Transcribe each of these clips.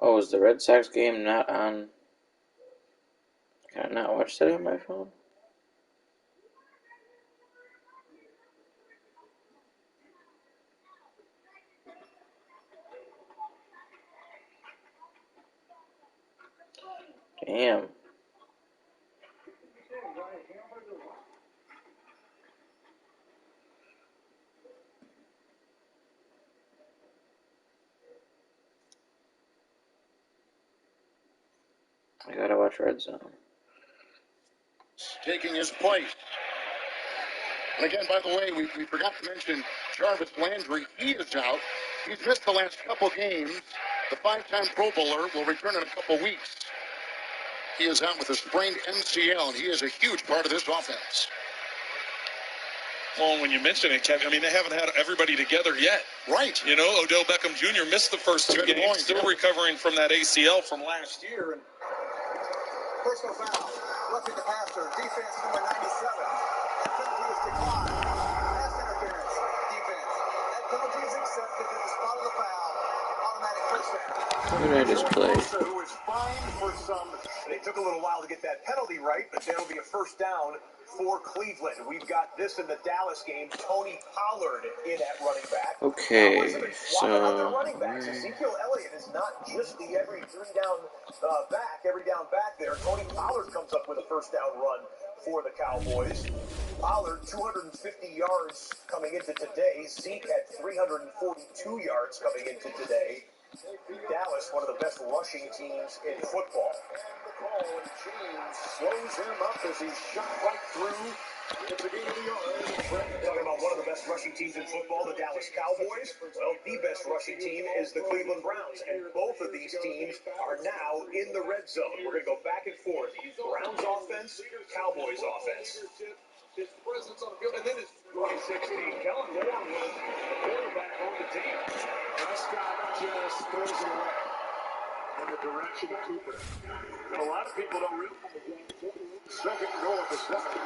Oh, is the Red Sox game not on? Can I not watch that on my phone? Damn. I gotta watch Red Zone. Taking his place. And again, by the way, we forgot to mention Jarvis Landry. He is out. He's missed the last couple games. The 5-time Pro Bowler will return in a couple weeks. He is out with a sprained MCL, and he is a huge part of this offense. Well, when you mention it, Kevin, I mean, they haven't had everybody together yet. Right. You know, Odell Beckham Jr. missed the first two games, still recovering from that ACL from last year. Personal foul. Roughing the passer. Defense number 97. That penalty is declined. Pass interference. Defense. That penalty is accepted at the spot of the foul. Automatic first down. Who did I just play? Who was fined for some. They took a little while to get that penalty right, but that'll be a first down for Cleveland. We've got this in the Dallas game. Tony Pollard in at running back. Okay, so Ezekiel Elliott is not just the every down back there. Tony Pollard comes up with a first down run for the Cowboys. Pollard 250 yards coming into today. Zeke had 342 yards coming into today. Dallas, one of the best rushing teams in football. And James slows him up as he shot right through. It's a game of the yard. Talking about one of the best rushing teams in football, the Dallas Cowboys. Well, the best rushing team is the Cleveland Browns, and both of these teams are now in the red zone. We're going to go back and forth. Browns offense, Cowboys offense. His presence on the field, and then his 2016, Kellen Moore was the quarterback on the team. Prescott just throws it away in the direction of Cooper. And a lot of people don't realize that second goal at the second.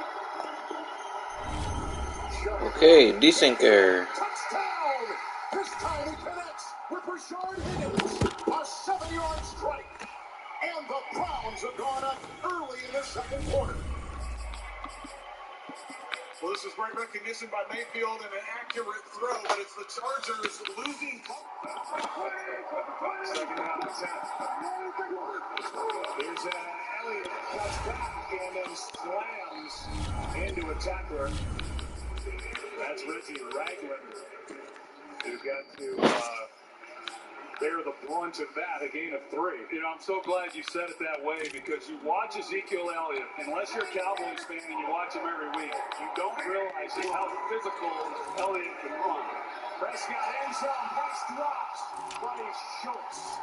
okay, Desinker. Touchdown! This time he connects with Rashard Higgins. A 7-yard strike. And the Browns have gone up early in the second quarter. Well, this is great recognition by Mayfield and an accurate throw, but it's the Chargers losing. Second down and 10. There's Elliott cuts back and then slams into a tackler. That's Reggie Ragland, who got to bear the brunt of that, a gain of 3. You know, I'm so glad you said it that way, because you watch Ezekiel Elliott, unless you're a Cowboys fan and you watch him every week, you don't realize just how physical Elliott can run. Prescott end zone, pass drops by Schultz.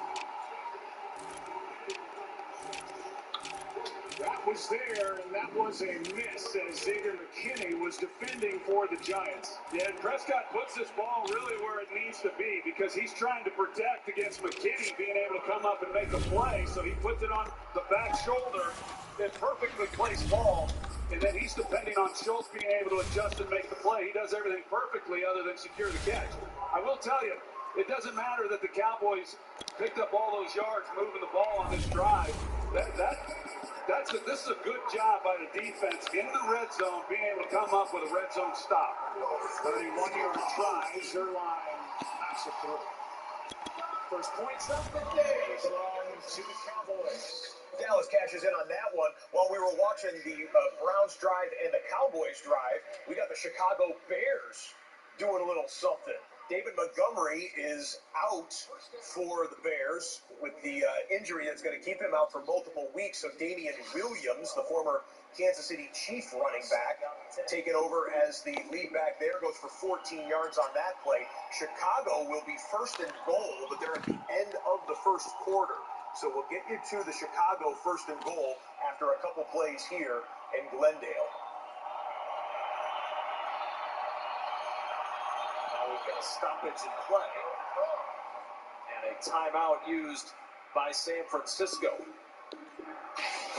That was there, and that was a miss as Xavier McKinney was defending for the Giants. Yeah, and Prescott puts this ball really where it needs to be, because he's trying to protect against McKinney being able to come up and make a play, so he puts it on the back shoulder, that perfectly placed ball, and then he's depending on Schultz being able to adjust and make the play. He does everything perfectly other than secure the catch. I will tell you, it doesn't matter that the Cowboys picked up all those yards moving the ball on this drive. This is a good job by the defense in the red zone, being able to come up with a red zone stop. 31-yard try, Zerline pass it through. First points of the day belongs to the Cowboys. Dallas cashes in on that one. While we were watching the Browns drive and the Cowboys drive, we got the Chicago Bears doing a little something. David Montgomery is out for the Bears with the injury that's going to keep him out for multiple weeks. So Damian Williams, the former Kansas City Chief running back, taken over as the lead back there, goes for 14 yards on that play. Chicago will be first and goal, but they're at the end of the first quarter. So we'll get you to the Chicago first and goal after a couple plays here in Glendale. We've got a stoppage in play and a timeout used by San Francisco.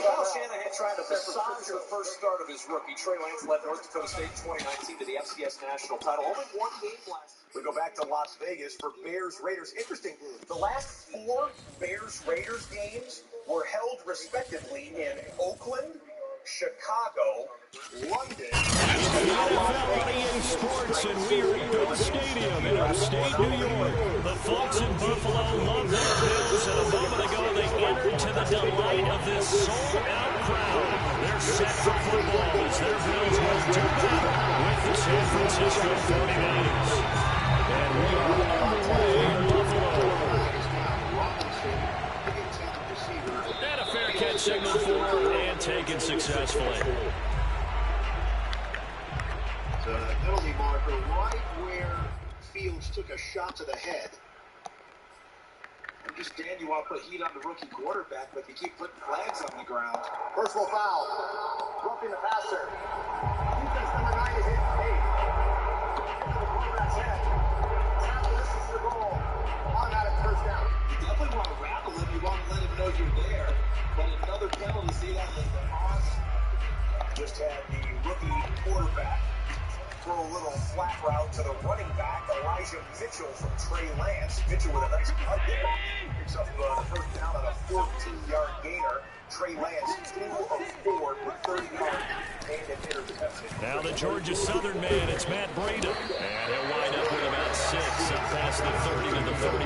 Kyle Shanahan trying to massage the first start of his rookie. Trey Lance led North Dakota State in 2019 to the FCS national title. Only one game last. We go back to Las Vegas for Bears-Raiders. Interesting, the last 4 Bears-Raiders games were held respectively in Oakland, Chicago, London. It's the NFL on EA Sports, and we are at Bill Stadium in upstate New York. The folks in Buffalo love their Bills, and a moment ago they entered to the delight of this sold-out crowd. They're set for football as their Bills will do battle with the San Francisco 49ers. And we are underway in Buffalo. And a fair catch signal for and taken successfully. The penalty marker right where Fields took a shot to the head. I understand you want to put heat on the rookie quarterback, but you keep putting flags on the ground. Personal foul. Roughing the passer. Defense number 9 is hit. Hey. Into the quarterback's head. Tackle, this is the goal. Automatic first down. You definitely want to rattle him. You want to let him know you're there. But another penalty, see that is awesome. Just had the rookie quarterback throw a little flat route to the running back, Elijah Mitchell from Trey Lance. Mitchell with a nice cut there. Picks up the first down on a 14-yard gainer. Trey Lance, 2 of 4 with 30 yards and an interception. Now the Georgia Southern man, it's Matt Breida. And he'll wind up with about 6, up past the 30 to the 31.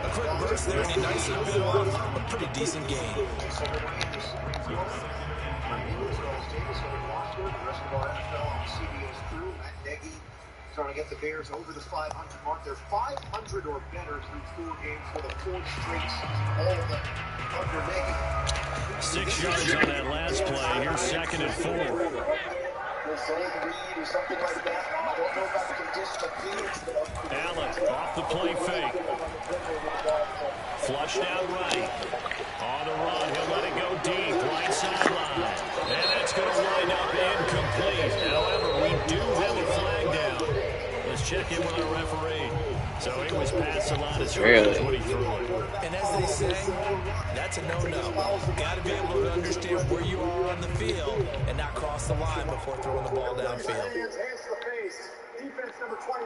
A quick burst there, and he nicely bit off a pretty decent game. Trying to get the Bears over the 500 mark. They're 500 or better through 4 games for the 4th straight season. All of them under Nagy. 6 yards on that last play. Here's 2nd and 4. Allen off the play fake. Flushed out right. On the run, he'll let it go deep. Right sideline. And that's going to wind up incomplete. However, we do have a flag down. Let's check in with our referee. So it was past the line of scrimmage when he threw it. And as they say, that's a no-no. Got to be able to understand where you are on the field and not cross the line before throwing the ball downfield. Hands to the face. Defense number 24.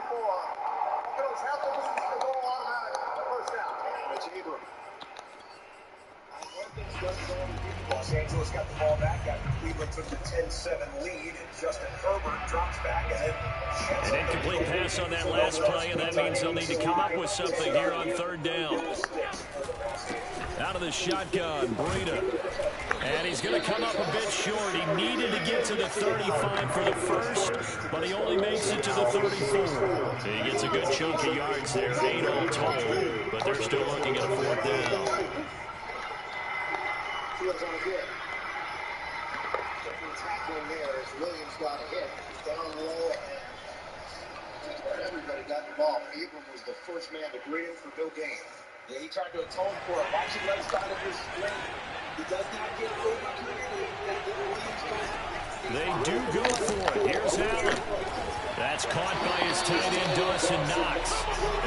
Goes half the distance to the goal, automatic. First down. And it's Abram. Los Angeles got the ball back after Cleveland took the 10-7 lead, and Justin Herbert drops back and then An incomplete pass on that last play, and that means they'll need to come up with something here on 3rd down. Out of the shotgun, Breida. And he's going to come up a bit short. He needed to get to the 35 for the first, but he only makes it to the 34. So he gets a good chunk of yards there, 8 all total, but they're still looking at a 4th down. Fields on a good. Definitely tackling there as Williams got hit. Down low, and just about everybody got involved. Abram was the first man to grade it for Bill Gaines. Yeah, he tried to atone for it. Watch the left side of his screen. He does not get over clearly. They do go for it. Here's Allen. That's caught by his tight end, Dawson Knox.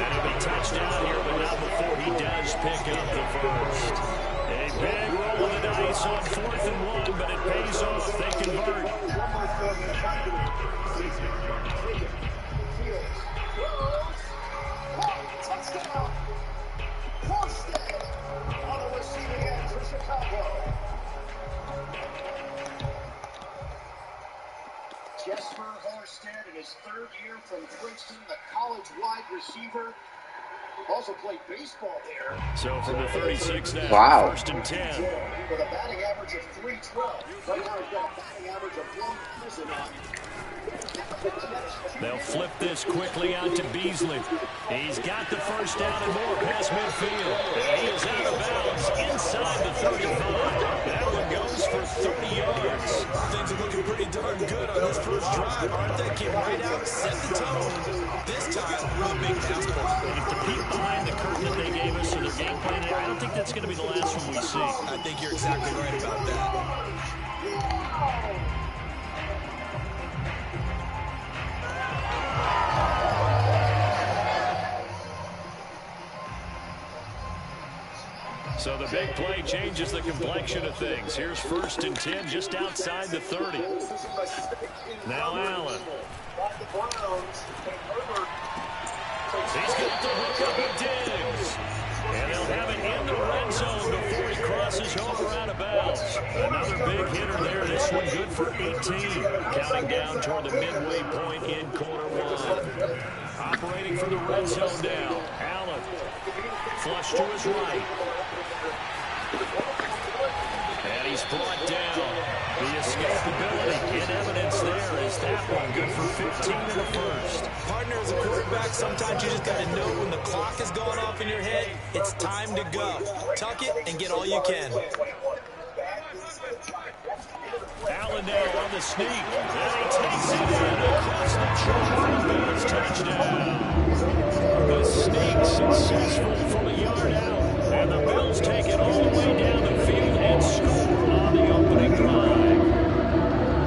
And he'll be touched down here, but not before he does pick up the first. A big roll of the dice on 4th and 1, but it pays off. They convert. Touchdown. Horsted on the receiving end for Chicago. Jesper Horsted in his 3rd year from Princeton, the college-wide receiver. Also played baseball there. So from the 36 now, Wow. 1st and 10. With a batting average of .312. Right now he's got a batting average of .1 on him. They'll flip this quickly out to Beasley. He's got the first down and more past midfield. And he is out of bounds inside the 35. That one goes for 30 yards. Things are looking pretty darn good on this first drive, aren't they? Came right out, set the tone. This time, real big pass play. And if the peek behind the curtain that they gave us in their game plan, I don't think that's going to be the last one we see. I think you're exactly right about that. So the big play changes the complexion of things. Here's 1st and 10 just outside the 30. Now Allen. He's got the hook up and Diggs. And they'll have it in the red zone before he crosses over out of bounds. Another big hitter there. This one good for 18. Counting down toward the midway point in quarter 1. Operating for the red zone now. Allen. Flush to his right. And he's brought down. The escapability in evidence there is that one good for 15 in the first. Partner, as a quarterback, sometimes you just got to know when the clock has gone off in your head, it's time to go. Tuck it and get all you can. Allen now on the sneak. And he takes it in across the chalk for the Bills touchdown. The sneak successful from a yard out. And the Bills take it all the way down the field and score on the opening drive.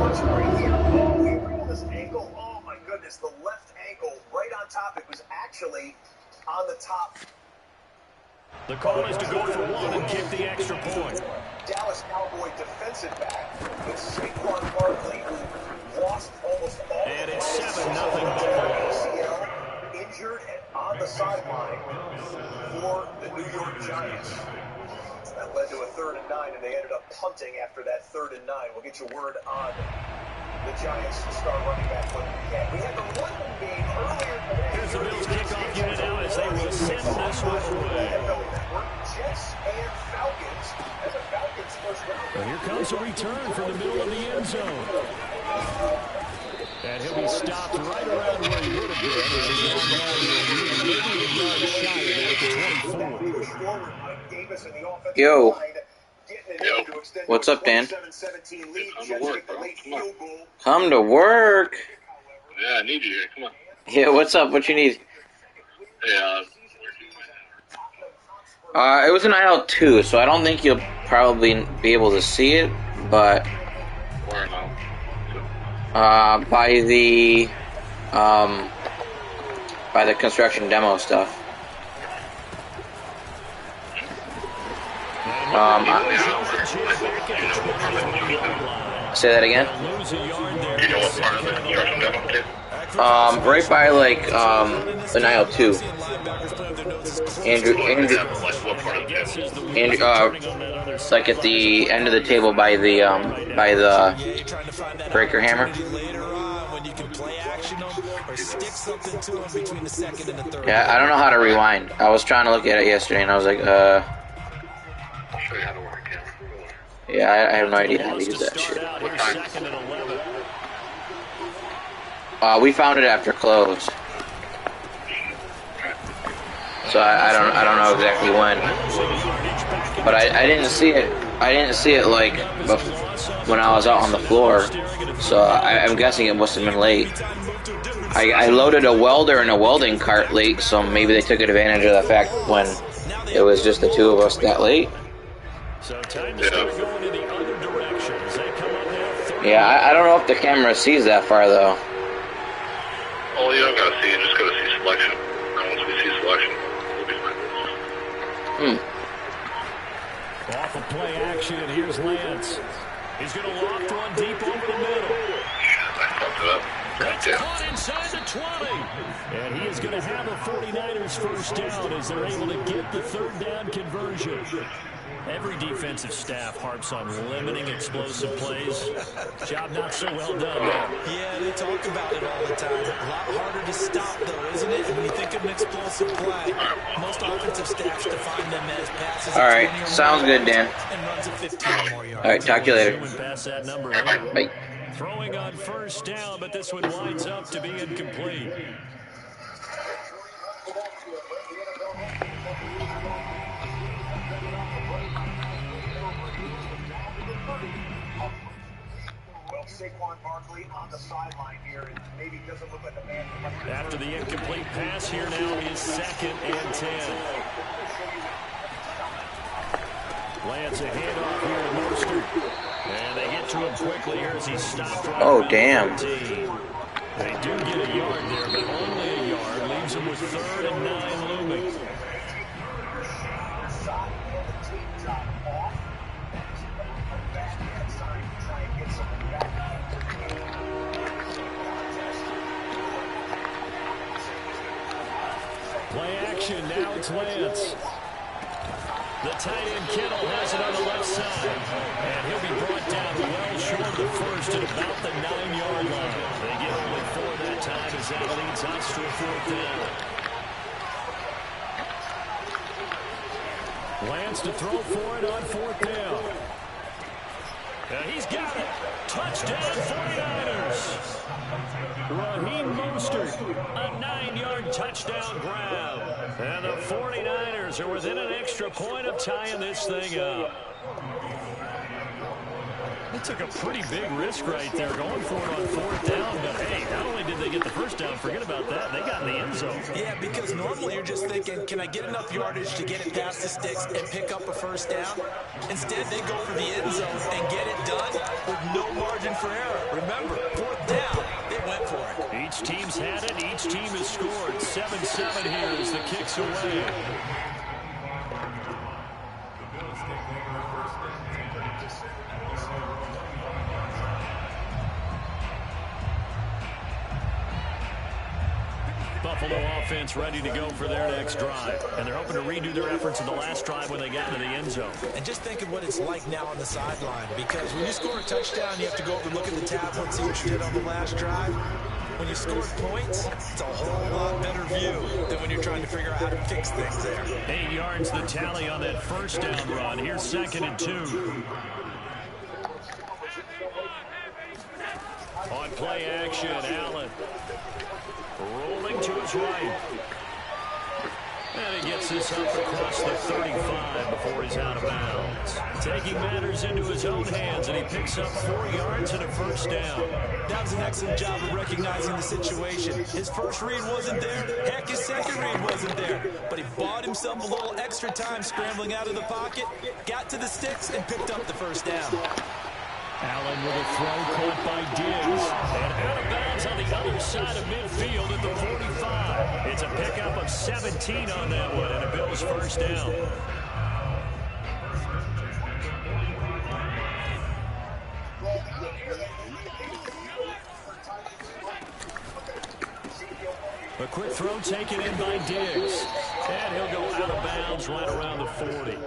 What's right here? Oh, we were on this ankle. Oh, my goodness. The left ankle right on top. It was actually on the top. The call is to go for 1 and kick the extra point. Dallas Cowboy defensive back. It's Saquon Barkley, who lost almost all. And it's 7-0 Buffalo. ACL, injured and on the sideline for the New York Giants. That led to a 3rd and 9, and they ended up punting after that 3rd and 9. We'll get your word on the Giants star running back when we can. We had the London game earlier today. Here's the Bills kickoff unit now as they will send this one away. Jets and Falcons. And the Falcons first round. Well, here comes a return from the middle of the end zone. And he'll be stopped right around where he would have been. Maybe a yard shy of it at the 24. Yo. What's up, Dan? Come to work. Yeah, I need you here. Come on. Yeah, what's up? What you need? Hey, It was an aisle 2, so I don't think you'll probably be able to see it, but where now? by the construction demo stuff. Say that again. You know what part of the construction demo is? Right by like an aisle 2. Andrew, it's like at the end of the table by the breaker hammer. Yeah, I don't know how to rewind. I was trying to look at it yesterday, and I was like, I'll show you how to work it. yeah, I have no idea how to use that shit. What time? We found it after close. So I don't know exactly when, but I didn't see it. I didn't see it like when I was out on the floor. So I'm guessing it must have been late. I loaded a welder in a welding cart late, so maybe they took advantage of the fact when it was just the two of us that late. Yeah, I don't know if the camera sees that far though. Oh, you don't gotta see it. Just gotta see selection. And once we see selection, we'll be fine. Off of play action, and here's Lance. He's going to loft one deep over the middle. I fucked it up. That's caught inside the 20. And he is going to have a 49ers first down as they're able to get the 3rd down conversion. Every defensive staff harps on limiting explosive plays. Job not so well done there. Yeah, they talk about it all the time. A lot harder to stop, though, isn't it? When you think of an explosive play, most offensive staffs define them as passes. All right, sounds good, Dan. And runs of 15 more yards. All right, talk to you later. Bye. Throwing on first down, but this one winds up to be incomplete. Saquon Barkley on the sideline here, and maybe doesn't look like a man. After the incomplete pass here now is 2nd and 10. Lance a handoff here to Mostert. And they get to him quickly here as he stopped right Oh, damn. 15. They do get a yard there, but only a yard. Leaves them with 3rd and 9 looming. action. Now it's Lance. The tight end Kittle has it on the left side. And he'll be brought down well short of the first at about the 9-yard line. They get only 4 that time as that leads us to a 4th down. Lance to throw for it on 4th down. He's got it. Touchdown 49ers. Raheem Mostert, a 9-yard touchdown grab. And the 49ers are within an extra point of tying this thing up. They took a pretty big risk right there going for it on 4th down. But, hey, not only did they get the first down, forget about that, they got in the end zone. Yeah, because normally you're just thinking, can I get enough yardage to get it past the sticks and pick up a first down? Instead, they go for the end zone and get it done with no margin for error. Remember, 4th down, they went for it. Each team's had it. Each team has scored. 7-7 here as the kick's away. Buffalo offense ready to go for their next drive. And they're hoping to redo their efforts in the last drive when they got into the end zone. And just think of what it's like now on the sideline. Because when you score a touchdown, you have to go over and look at the tablet and see what you did on the last drive. When you scored points, it's a whole lot better view than when you're trying to figure out how to fix things there. 8 yards the tally on that first down run. Here's 2nd and 2. On play action, Allen. Rolling to his right. And he gets this up across the 35 before he's out of bounds. Taking matters into his own hands, and he picks up 4 yards and a first down. That was an excellent job of recognizing the situation. His first read wasn't there. Heck, his second read wasn't there. But he bought himself a little extra time scrambling out of the pocket, got to the sticks, and picked up the first down. Allen with a throw caught by Diggs. And out of bounds on the other side of midfield at the 45. It's a pickup of 17 on that one, and a Bills first down. A quick throw taken in by Diggs. And he'll go out of bounds right around the 40.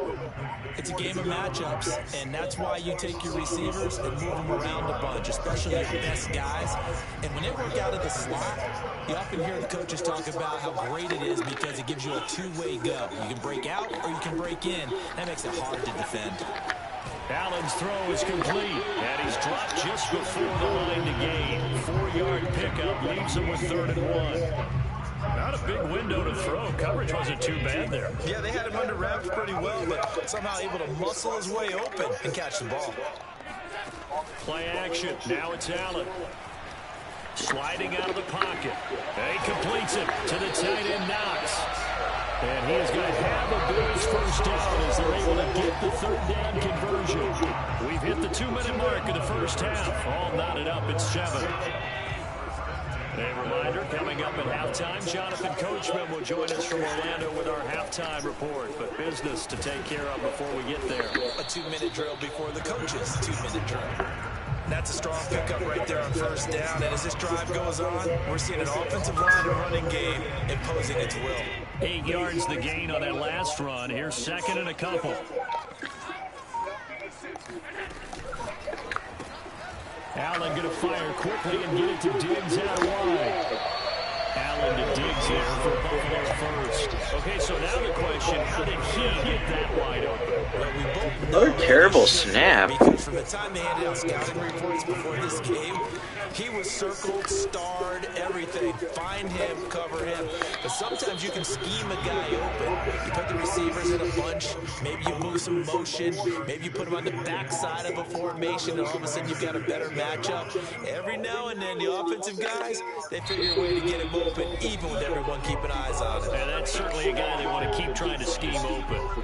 It's a game of matchups, and that's why you take your receivers and move them around a bunch, especially your best guys. And when they work out of the slot, you often hear the coaches talk about how great it is because it gives you a two-way go. You can break out or you can break in. That makes it hard to defend. Allen's throw is complete, and he's dropped just before the line to gain. 4-yard pickup leaves him with 3rd and 1. Not a big window to throw. Coverage wasn't too bad there. Yeah, they had him under wraps pretty well, but somehow able to muscle his way open and catch the ball. Play action. Now it's Allen. Sliding out of the pocket. And he completes it to the tight end Knox. And he is going to have a Bills first down as they're able to get the 3rd down conversion. We've hit the 2-minute mark of the first half. All knotted up at 7. A reminder, coming up at halftime, Jonathan Coachman will join us from Orlando with our halftime report. But business to take care of before we get there. A 2-minute drill before the coach's 2-minute drill. That's a strong pickup right there on first down. And as this drive goes on, we're seeing an offensive line and running game imposing its will. 8 yards the gain on that last run. Here's 2nd and a couple. Allen going to fire quickly and get it to Diggs out wide. Allen to Diggs here for Buffalo first. Okay, so now the question, how did he get that wide open? Well, we both Another terrible snap. Because from the time they handed out scouting reports before this game, he was circled, starred, everything. Find him, cover him. But sometimes you can scheme a guy open. You put the receivers in a bunch. Maybe you move some motion. Maybe you put him on the backside of a formation, and all of a sudden you've got a better matchup. Every now and then, the offensive guys, they figure a way to get him open, even with everyone keeping eyes on him. And that's certainly a guy they want to keep trying to scheme open.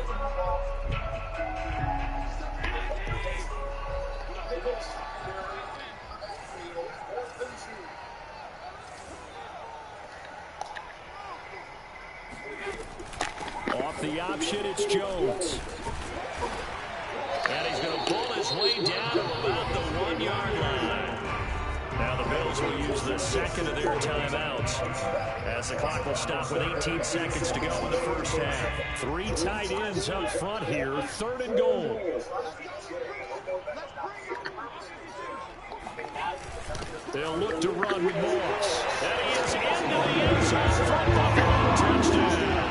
Off the option, it's Jones. And he's going to pull his way down to about the 1-yard line. Now the Bills will use the second of their timeouts. As the clock will stop with 18 seconds to go in the first half. 3 tight ends up front here, 3rd and goal. They'll look to run with Moss. And he is into the end zone for Buffalo. Touchdown.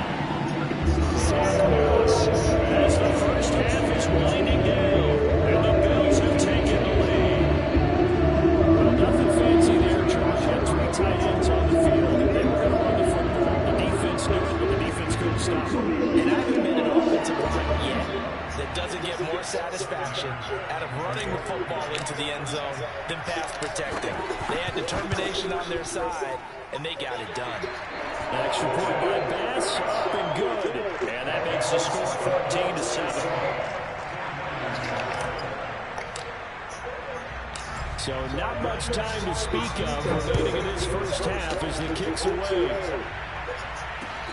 Zach Moss, as the first half is winding down, and the Bills have taken the lead. Well, nothing fancy there, George. Had 3 tight ends on the field, and they were going to run the football. The defense knew it, but the defense couldn't stop them. And I haven't been an offensive line yet that doesn't get more satisfaction out of running the football into the end zone than pass protecting. They had determination on their side, and they got it done. Extra point by Bass, up and good. And that makes the score 14-7. So not much time to speak of remaining in this first half as the kick's away.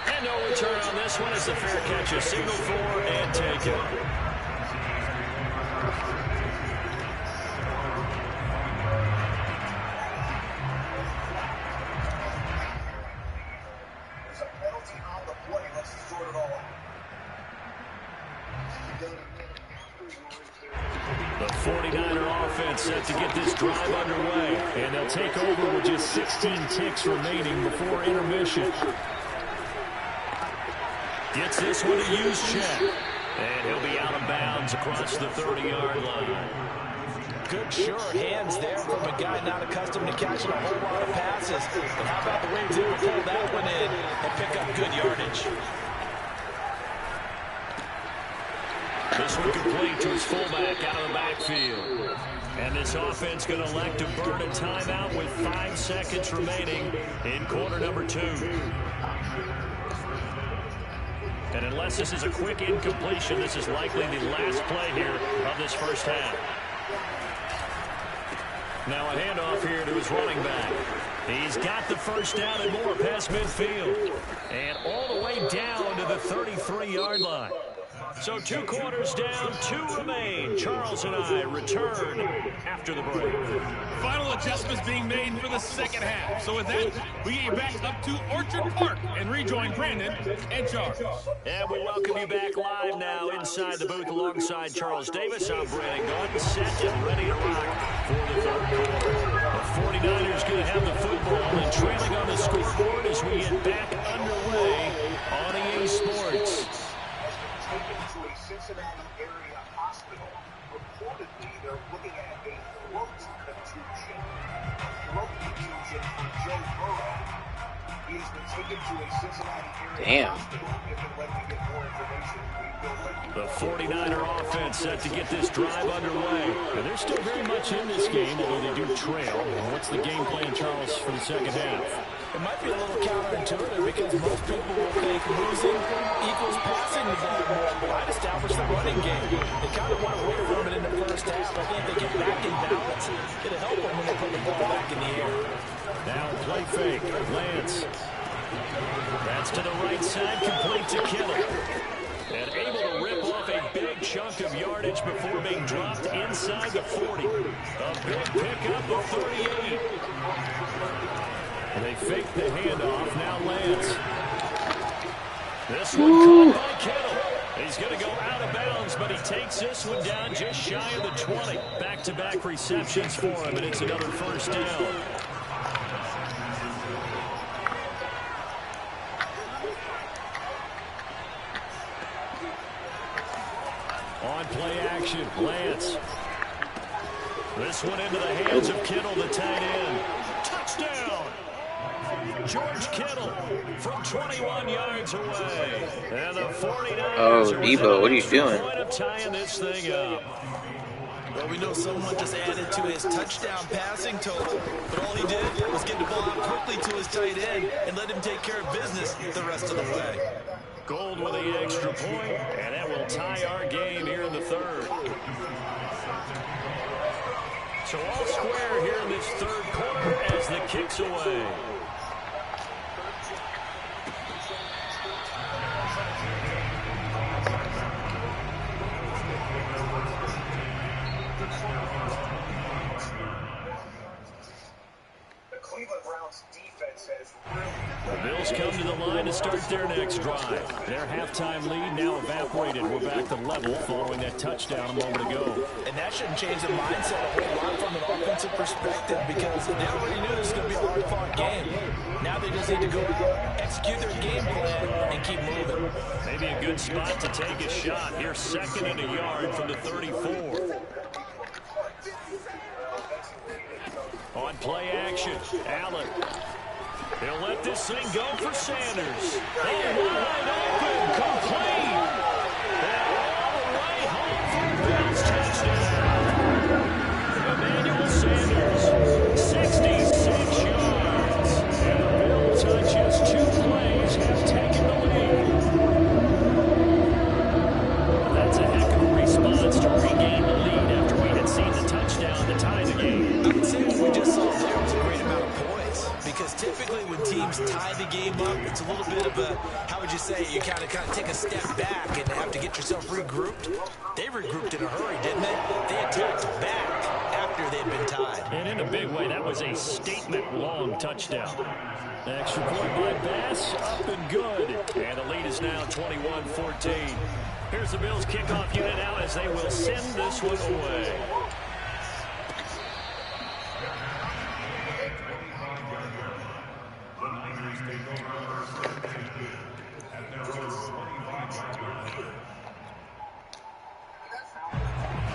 And no return on this one as the fair catch is signaled for and taken. The 49er offense set to get this drive underway, and they'll take over with just 16 ticks remaining before intermission. Gets this one to use check, and he'll be out of bounds across the 30-yard line. Good, sure hands there from a guy not accustomed to catching a whole lot of passes. But how about the way he's able to pull that one in and pick up good yardage? This one complete to his fullback out of the backfield. And this offense going to elect to burn a timeout with 5 seconds remaining in quarter number 2. And unless this is a quick incompletion, this is likely the last play here of this first half. Now a handoff here to his running back. He's got the first down and more past midfield. And all the way down to the 33-yard line. So 2 quarters down, 2 remain. Charles and I return after the break. Final adjustments being made for the second half. So with that, we get you back up to Orchard Park and rejoin Brandon and Charles. And we welcome you back live now inside the booth alongside Charles Davis. I'm Brandon Gordon, set and ready to rock for the third quarter. The 49ers going to have the football and trailing on the scoreboard as we get back underway on EA Sports. To a Cincinnati area hospital. Reportedly, they're looking at a throat contusion. A throat contusion for Joe Burrow. He has been taken to a Cincinnati area hospital. If and when we get more information, we will let you know. The 49er offense set to get this drive underway. And they're still very much in this game, although they do trail. What's the game plan, Charles, for the second half? It might be a little counterintuitive because most people will think losing equals passing the ball more. But I'd establish the running game. They kind of want to wait from it in the first half. I think they get back in balance. It'll help them when they put the ball back in the air. Now play fake. Lance. That's to the right side, complete to Kittle. And able to rip off a big chunk of yardage before being dropped inside the 40. A big pickup of 38. And they fake the handoff. Now Lance. This one caught by Kittle. He's going to go out of bounds, but he takes this one down just shy of the 20. Back-to-back receptions for him, and it's another first down. On play action, Lance. This one into the hands of Kittle, the tight end. Touchdown! George Kittle from 21 yards away. And the 49ers Oh, Debo, what are you doing? Point of tying this thing up. Well, we know someone just added to his touchdown passing total, but all he did was get the ball out quickly to his tight end and let him take care of business the rest of the way. Gold with the extra point, and that will tie our game here in the third. So all square here in this third quarter as the kick's away. The Cleveland Browns Bills come to the line to start their next drive. Their halftime lead now evaporated. We're back to level following that touchdown a moment ago. And that shouldn't change the mindset a whole lot from an offensive perspective because they already knew this was going to be a hard-fought game. Now they just need to go out, execute their game plan, and keep moving. Maybe a good spot to take a shot. Here, 2nd and a yard from the 34. On play action, Allen. He'll let this thing go for Sanders. Oh, wide open, complete. And all the way home for Bills touchdown. Emmanuel Sanders, 66 yards. And the Bills on just 2 plays have taken the lead. That's a heck of a response to regain the lead after we had seen the touchdown to tie the game. I would say what we just saw there was a great amount of poise. Because typically when teams tie the game up, it's a little bit of a, how would you say, you kind of take a step back and have to get yourself regrouped. They regrouped in a hurry, didn't they? They attacked back after they'd been tied. And in a big way, that was a statement-long touchdown. Extra point by Bass, up and good. And the lead is now 21-14. Here's the Bills kickoff unit now as they will send this one away.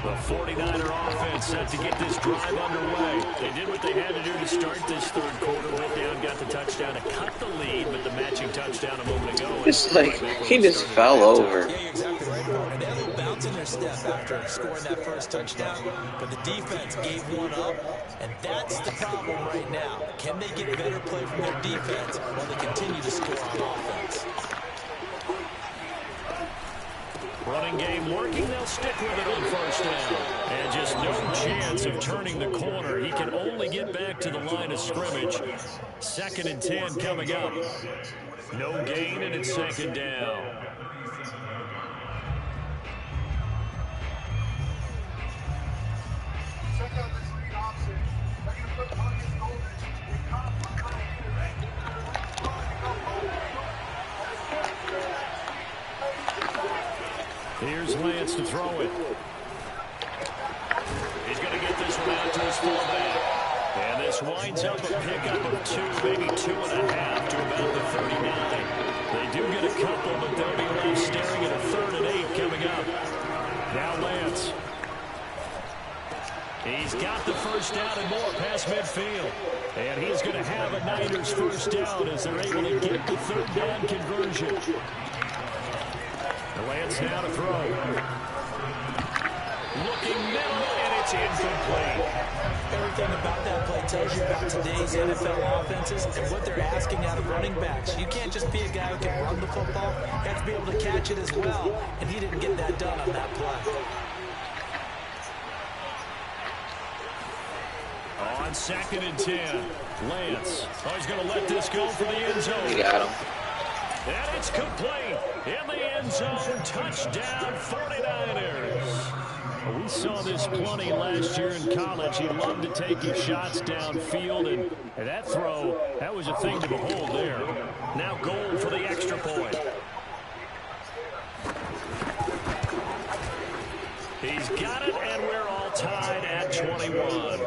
The 49er offense set to get this drive underway. They did what they had to do to start this third quarter. Went down, got the touchdown to cut the lead, but the matching touchdown a moment ago. It's like he just fell over. Yeah, you're exactly right, Mark. They had a little bounce in their step after scoring that first touchdown, but the defense gave one up, and that's the problem right now. Can they get better play from their defense while they continue to score on offense? Running game working, they'll stick with it on first down. And just no chance of turning the corner. He can only get back to the line of scrimmage. 2nd and 10 coming up. No gain, and it's 2nd down. Here's Lance to throw it. He's going to get this one out to his fullback. And this winds up a pickup of 2, maybe 2.5 to about the 39. They do get a couple, but they'll be left staring at a 3rd and 8 coming up. Now Lance. He's got the first down and more past midfield. And he's going to have a Niners first down as they're able to get the 3rd down conversion. Lance now to throw. Looking middle, and it's incomplete. Everything about that play tells you about today's NFL offenses and what they're asking out of running backs. You can't just be a guy who can run the football. You have to be able to catch it as well, and he didn't get that done on that play. On 2nd and 10, Lance. Oh, he's going to let this go for the end zone. You got him. And it's complete. In the end zone, touchdown 49ers. We saw this plenty last year in college. He loved to take his shots downfield, and that throw, that was a thing to behold there. Now goal for the extra point. He's got it, and we're all tied at 21.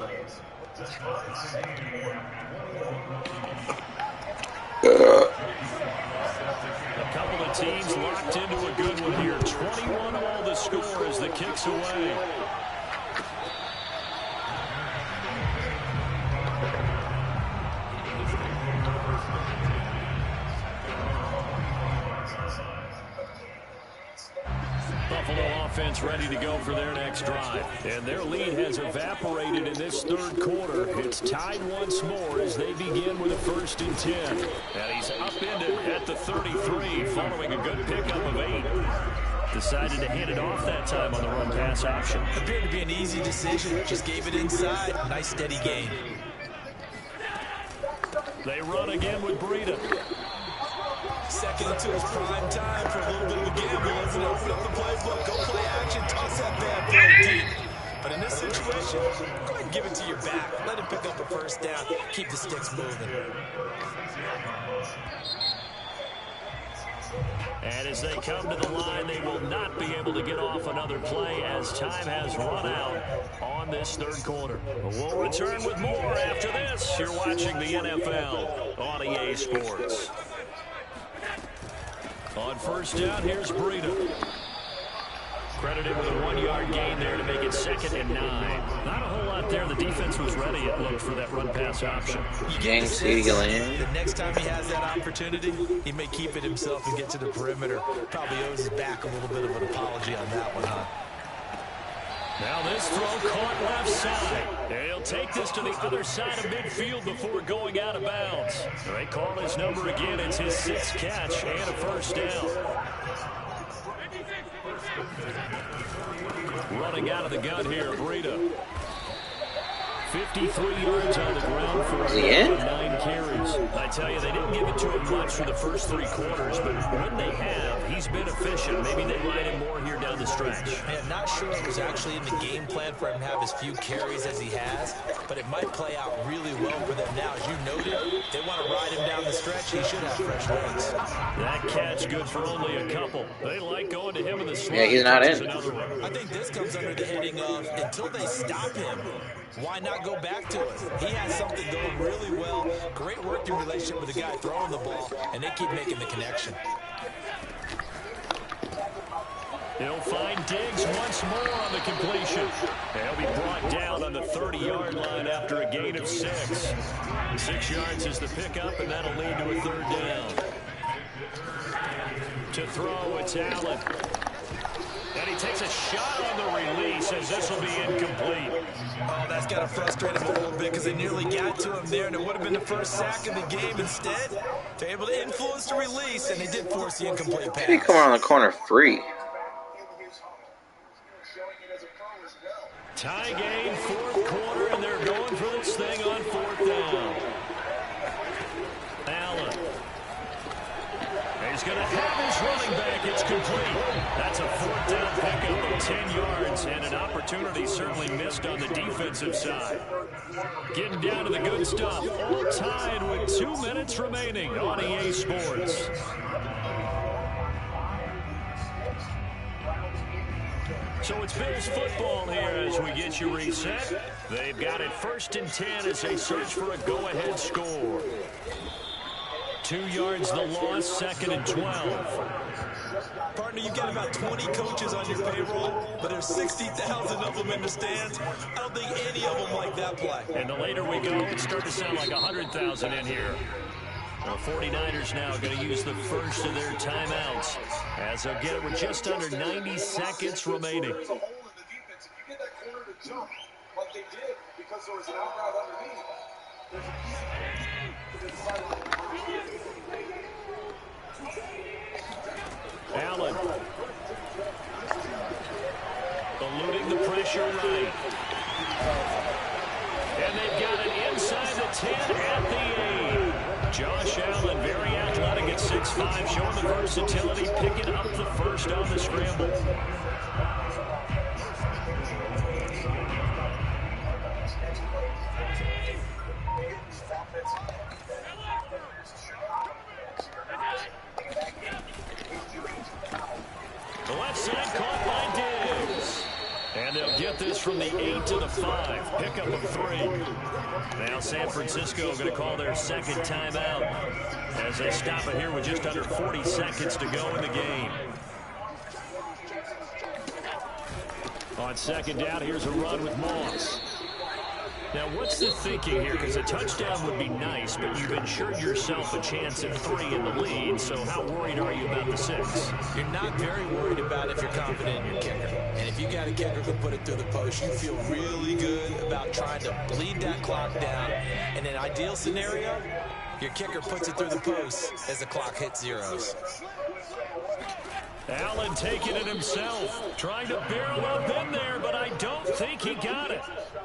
A couple of teams locked into a good one here. 21 all the score as the kick's away. Buffalo offense ready to go for their next drive. And their lead has evaporated in this third quarter. It's tied once more as they begin with a 1st and 10. And he's upended at the 33 following a good pickup of 8. Decided to hand it off that time on the run pass option. Appeared to be an easy decision. Just gave it inside. Nice steady gain. They run again with Breida. Second into his prime time for a little bit of a gamble, isn't it? Open up the playbook, go play action, toss that bad boy deep. But in this situation, go ahead and give it to your back. Let him pick up a first down. Keep the sticks moving. And as they come to the line, they will not be able to get off another play as time has run out on this third quarter. We'll return with more after this. You're watching the NFL on EA Sports. On first down, here's Breida. Credited with a 1-yard gain there to make it 2nd and 9. Not a whole lot there. The defense was ready, it looked, for that run-pass option. James Eagling. The next time he has that opportunity, he may keep it himself and get to the perimeter. Probably owes his back a little bit of an apology on that one, huh? Now this throw caught left side. He'll take this to the other side of midfield before going out of bounds. They call his number again. It's his 6th catch and a first down. Running out of the gun here, Breida. 53 yards on the ground for 9 carries. I tell you, they didn't give it to him much for the first 3 quarters, but when they have, he's been efficient. Maybe they ride him more here down the stretch. Man, not sure it was actually in the game plan for him to have as few carries as he has, but it might play out really well for them now. As you noted, they want to ride him down the stretch. He should have fresh legs. That catch good for only a couple. They like going to him in the slot. Yeah, he's not in. I think this comes under the heading of until they stop him, why not go back to it? He has something going really well. Great working relationship with the guy throwing the ball, and they keep making the connection. He'll find Diggs once more on the completion. He'll be brought down on the 30-yard line after a gain of 6. 6 yards is the pickup, and that'll lead to a 3rd down. To throw, it's Allen. And he takes a shot on the release as this will be incomplete. Oh, that's got to frustrate him a little bit because they nearly got to him there, and it would have been the first sack of the game. Instead, they're able to influence the release, and they did force the incomplete pass. He come around the corner free. Tie game, 4th quarter, and they're going for this thing on 4th down. Allen. He's going to have his running back. It's complete. That's a 4th down pickup of 10 yards and an opportunity certainly missed on the defensive side. Getting down to the good stuff. All tied with 2 minutes remaining on EA Sports. So it's Bills football here as we get you reset. They've got it 1st and 10 as they search for a go-ahead score. 2 yards the loss, 2nd and 12. Partner, you've got about 20 coaches on your payroll, but there's 60,000 of them in the stands. I don't think any of them like that play. And the later we go, it starts to sound like 100,000 in here. The 49ers now going to use the first of their timeouts as they'll get it with just under 90 seconds remaining. There's a hole in the defense. If you get that corner to jump like they did because there was an out route underneath, there's Allen eluding the pressure right. And they've got it inside the 10 at the 8. Josh Allen, very athletic at 6'5", showing the versatility, picking up the first on the scramble. The left side caught by Diggs. And they'll get this from the 8 to the 5. Pickup of 3. Now San Francisco going to call their 2nd timeout as they stop it here with just under 40 seconds to go in the game. On 2nd down, here's a run with Moss. Now, what's the thinking here? Because a touchdown would be nice, but you've ensured yourself a chance at 3 in the lead, so how worried are you about the 6? You're not very worried about it if you're confident in your kicker. And if you got a kicker who put it through the post, you feel really good about trying to bleed that clock down. In an ideal scenario, your kicker puts it through the post as the clock hits zeros. Allen taking it himself, trying to barrel up in there, but I don't think he got it.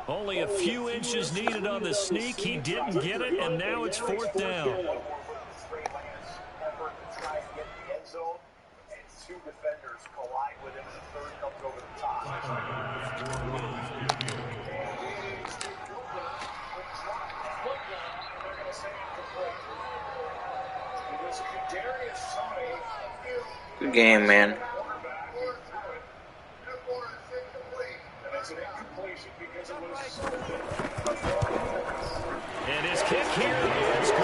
Only a few inches needed on the sneak. He didn't get it, and now it's 4th down. Good game, man. And his kick here is good.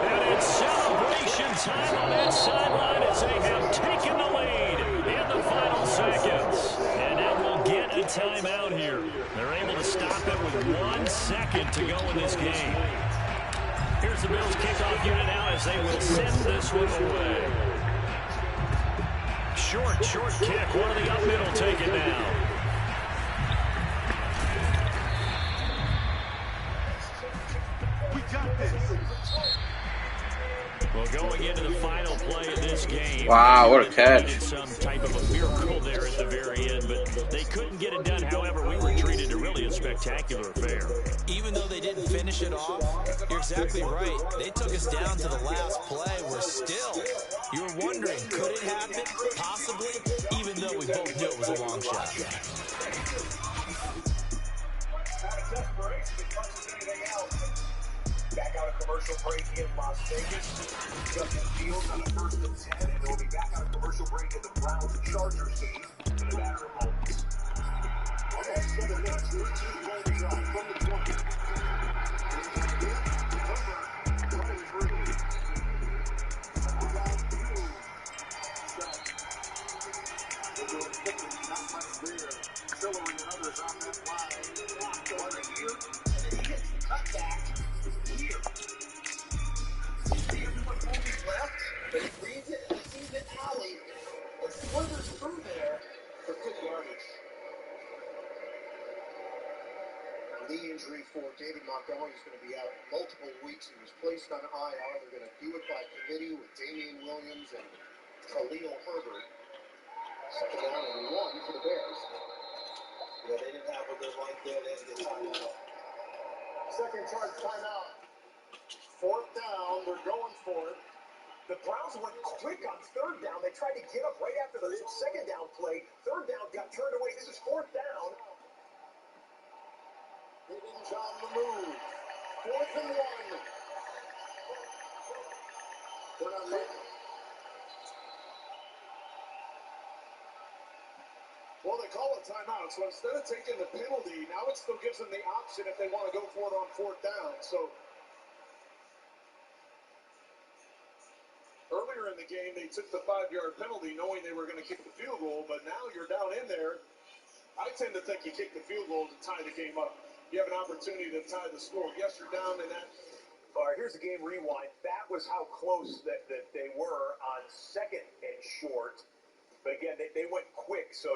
And it's celebration time on that sideline as they have taken the lead in the final seconds. And now we'll get a timeout here. They're able to stop it with 1 second to go in this game. Here's the Bills kickoff unit now as they will send this one away. Short kick. One of the up middle take it now. Well, going into the final play of this game, wow, what a catch. Needed some type of a miracle there at the very end, but they couldn't get it done. However, we were treated to really a spectacular affair. Even though they didn't finish it off, you're exactly right. They took us down to the last play. We're still, you were wondering, could it happen? Possibly, even though we both knew it was a long shot. Back out of commercial break in Las Vegas. Justin Fields on a 1st and 10, and they'll be back out of commercial break in the Browns-Chargers game in a matter of moments. Almost 7 minutes, 13-play drive from the 20. Not much there. Tillery and others on that line. Locked on the year, and he gets the cutback. Here. See everyone moving left, but he reads it and sees an alley and slithers through there for good yardage. Knee injury for David Montgomery. He's going to be out multiple weeks. He was placed on IR. They're going to do it by committee with Damian Williams and Khalil Herbert. 2nd down and 1 for the Bears. Yeah, they didn't have a good light there. They had to get timeout. Second charge timeout. 4th down, they're going for it. The Browns went quick on 3rd down. They tried to get up right after the 2nd down play. 3rd down got turned away. This is 4th down. Higgins on the move. 4th and 1. They're not making. Well, they call it timeout, so instead of taking the penalty, now it still gives them the option if they want to go for it on 4th down. So earlier in the game, they took the 5-yard penalty knowing they were going to kick the field goal, but now you're down in there. I tend to think you kick the field goal to tie the game up. You have an opportunity to tie the score. Yes, you're down in that. All right, here's the game rewind. That was how close that they were on 2nd and short. But again, they went quick, so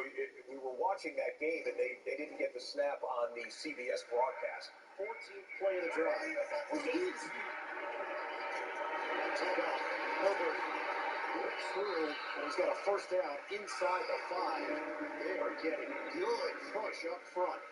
we were watching that game, and they didn't get the snap on the CBS broadcast. 14th play of the drive. Herbert works through, and he's got a 1st down inside the 5. They are getting good push up front.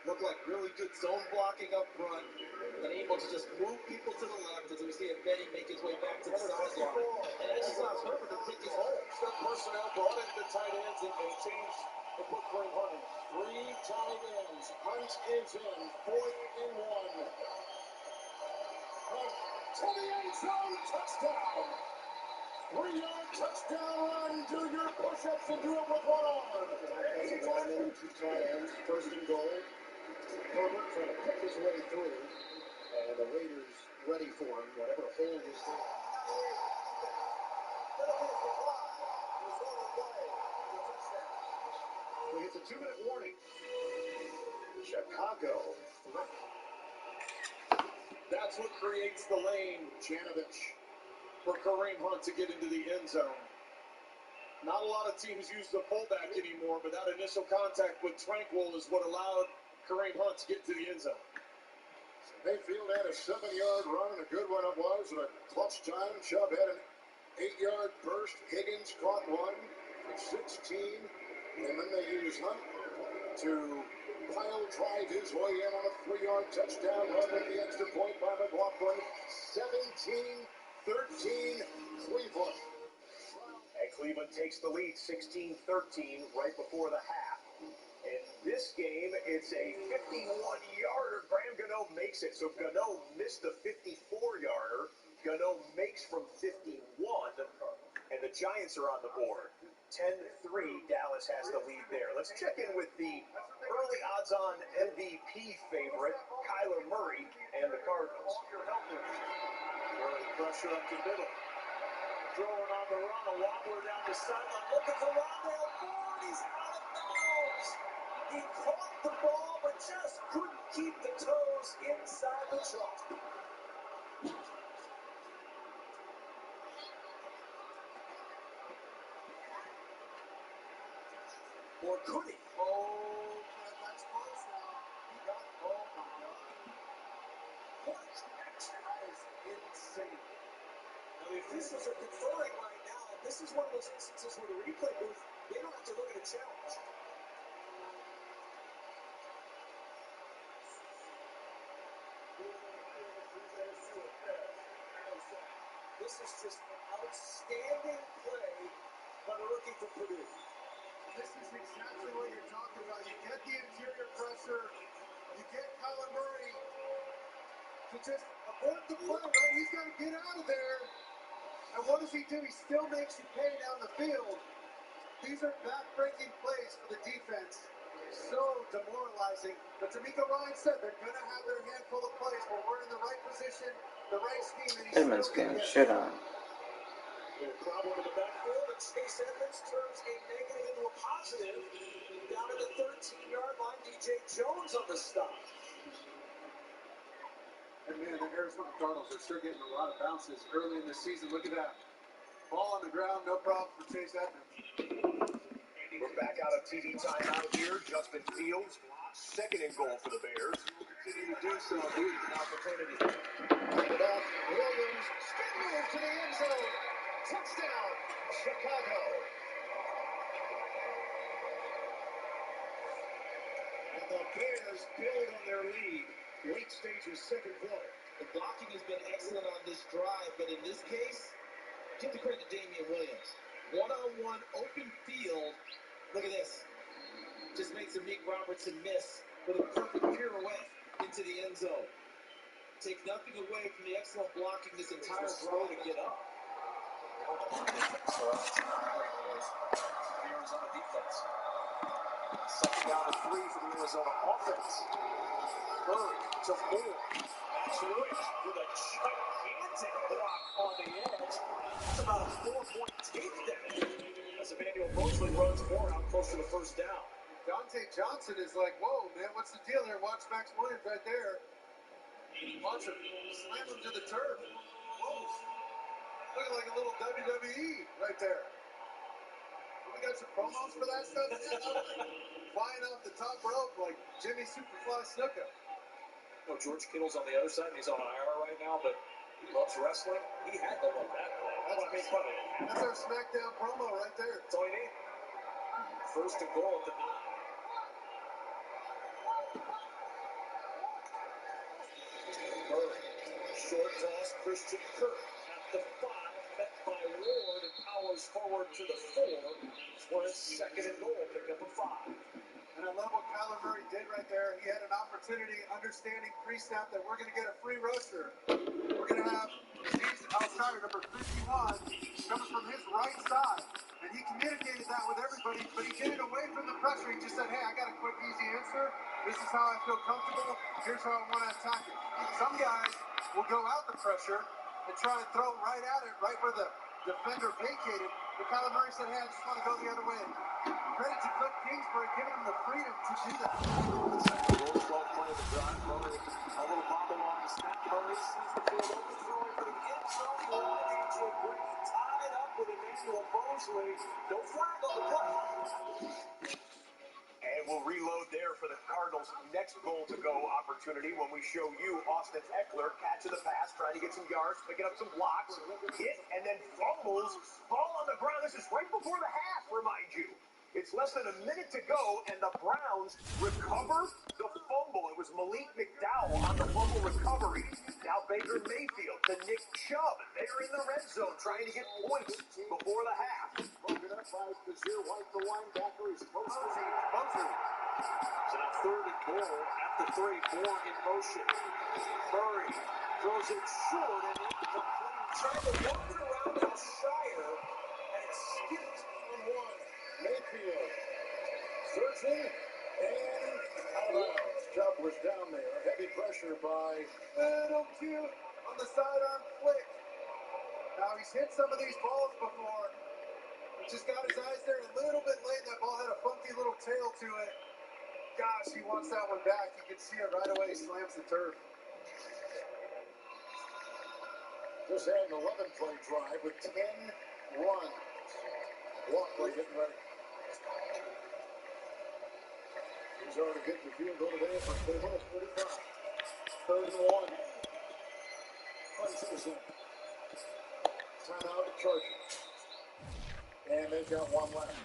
Looked like really good zone blocking up front, and able to just move people to the left as we see Benny make his way back to the sideline. And that just allows Herbert to pick his hole. Step personnel brought in the tight ends and changed the footprint hunting. 3 tight ends. Hunt is in. 4th and 1. Hunt to the end zone. Touchdown. 3-yard touchdown run. Do your push-ups and do it with one arm. 2 tight ends. 1st and goal. Herbert trying to pick his way through, and the Raiders ready for him, whatever hole is there. It's a 2-minute warning. Chicago. That's what creates the lane, Janovich, for Kareem Hunt to get into the end zone. Not a lot of teams use the fullback anymore, but that initial contact with Tranquil is what allowed Kareem Hunt to get to the end zone. Mayfield had a 7-yard run, and a good one it was, at a clutch time. Chubb had an 8-yard burst. Higgins caught one at 16, and then they used Hunt to pile drive his way in on a 3-yard touchdown run with the extra point by McLaughlin. 17-13, Cleveland. And Cleveland takes the lead 16-13 right before the half. In this game, it's a 51-yarder. Graham Gano makes it. So Gano missed the 54-yarder. Gano makes from 51. and the Giants are on the board. 10-3, Dallas has the lead there. Let's check in with the early odds-on MVP favorite, Kyler Murray, and the Cardinals. Murray pressure up the middle. Throwing on the run, a wobbler down the sideline, looking for Rondale Moore. He's out of bounds. He caught the ball, but just couldn't keep the toes inside the chalk. Or could he? Oh, that's close now. He got, oh my God. What a connection. That is insane. Now, the officials are conferring right now, and this is one of those instances where the replay booth, they don't have to look at a challenge. This is just an outstanding play by the rookie from Purdue. This is exactly what you're talking about. You get the interior pressure, you get Kyler Murray to just abort the play, right? He's got to get out of there. And what does he do? He still makes you pay down the field. These are back-breaking plays for the defense. So demoralizing. But D'Amico Ryan said they're going to have their handful of plays where we're in the right position, the right scheme, and he's Edmonds getting shit on. Problem in the backfield, and Chase Edmonds turns a negative into a positive. Down at the 13-yard line, DJ Jones on the stop. And man, the Arizona Cardinals are sure getting a lot of bounces early in the season. Look at that. Ball on the ground, no problem for Chase Edmonds. We're back out of TV timeout here. Justin Fields, second and goal for the Bears. Continue to do so. Here's an opportunity. Hand it off. Williams, spin move to the end zone. Touchdown, Chicago. And the Bears build on their lead. Late stages, second quarter. The blocking has been excellent on this drive, but in this case, give the credit to Damian Williams. One-on-one, open field. Look at this. Just makes a Nick Robertson miss with a perfect pirouette into the end zone. Take nothing away from the excellent blocking this entire throw to get up. Arizona defense. Second down and 3 for the Arizona offense. Murray to Moore. Switch with a gigantic block on the edge. That's about a 4-point takedown. As Emmanuel Mosley runs Moore out close to the first down. Dante Johnson is like, whoa, man, what's the deal here? Watch Max Williams right there. Watch him slam him to the turf. Whoa. Looking like a little WWE right there. We got some promos for that stuff? Flying off the top rope like Jimmy Superfly Snuka. Oh, George Kittle's on the other side, and he's on IR right now, but he loves wrestling. He had to love that play. That's our SmackDown promo right there. That's all you need. First and goal at the 9. Murray. Short toss, Christian Kirk at the 5, met by Ward, and powers forward to the 4. For his second and goal, pick up a 5. And I love what Kyler Murray did right there. He had an opportunity, understanding pre-snap, that we're going to get a free rusher. We're going to have Aziz Al-Shire, number 51, coming from his right side. And he communicated that with everybody, but he did it away from the pressure. He just said, hey, I got a quick, easy answer. This is how I feel comfortable. Here's how I want to attack it. Some guys will go out the pressure and try and throw right at it, right where the defender vacated. But Kyler Murray said, hey, I just want to go the other way. Credit to Cliff Kingsbury giving him the freedom to do that. Second goal, 12 play of the drive. Murray, a little bobble on the snap. Murray sees the field open, throwing for the end zone. AJ Green tied up with Emmanuel Mosley. No flag on the play. And we'll reload there for the Cardinals' next goal-to-go opportunity when we show you Austin Eckler catching the pass, trying to get some yards, picking up some blocks, hit, and then fumbles. Ball on the ground. This is right before the half, remind you. It's less than a minute to go, and the Browns recover the fumble. It was Malik McDowell on the fumble recovery. Now Baker Mayfield to Nick Chubb. They're in the red zone trying to get points before the half. Broken up by Bashir White, the linebacker. He's close to the Mosley. So now third and goal at the 3, Moore in motion. Murray throws it short and incomplete. Trying to walk it around Al-Shire. On one, Mayfield searching and out of bounds. Chubb was down there. Heavy pressure by little cute on the sidearm flick. Now he's hit some of these balls before. Just got his eyes there a little bit late. That ball had a funky little tail to it. Gosh, he wants that one back. You can see it right away. He slams the turf. Just had an 11-play drive with 10 runs. Walkway getting ready. He's already getting the field goal today for 45. 3rd and 1. Clemson. Timeout at Chargers. And they've got one left.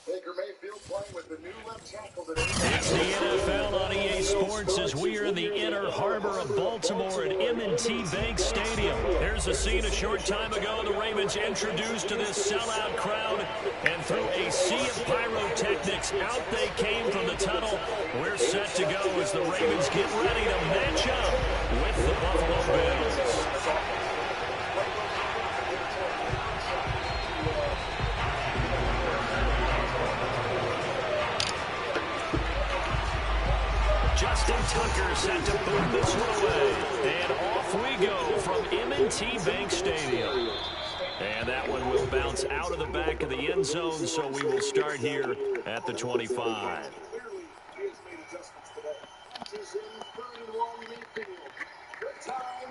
Baker Mayfield playing with the new left tackle today. It's the NFL on EA Sports as we are in the inner harbor of Baltimore at M&T Bank Stadium. There's a scene a short time ago the Ravens introduced to this sellout crowd, and through a sea of pyrotechnics, out they came from the tunnel. We're set to go as the Ravens get ready to match up with the Buffalo Bills. Justin Tucker set to boot this one away. And off we go from M&T Bank Stadium. And that one will bounce out of the back of the end zone, so we will start here at the 25. Clearly, he has made adjustments today. He's in 3rd and 1, Mayfield. Good time.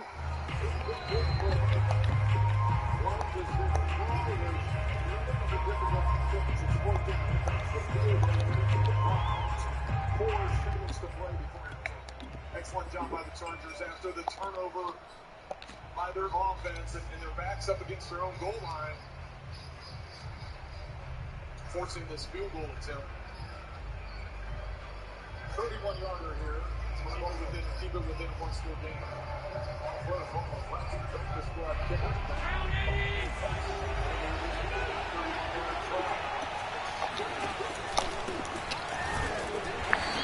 Excellent job by the Chargers after the turnover by their offense, and their backs up against their own goal line, forcing this field goal attempt. 31-yarder here. Keep it within a one-score game.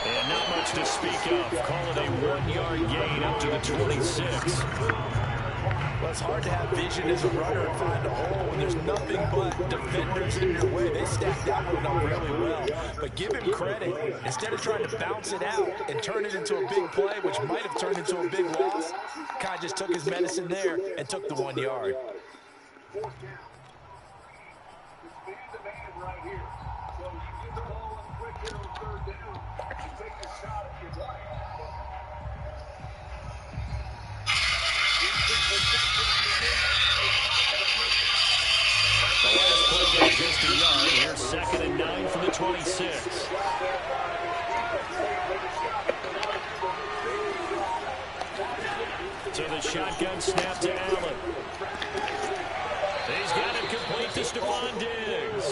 And not much to speak of. Call it a 1-yard gain up to the 26. Well, it's hard to have vision as a runner and find a hole when there's nothing but defenders in your way. They stacked that one up really well. But give him credit. Instead of trying to bounce it out and turn it into a big play, which might have turned into a big loss, Kai just took his medicine there and took the 1 yard. 4th down. It's man-to-man right here. So you get the ball in quick here on 3rd down. You take a shot if you'd like. The last play got just a yard. Here's 2nd and 9 from the 26. So the shotgun snap to Allen. He's got it complete to Stephon Diggs.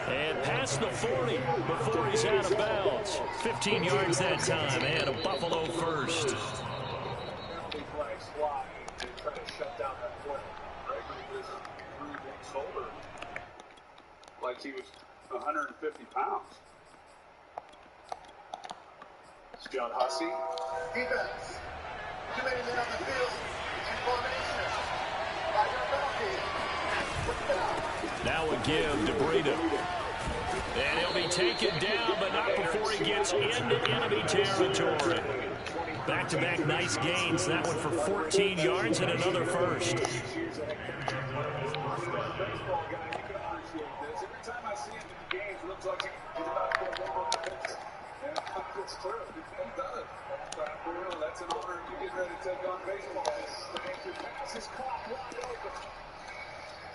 And past the 40 before he's out of bounds. 15 yards that time, and a Buffalo first. Penalty flags fly. They try to shut down that play. Gregory just threw his shoulder like he was 150 pounds. It's John Hussey. Defense. You made it on the field in formation. Now a give to Breida. And he'll be taken down, but not before he gets into enemy territory. Back-to-back nice gains. That one for 14 yards and another first. Every time I see him in the games, it looks like he's about to go warm up the pitcher. And it's true. He does. For real, that's an honor if you get ready to take on baseball. The pass is caught wide open.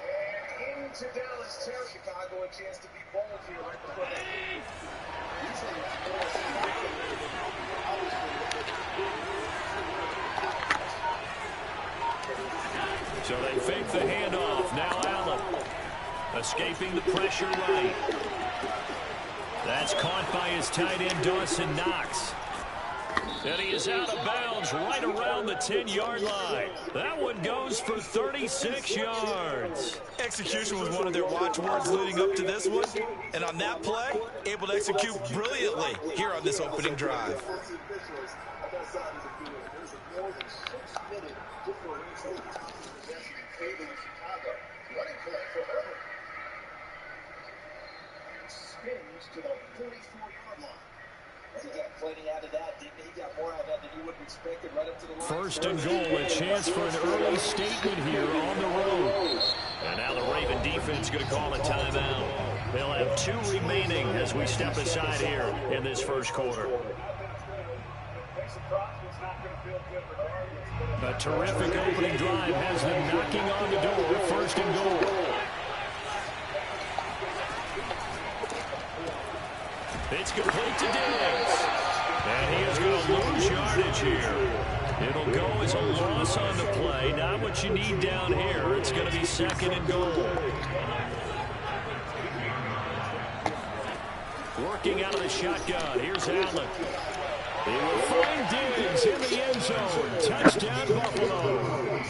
And into Dallas territory. Chicago a chance to be bold here right before that. Usually So they fake the handoff. Now Allen escaping the pressure right. That's caught by his tight end, Dawson Knox. And he is out of bounds right around the 10-yard line. That one goes for 36 yards. Execution was one of their watchwords leading up to this one. And on that play, able to execute brilliantly here on this opening drive. with more than 6-minute differential possession in favor of Chicago. Running play for Herbert. Spins to the 44-yard line. And he got plenty out of that, didn't he? He got more out of that than you would have expected right up to the line. First and goal, a chance for an early statement here on the road. And now the Raven defense going to call a timeout. They'll have 2 remaining as we step aside here in this first quarter. A terrific opening drive has them knocking on the door. First and goal. It's complete to Diggs. And he is going to lose yardage here. It'll go as a loss on the play. Not what you need down here. It's going to be second and goal. Working out of the shotgun. Here's Allen. He will find Diggs in the end zone. Touchdown, Buffalo.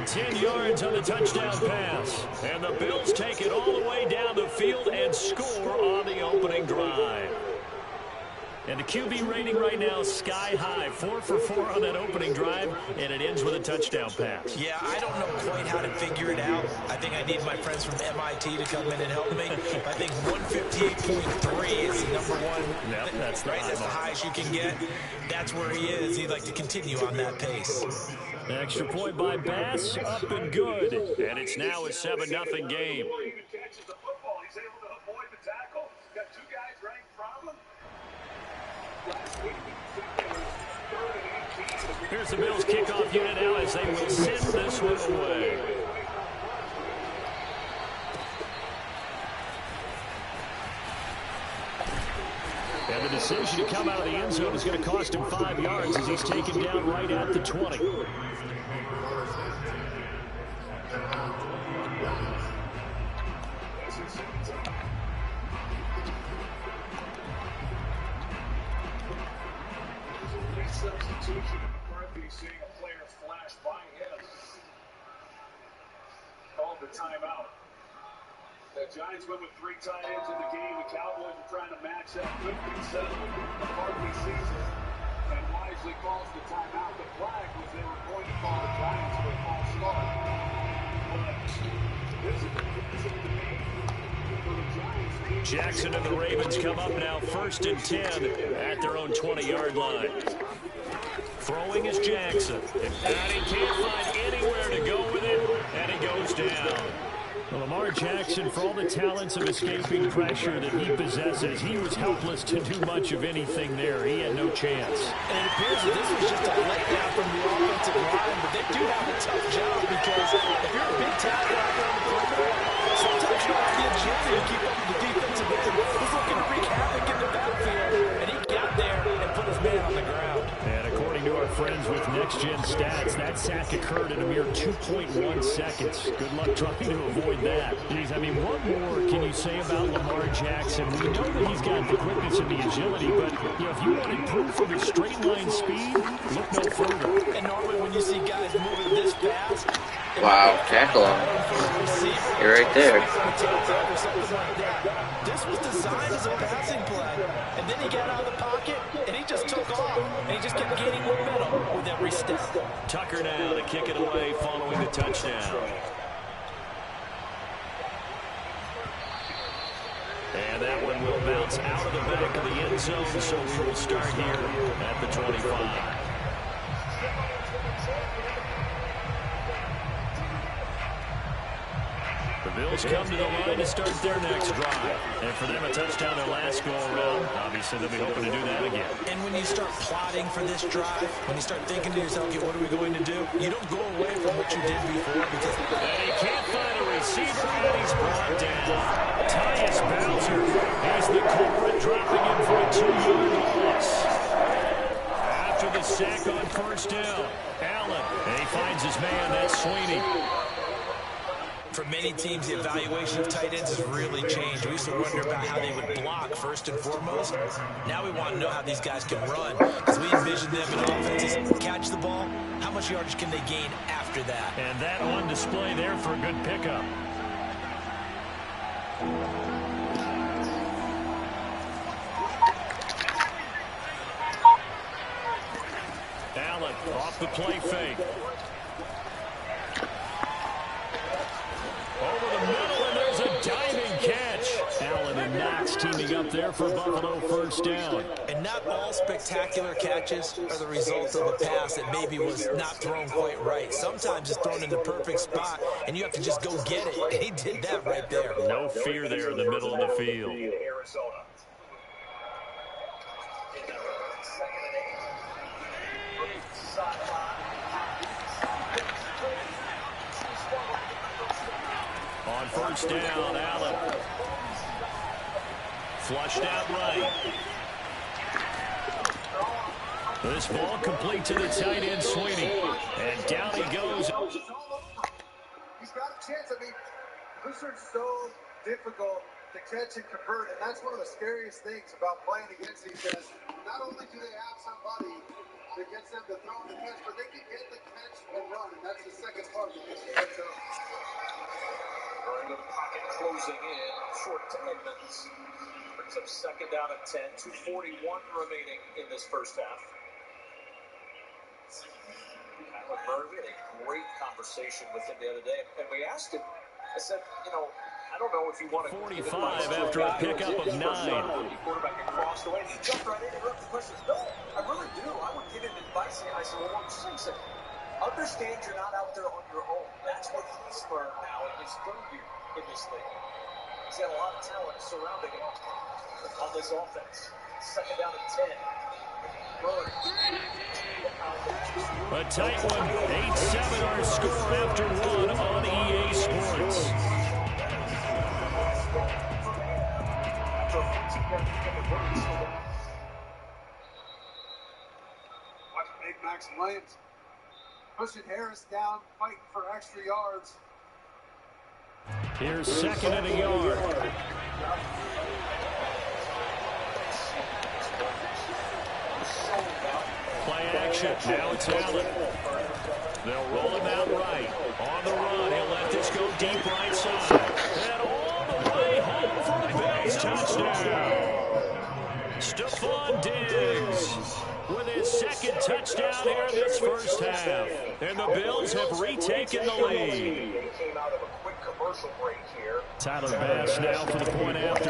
10 yards on the touchdown pass. And the Bills take it all the way down the field and score on the opening drive. And the QB rating right now is sky high. 4 for 4 on that opening drive, and it ends with a touchdown pass. Yeah, I don't know quite how to figure it out. I think I need my friends from MIT to come in and help me. I think 158.3 is the number one. Yep, that's the right. That's the highest you can get. That's where he is. He'd like to continue on that pace. Extra point by Bass, up and good. And it's now a 7-0 game. Here's the Bills kickoff unit now as they will send this one away. And the decision to come out of the end zone is going to cost him 5 yards as he's taken down right at the 20. Substitution. McCarthy seeing a player flash by him. Called the timeout. The Giants went with 3 tight ends in the game. The Cowboys are trying to match that 57. McCarthy sees it and wisely calls the timeout. The flag was they were going to call the Giants for a false start. But this is the game for the Giants. Jackson and the Ravens come up now 1st and 10 at their own 20-yard line. Throwing is Jackson. And he can't find anywhere to go with it, and he goes down. Well, Lamar Jackson, for all the talents of escaping pressure that he possesses, he was helpless to do much of anything there. He had no chance. And it appears that this was just a letdown from the offensive line, but they do have a tough job because if you're a big tackle out there on the perimeter, sometimes you have to be agility to keep up with the defensive end. He's looking to wreak havoc in the backfield, and he got there and put his man on the ground. And according to our friends with Next Gen Stats, that sack occurred in a mere 2.1 seconds. Good luck trying to avoid that. Jeez, I mean, what more can you say about Lamar Jackson? We know that he's got the quickness and the agility, but if you wanted proof of his straight line speed, look no further. And normally when you see guys moving this fast, wow, tackle him. You're right there. This was designed as a passing play. And then he got out of the pocket, and he just took off. And he just kept gaining momentum with every step. Tucker now to kick it away following the touchdown. And that one will bounce out of the back of the end zone, so we will start here at the 25. The Bills come to the line to start their next drive. And for them, a touchdown their last go-around. Obviously, they'll be hoping to do that again. And when you start plotting for this drive, when you start thinking to yourself, okay, what are we going to do? You don't go away from what you did before because... And he can't find a receiver, and he's brought down. Tyus Bowser is the culprit, dropping in for a 2-yard loss. After the sack on first down, Allen, and he finds his man, that's Sweeney. For many teams, the evaluation of tight ends has really changed. We used to wonder about how they would block first and foremost. Now we want to know how these guys can run because we envision them in offenses catch the ball. How much yardage can they gain after that? And that on display there for a good pickup. Allen off the play fake. Over the middle, and there's a diving catch. Allen and Knox teaming up there for Buffalo first down. And not all spectacular catches are the result of a pass that maybe was not thrown quite right. Sometimes it's thrown in the perfect spot, and you have to just go get it. And he did that right there. No fear there in the middle of the field. Arizona. On first down, Allen. Flushed out right. This ball complete to the tight end, Sweeney. And down he goes. He's got a chance. I mean, Houston's so difficult to catch and convert, and that's one of the scariest things about playing against these guys. Not only do they have somebody that gets them to throw and catch, but they can get the catch and run, and that's the second part that gets the catch up. Into the pocket, closing in, short to Edmonds. Brings up second down at 10, 2:41 remaining in this first half. Kyler Murray, we had a great conversation with him the other day, and we asked him, I said, you know, I don't know if you want to 45 after a pickup of 9. Quarterback across the way, he jumped right in and interrupted the question. No, I really do. I would give him advice. I said, well, what you say? Understand you're not out there on your own. That's what he's learned now in his third year in this league. He's got a lot of talent surrounding him on this offense. Second down at 10. A tight one. 8-7 our score after 1 on EA Sports. Watch Big Max Williams pushing Harris down, fighting for extra yards. Here's second and a yard. Play action. Now it's Allen. They'll roll him out right. On the run, he'll let this go deep right side. And all the way home for the Bills touchdown. Stephon Diggs with his second touchdown here in this first half. And the Bills have retaken the lead. Tyler Bass now for the point after.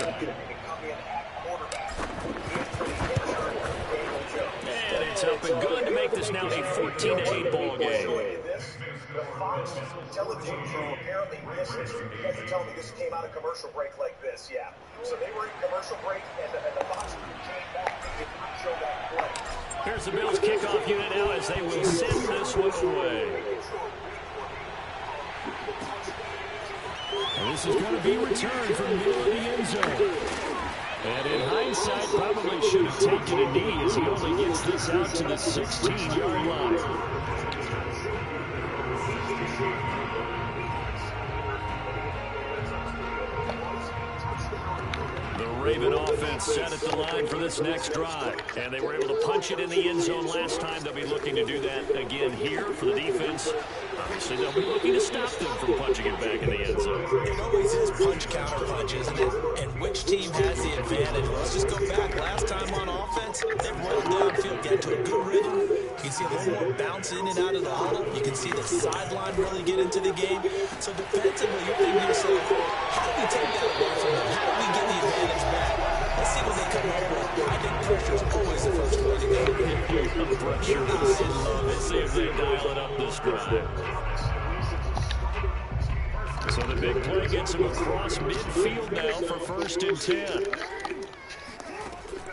And it's up and good to make this now a 14-8 ball game. The Fox television crew apparently missed this. You guys are telling me this came out of commercial break like this, yeah. So they were in commercial break, and the Fox crew came back and did not show that play. Here's the Bills kickoff unit now as they will send this one away. And this is going to be returned from the middle of the end zone. And in hindsight, probably should have taken a knee as he only gets this out to the 16-yard line. Raven offense set at the line for this next drive. And they were able to punch it in the end zone last time. They'll be looking to do that again here for the defense. Obviously, they'll be looking to stop them from punching it back in the end zone. It always is punch, counter punch, isn't it? And which team has the advantage? Let's just go back. Last time on offense, they rolled downfield, get to a good rhythm. You can see a little more bounce in and out of the huddle. You can see the sideline really get into the game. So defensively, you're thinking to yourself, how do we take that away from them? How do we get the advantage back? Let's see what they come up with. I think pressure is always the first way to go. Pressure is in love. Let's see if they dial it up this drive. So the big play gets him across midfield now for 1st and 10.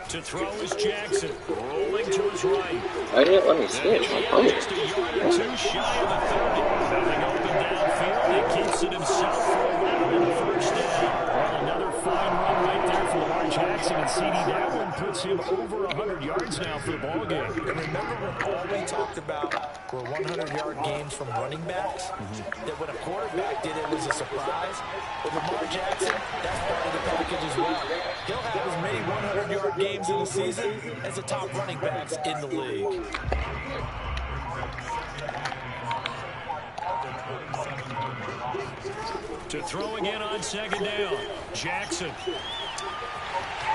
To throw is Jackson, rolling to his right. Why didn't it let me switch? Just a yard or two shy of the 30. Nothing open downfield. He keeps it himself for a run in the first down. Well, another fine run right there for Lamar Jackson, and C.D. That one puts him over 100 yards now for the ball game. And remember when all we talked about were 100-yard games from running backs? That when a quarterback did it was a surprise. With Lamar Jackson, that's part of the package as well. He'll have as many 100-yard games in the season as the top running backs in the league. To throw again on 2nd down, Jackson.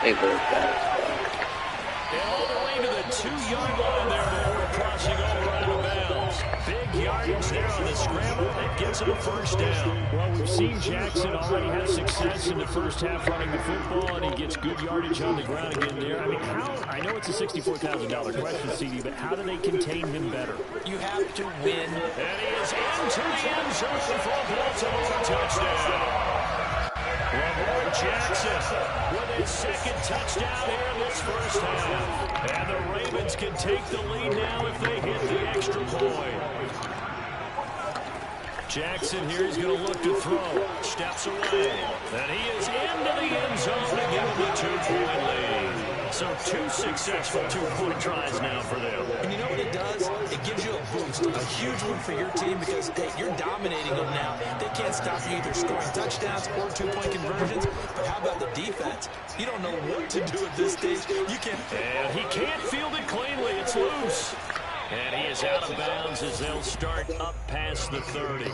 They both got it. And all the way to the 2-yard line there before crossing over. gets him a first down. Well, we've seen Jackson already have success in the first half running the football, and he gets good yardage on the ground again there. I mean, I know it's a $64,000 question, CD, but how do they contain him better? You have to win. And he is into the end zone for a Baltimore touchdown. Lamar Jackson with his second touchdown here in this first half. And the Ravens can take the lead now if they hit the extra point. Jackson here is going to look to throw. Steps away. And he is into the end zone to give him a 2-point lead. So 2 successful 2-point tries now for them. And you know what it does? It gives you a boost, a huge one for your team because, hey, you're dominating them now. They can't stop you either scoring touchdowns or 2-point conversions. But how about the defense? You don't know what to do at this stage. You can't. And he can't field it cleanly. It's loose. And he is out of bounds as they'll start up past the 30.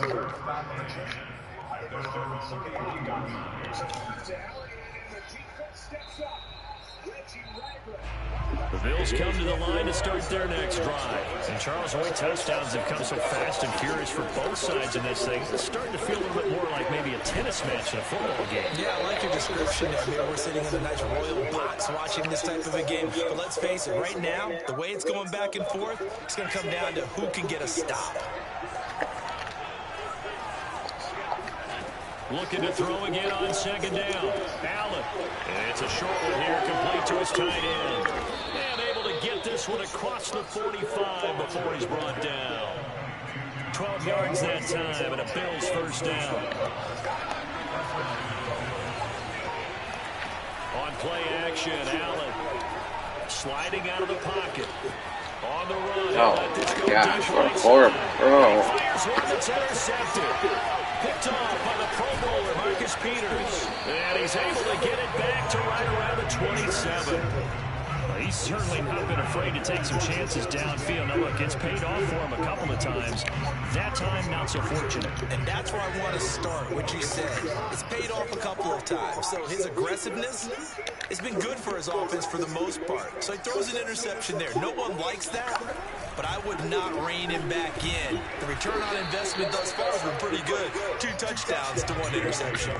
The Bills come to the line to start their next drive. And Charles, the way touchdowns have come so fast and furious for both sides in this thing, it's starting to feel a little bit more like maybe a tennis match in a football game. Yeah, I like your description. I mean, we're sitting in a nice royal box watching this type of a game. But let's face it, right now, the way it's going back and forth, it's going to come down to who can get a stop. Looking to throw again on second down. Allen. And it's a short one here, complete to his tight end. And able to get this one across the 45 before he's brought down. 12 yards that time, and a Bills first down. On play action, Allen sliding out of the pocket. On the run. Oh my gosh, what a horrible throw. Fires one that's intercepted. Picked off by the Pro Bowler, Marcus Peters. And he's able to get it back to right around the 27. He's certainly not been afraid to take some chances downfield. Now, look, it's paid off for him a couple of times. That time, not so fortunate. And that's where I want to start, what you said. It's paid off a couple of times. So his aggressiveness has been good for his offense for the most part. So he throws an interception there. No one likes that, but I would not rein him back in. The return on investment thus far has been pretty good. 2 touchdowns to 1 interception.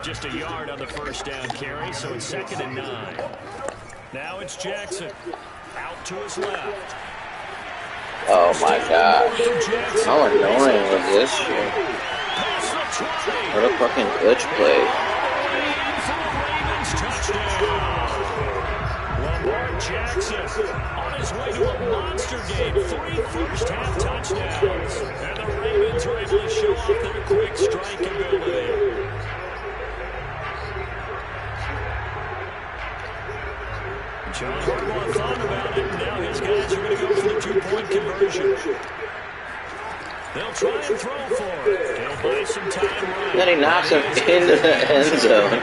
Just a yard on the first down carry, so it's 2nd and 9. Now it's Jackson. Out to his left. Oh my gosh. How annoying was this shit? What a fucking glitch play. Lamar Jackson on his way to a monster game. 3 first-half touchdowns. And the Ravens are able to show off their quick strike ability. John Harbaugh thought about it, and now his guys are going to go for the 2-point conversion. They'll try and throw for it. He'll buy some time right. Then he knocks him into the end zone.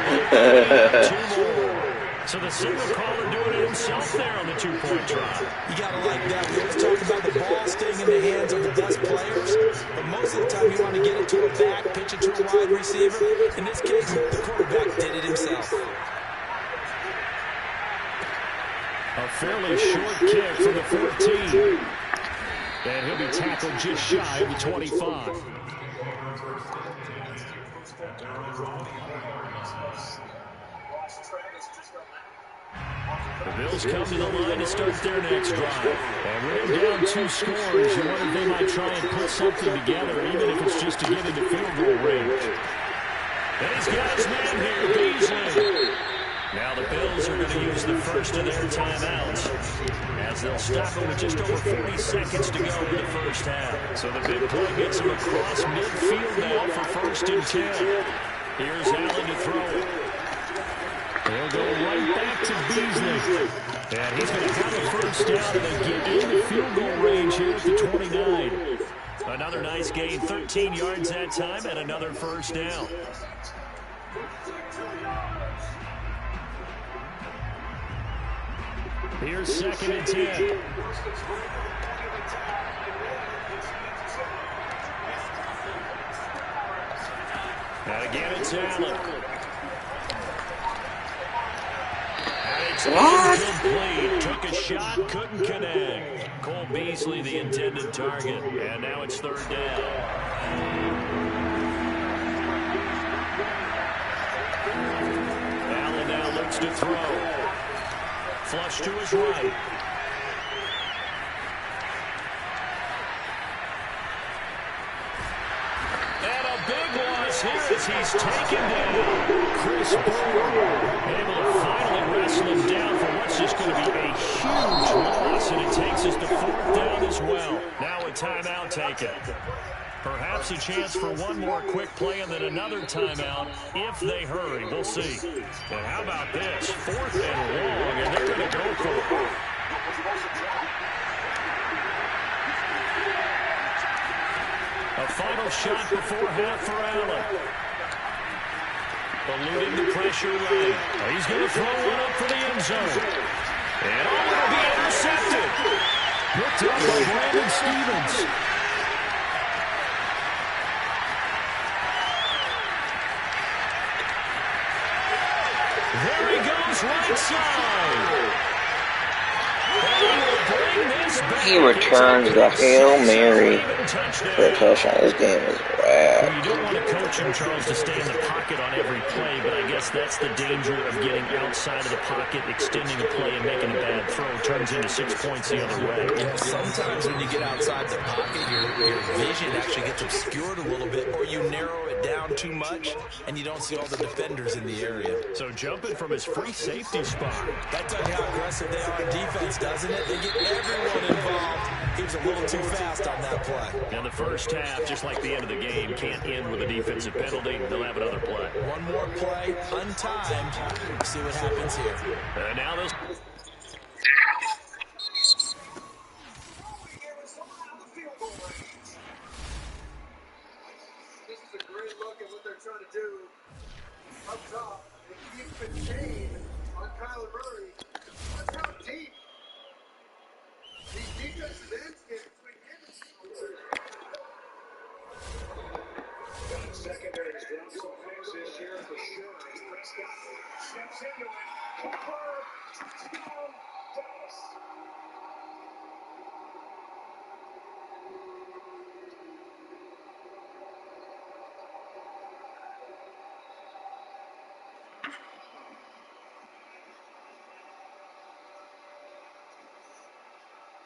So the signal caller doing it himself there on the 2-point try. You got to like that. We always talk about the ball staying in the hands of the best players, but most of the time you want to get it to a back, pitch it to a wide receiver. In this case, the quarterback did it himself. A fairly short kick from the 14. And he'll be tackled just shy of the 25. The Bills come to the line to start their next drive. And when they're down 2 scores, you wonder if they might try and put something together, even if it's just to get into field goal range. And he's got his man here, Beasley. Now the Bills are going to use the first of their timeouts as they'll stop him with just over 40 seconds to go in the first half. So the big play gets him across midfield now for 1st and 10. Here's Allen to throw it. They'll go right back to Beasley. And he's going to have a first down and then get in the field goal range here at the 29. Another nice gain, 13 yards that time, and another first down. Here's 2nd and 10. And again, it's Allen. And he Incomplete. Took a shot, couldn't connect. Cole Beasley, the intended target. And now it's third down. Allen now looks to throw. Flush to his right. And a big loss here as he's taken down. Chris Bourne able to finally wrestle him down for what's just going to be a huge loss, and it takes us to fourth down as well. Now a timeout taken. Perhaps a chance for one more quick play and then another timeout if they hurry. We'll see. And how about this? 4th and long, and they're going to go for it. A final shot before half for Allen. Eluding the pressure right. He's going to throw one up for the end zone. And it'll be intercepted. Picked up by Brandon Stevens. There he goes, right side. He returns the Hail Mary for a touchdown. This game is rad. You don't want to coach him, Charles, to stay in the pocket on every play, but I guess that's the danger of getting outside of the pocket, extending a play, and making a bad throw. Turns into 6 points the other way. Yeah, sometimes when you get outside the pocket, your vision actually gets obscured a little bit, or you narrow it down too much, and you don't see all the defenders in the area. So jumping from his free safety spot. That tells you how aggressive they are on defense, doesn't it? They get everyone involved. He was a little too fast on that play. And the first half, just like the end of the game, can't end with a defensive penalty. They'll have another play. One more play, untimed. See what happens here. And now those... This is a great look at what they're trying to do up top. They keep contained on Kyler Murray. Watch how deep these defensive ends get between him and Secondary's dropped some things this year for sure. Prescott steps into it. Cooper, touchdown, Dallas.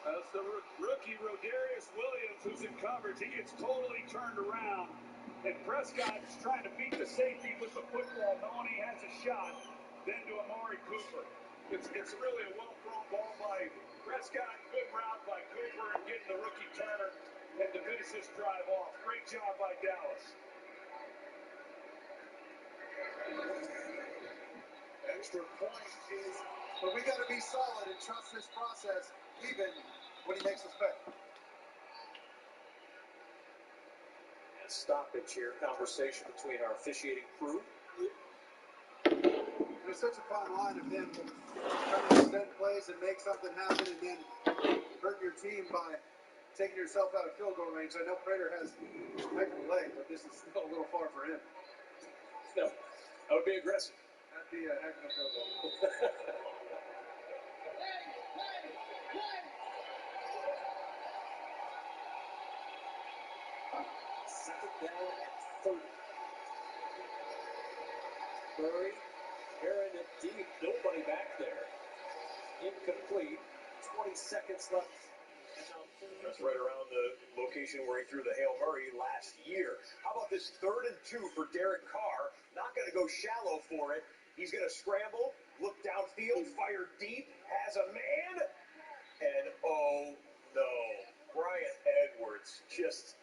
That's the rookie Rodarius Williams who's in coverage. He gets totally turned around. And Prescott is trying to beat the safety with the football, knowing he has a shot. Then to Amari Cooper. It's really a well-thrown ball by Prescott. Good route by Cooper and getting the rookie turn and to finish this drive off. Great job by Dallas. extra point is, but we got to be solid and trust this process, even when he makes us bet. Stoppage here, conversation between our officiating crew. There's such a fine line of him trying to extend plays and make something happen and then hurt your team by taking yourself out of field goal range. I know Prater has a heck of a leg, but this is still a little far for him. No, that would be aggressive. That'd be a heck of a field goal. Second down at 30. Murray, Aaron it deep, nobody back there. Incomplete. 20 seconds left. That's right around the location where he threw the Hail Murray last year. How about this 3rd and 2 for Derek Carr? Not going to go shallow for it. He's going to scramble, look downfield, fire deep, has a man, and oh no, Brian Edwards just,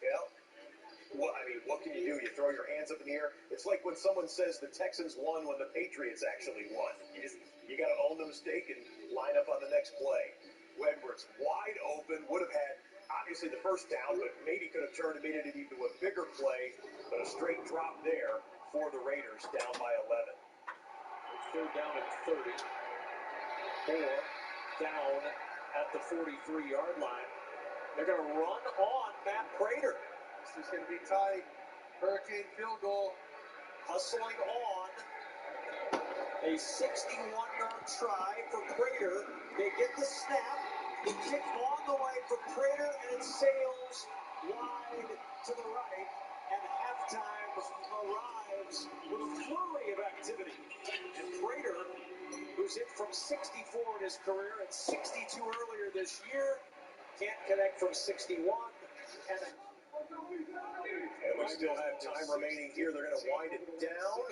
well, I mean, what can you do? You throw your hands up in the air? It's like when someone says the Texans won when the Patriots actually won. You got to own the mistake and line up on the next play. Edwards wide open, would have had obviously the first down, but maybe could have turned and made it into a bigger play, but a straight drop there for the Raiders, down by 11. It's 3rd down at 30. 4 down at the 43-yard line. They're going to run on Matt Prater. This is going to be tight. Hurricane field goal. Hustling on. A 61-yard try for Prater. They get the snap. The kick on the way for Prater, and it sails wide to the right. And halftime arrives with a flurry of activity. And Prater, who's hit from 64 in his career and 62 earlier this year, can't connect from 61. And we still have time remaining here. They're going to wind it down.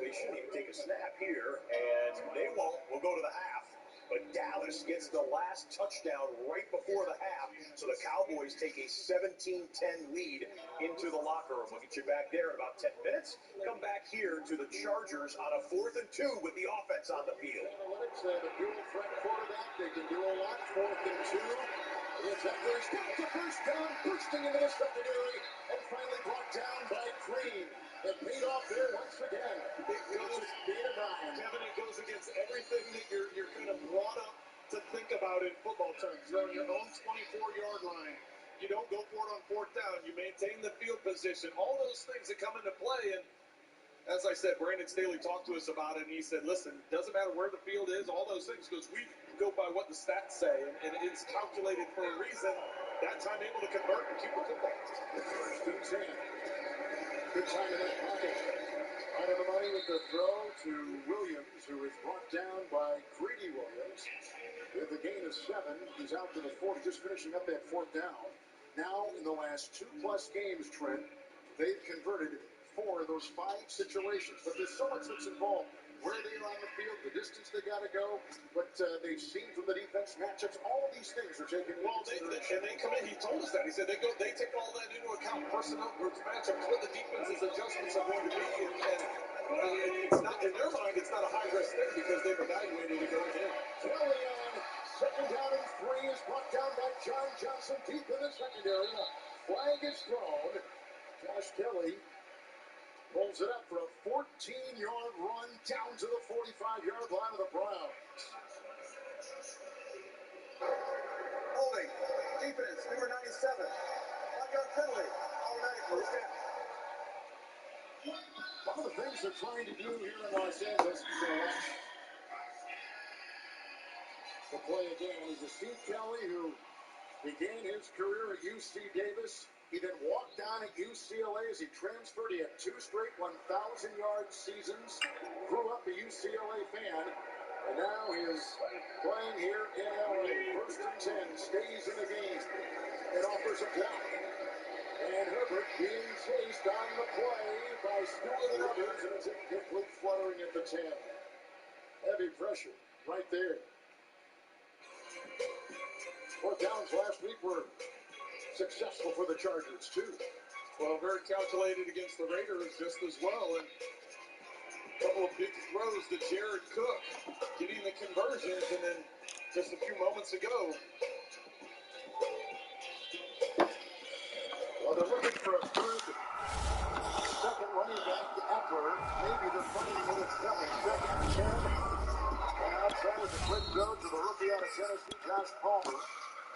They shouldn't even take a snap here, and they won't. We'll go to the half. But Dallas gets the last touchdown right before the half, so the Cowboys take a 17-10 lead into the locker room. We'll get you back there in about 10 minutes. Come back here to the Chargers on a 4th and 2 with the offense on the field. The dual threat quarterback, they can do a lot. 4th and 2. It's Eckler's got the first down, bursting into the secondary, and finally brought down by Green. It paid off there once again. It goes Kevin, it goes against everything that you're kind of brought up to think about in football terms. You're on your own 24-yard line. You don't go for it on 4th down. You maintain the field position. All those things that come into play. And as I said, Brandon Staley talked to us about it, and he said, listen, doesn't matter where the field is, all those things, because we go by what the stats say, and it's calculated for a reason. That time able to convert and keep the football. Good time in that pocket. Out of the money with the throw to Williams, who is brought down by Greedy Williams. With a gain of 7, he's out to the 40, just finishing up that 4th down. Now, in the last 2+ games, Trent, they've converted 4 of those 5 situations. But there's so much that's involved. Where they are on the field, the distance they got to go, what they've seen from the defense matchups, all these things are taken. Well, they come in. He told us that. He said they take all that into account. Personnel groups, matchups, what the defense's adjustments are going to be, and it's not in their mind. It's not a high risk thing because they've evaluated it going in. Kelly on 2nd down and 3 is brought down by John Johnson deep in the secondary. Flag is thrown. Josh Kelly pulls it up for a 14-yard run down to the 45-yard line of the Browns. Holding. Defense, number 97. 1-yard penalty. Automatic first down. One of the things they're trying to do here in Los Angeles, the play again is to Steve Kelly, who began his career at UC Davis. He then walked on at UCLA as he transferred. He had 2 straight 1,000-yard seasons. Grew up a UCLA fan. And now he is playing here in LA. 1st and 10. Stays in the game. It offers a block. And Herbert being chased on the play by Stewart and others. And it's incomplete, fluttering at the 10. Heavy pressure right there. 4th downs last week were successful for the Chargers, too. Well, very calculated against the Raiders just as well. And a couple of big throws to Jared Cook, getting the conversions, and then just a few moments ago. Well, they're looking for a third, second running back ever. Maybe they're finding it is coming. 2nd and 10. And outside is a quick throw to the rookie out of Tennessee, Josh Palmer.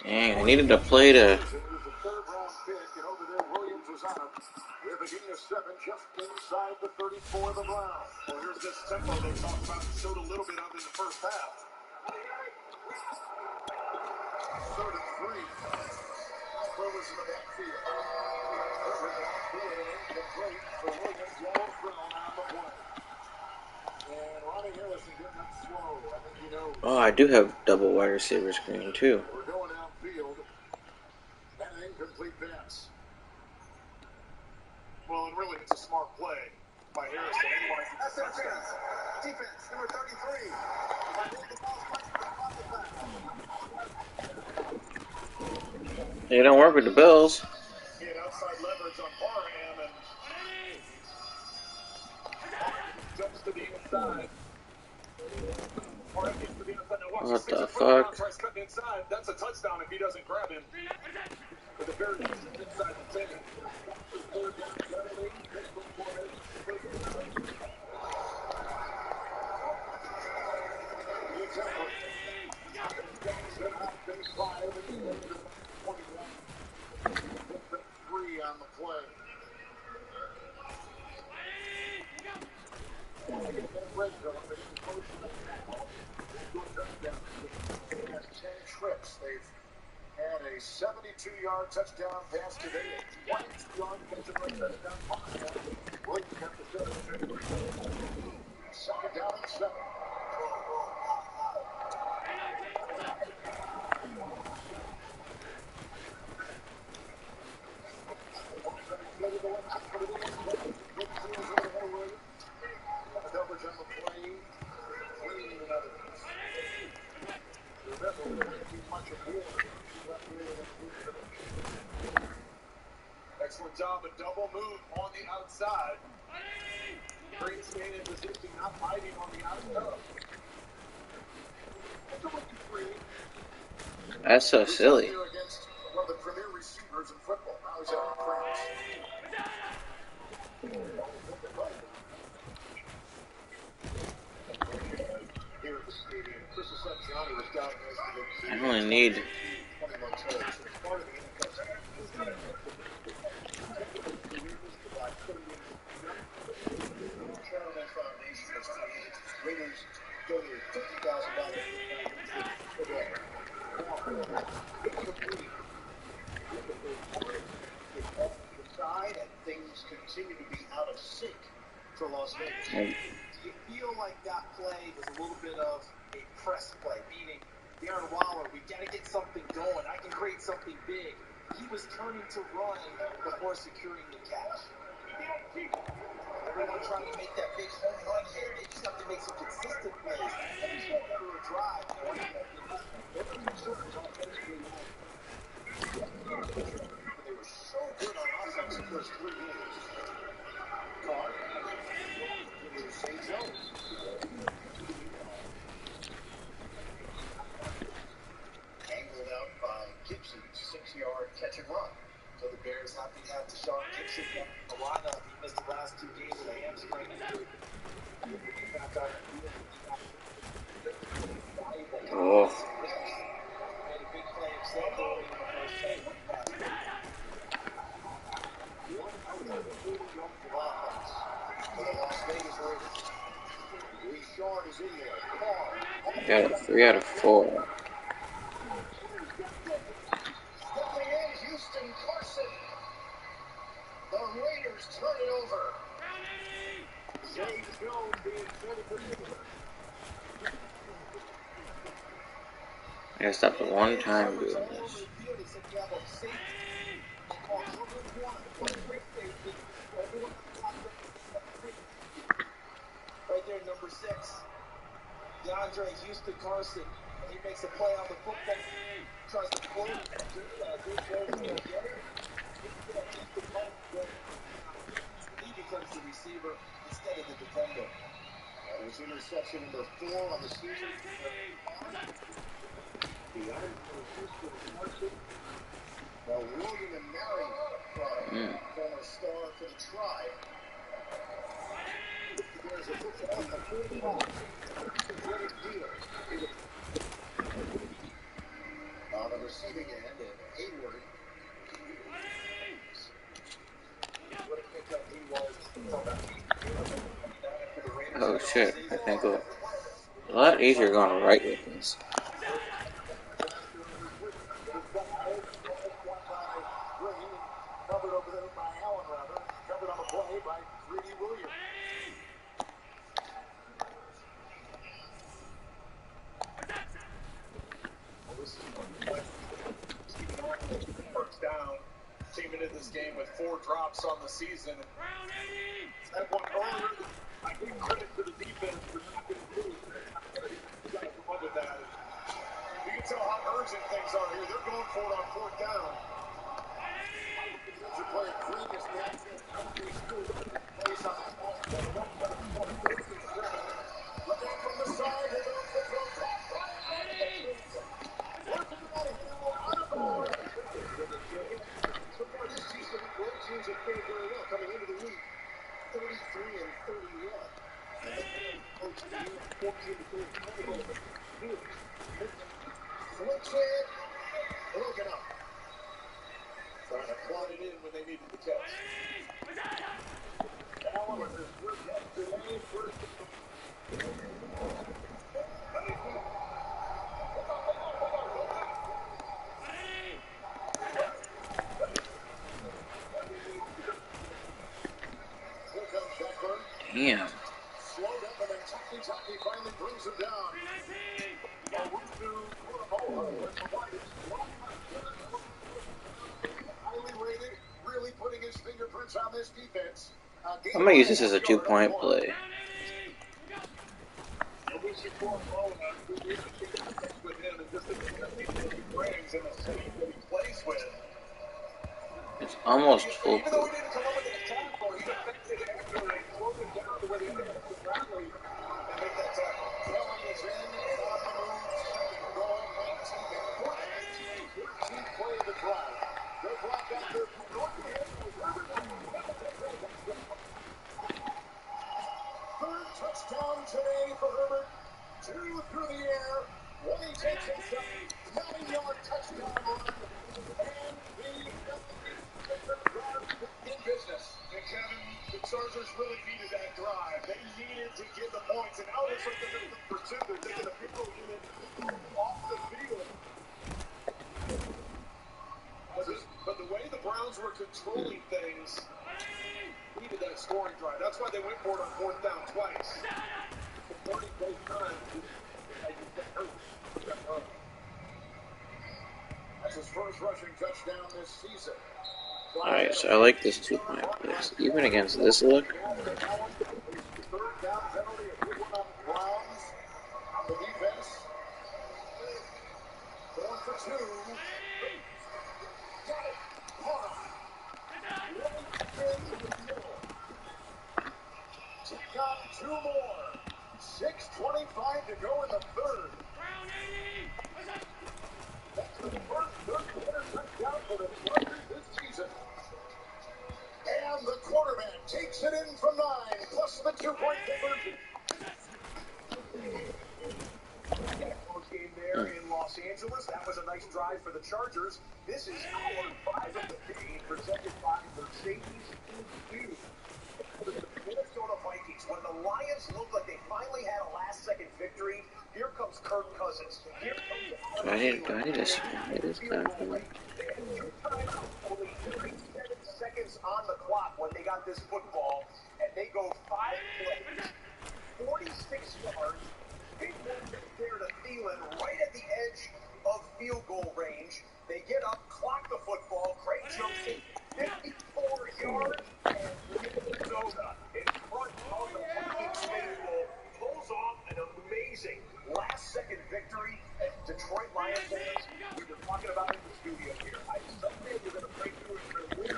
Dang, I needed to play to... It was a 3rd-round pick, and over there Williams was on him. With a gain of 7 just inside the 34 of the Browns. Well, here's this tempo they talked about and showed a little bit of in the first half. 3rd and 3. Throws in the backfield. Herbert downfield and incomplete. So Williams yellow thrown on the play. And Ronnie Harrison getting up slow. I think he knows. Oh, I do have double wide receiver screen, too. We're going outfield. And an incomplete pass. Well, and really, it's a smart play by Harrison. That's defense. Defense, number 33. They don't work with the Bills. He had outside leverage on Parham and jumps to the inside. Parham gets to the inside. Now watch, What the fuck? tries cutting inside. That's a touchdown if he doesn't grab him. With the very inside the 10. On the play. red zone, but in the motion of football, will go touchdown. He has 10 trips. They've had a 72-yard touchdown pass today, a 22-yard catch-and-run touchdown pass. Williams got the 7. Second down and 7. Coverage on the play. Clean another. Remember, we don't see much of war. Excellent job, a double move on the outside. Great staying in position, not hiding on the outside. That's so silly. Against one of the premier receivers in football. Now he's out in France. Here at the stadium, Chris Johnny was diagnosed with I only need 20 months old. So it's part of the NFL. Chairman Foundation has created winners donated $50,000 today. And things continue to be out of sync for Las Vegas. Do you feel like that play was a little bit of a press play, meaning Darren Waller, we got to get something going. I can create something big. He was turning to run before securing the catch. Everyone trying to make that big home run here. They just have to make some consistent plays. Every step through a drive. They were so good on offense the first 3 games. Carr, St. Jones. Angled out by Gibson, 6-yard catch and run. So the Bears happy to have Deshaun Gibson in the lineup. He missed the last 2 games with a hamstring injury. oh. Made a big play himself early in the first half. For the Las Vegas Raiders. Richard is in there. Carr. Got a 3 out of 4. Stepping in, Houston Carson. The Raiders turn it over. Zay Jones being traded for I gotta stop at one time doing this. Right there, number 6. DeAndre Houston Carson. He makes a play on the football. Tries to pull it. He becomes the receiver instead of the defender. That was interception number 4 on the season. Well, William and Mary, former star for the Tribe. There's a football on the 40 ball. On the receiving end, and Hayward. What a pickup he was. Oh shit, I think it's a lot easier going right with this. Covered over there by Allen, rather. Covered on the play by 3D Williams. First down. Came into this game with 4 drops on the season. That one earlier, I give credit to the defense for not getting moved. You got to come up with that. You can tell how urgent things are here. They're going for it on 4th down. To play green is plays on the ball. Looking from the side. So far this season, both teams have played very well coming into the week. 33 and 31. And then coach of the year, 14 to 13. Flips it. Broken up. Trying to plot it in when they needed the catch. Allen was his first yesterday. Damn. Slowed up and then Taki finally brings him down. Highly rated, really putting his fingerprints on this defense. I'm gonna use this as a 2-point play. It's almost full. Third touchdown today for Herbert. 2 through the air. One he takes himself. 9-yard touchdown run. And the in business. And Kevin, the Chargers really needed that drive. They needed to get the points. And now looks like they're going to pursue. They're taking the people unit off the field. But the way the Browns were controlling things needed that scoring drive. That's why they went for it on 4th down twice. That's his first rushing touchdown this season. Alright, so I like this 2-point play. Even against this look. Third down penalty, a good one on the Browns. On the defense. 4 for 2. Got it. Take on 2 more. 6:25 to go in the third. That's the first touchdown for the Chargers this season. And the quarterback takes it in from 9, plus the 2-point conversion. Close game there in Los Angeles. That was a nice drive for the Chargers. This is hour 5 of the game, presented by Mercedes. The Minnesota Vikings, when the Lions looked like they finally had a last-second victory, here comes Kirk Cousins. Here comes Do I need to spy this guy for me? They had 2 timeouts, only 37 seconds on the clock when they got this football, and they go 5 plays, 46 yards, big one there to Thielen, right at the edge of field goal range. They get up, clock the football, Craig jumps in, 54 yards, and Minnesota in front of the Vikings faithful pulls off an amazing last-second victory. And Detroit Lions fans, we were talking about it in the studio here. Someday we're going to break through and win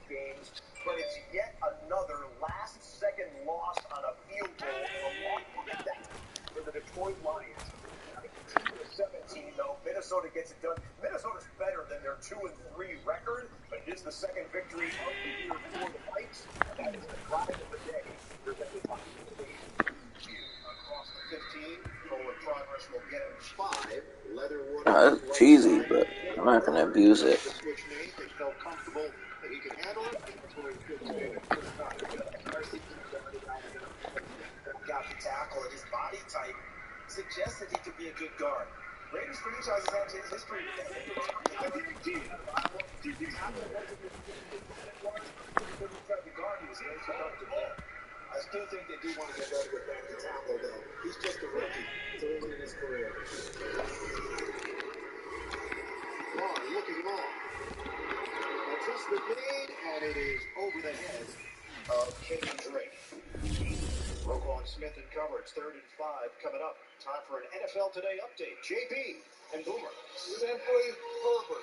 games, but it's yet another last-second loss on a field goal. Look at that for the Detroit Lions. 17, though, Minnesota gets it done. Minnesota's better than their 2-3 record, but it is the second victory of the year for the Vikes. That is the drive of the day. Across the 15, forward progress will get him 5. Leatherwood. That's cheesy, but I'm not gonna abuse it. Switch name. They felt comfortable that he could handle it. Got the tackle, and his body type suggests that he could be a good guard. Raiders franchise has had his history. I still think they do want to get better with back to tackle, though. He's just a rookie. It's early in his career. Long, looking long. Adjustment made, and it is over the head of Kenny Drake. Roquan Smith in coverage, 3rd and 5 coming up. Time for an NFL Today update. JP and Boomer. Simply Herbert.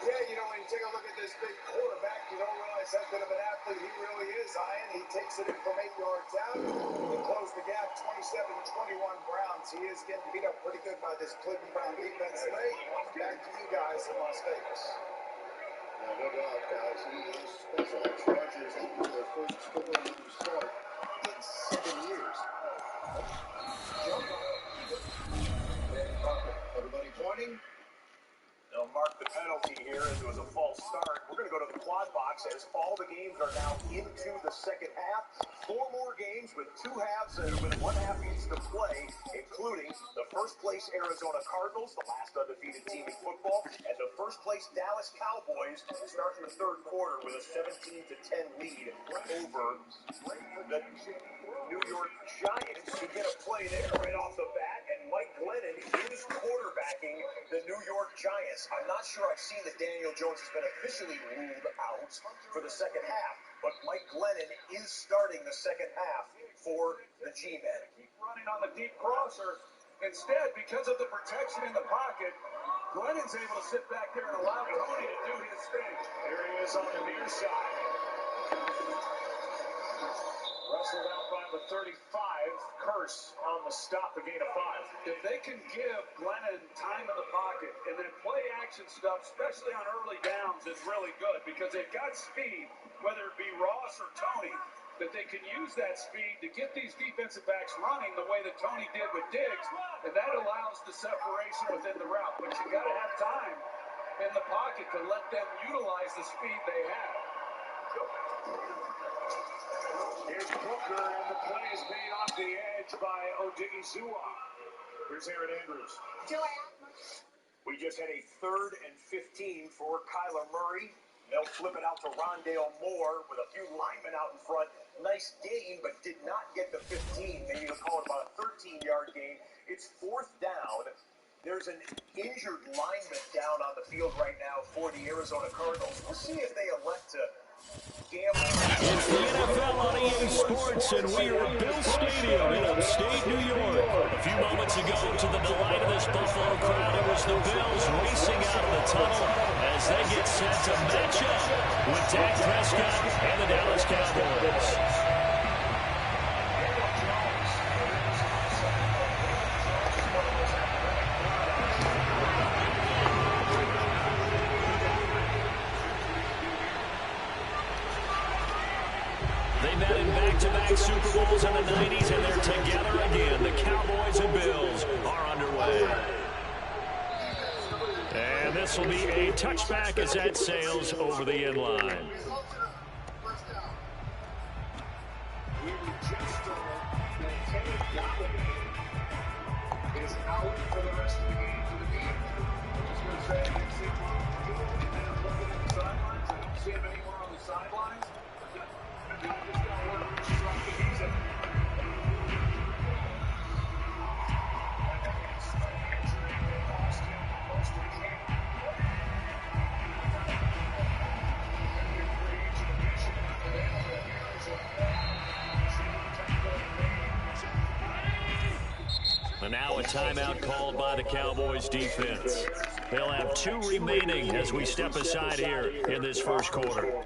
Yeah, you know, when you take a look at this big quarterback, you don't realize how good of an athlete he really is, Ian. He takes it in from 8 yards out. He closed the gap, 27-21 Browns. He is getting beat up pretty good by this Cleveland Brown defense today. Back to you guys in Las Vegas. No doubt, guys. He is special. Chargers into their first scoring start in 7 years. Everybody pointing. They'll mark the penalty. penalty here as it was a false start. We're going to go to the quad box as all the games are now into the second half. 4 more games with 2 halves and with 1 half each to play, including the first place Arizona Cardinals, the last undefeated team in football, and the first place Dallas Cowboys starting the third quarter with a 17-10 lead over the New York Giants. To get a play there right off the bat, and Mike Glennon is quarterbacking the New York Giants. I'm not sure I've seen that Daniel Jones has been officially ruled out for the second half, but Mike Glennon is starting the second half for the G-Men. Keep running on the deep crosser. Instead, because of the protection in the pocket, Glennon's able to sit back there and allow Tony to do his thing. Here he is on the near side. Wrestled out by the 35. Curse on the stop, the gain of 5. If they can give Glennon time in the pocket and then play action stuff, especially on early downs, is really good because they've got speed, whether it be Ross or Tony, that they can use that speed to get these defensive backs running the way that Tony did with Diggs, and that allows the separation within the route. But you got to have time in the pocket to let them utilize the speed they have. Here's Booker, and the play is made off the edge by Odigizua. Here's Aaron Andrews. We just had a 3rd and 15 for Kyler Murray. They'll flip it out to Rondale Moore with a few linemen out in front. Nice gain, but did not get the 15. Maybe you'll call it about a 13-yard gain. It's 4th down. There's an injured lineman down on the field right now for the Arizona Cardinals. We'll see if they elect to gamble. It's the NFL on EA Sports, and we are at Bill Stadium in upstate New York. A few moments ago, to the delight of this Buffalo crowd, it was the Bills racing out of the tunnel as they get set to match up with Dak Prescott and the Dallas Cowboys. They met in back-to-back Super Bowls in the 90s, and they're together again. The Cowboys and Bills are underway. And this will be a touchback as that sails over the end line. Is out for the rest of the game for the team. Just going to say, I see him looking at the sidelines. I don't see him anywhere on the sidelines. And now a timeout called by the Cowboys defense. They'll have 2 remaining as we step aside here in this first quarter.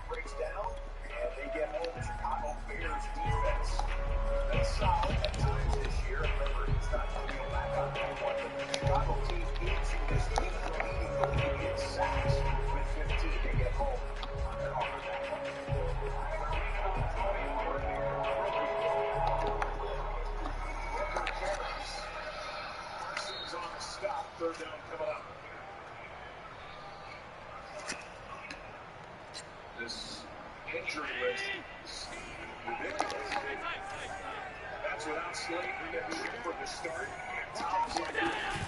Breaks down, and they get home. Chicago Bears defense. That's solid at times this year. Remember, it's not going to go back on that one. But the Chicago team into this team leading the league in sacks with 15. They get home on their own. Parsons on the stop. 3rd down coming up. This injury list is ridiculous. That's without Slade. We get Shepard to start.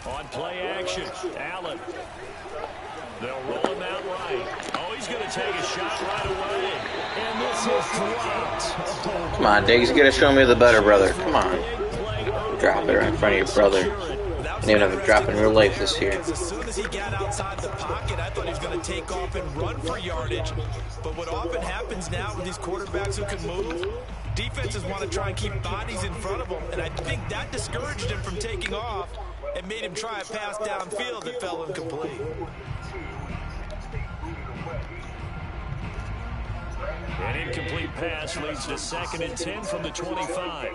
On play action, Allen. They'll roll him out right. Oh, he's going to take a shot right away. And this is dropped. Come on, Diggs, you gotta show me the better brother. Come on. Drop it right in front of your brother. Didn't even have a drop in real life this year. As soon as he got outside the pocket, I thought he was going to take off and run for yardage. But what often happens now with these quarterbacks who can move, defenses want to try and keep bodies in front of them. And I think that discouraged him from taking off and made him try a pass downfield that fell incomplete. An incomplete pass leads to 2nd and 10 from the 25.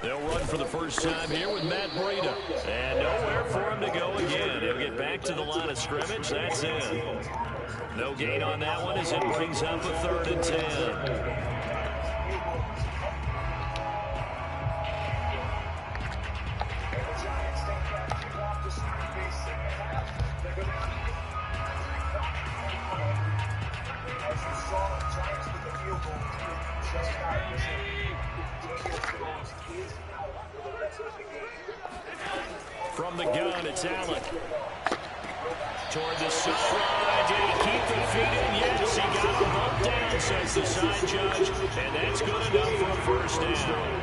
They'll run for the first time here with Matt Breida. And nowhere for him to go again. He'll get back to the line of scrimmage. That's in. No gain on that one as it brings up a 3rd and 10. From the gun, it's Allen. Toward the sideline. Did he keep the feet in? Yes, he got a bump down, says the side judge. And that's good enough for a first down.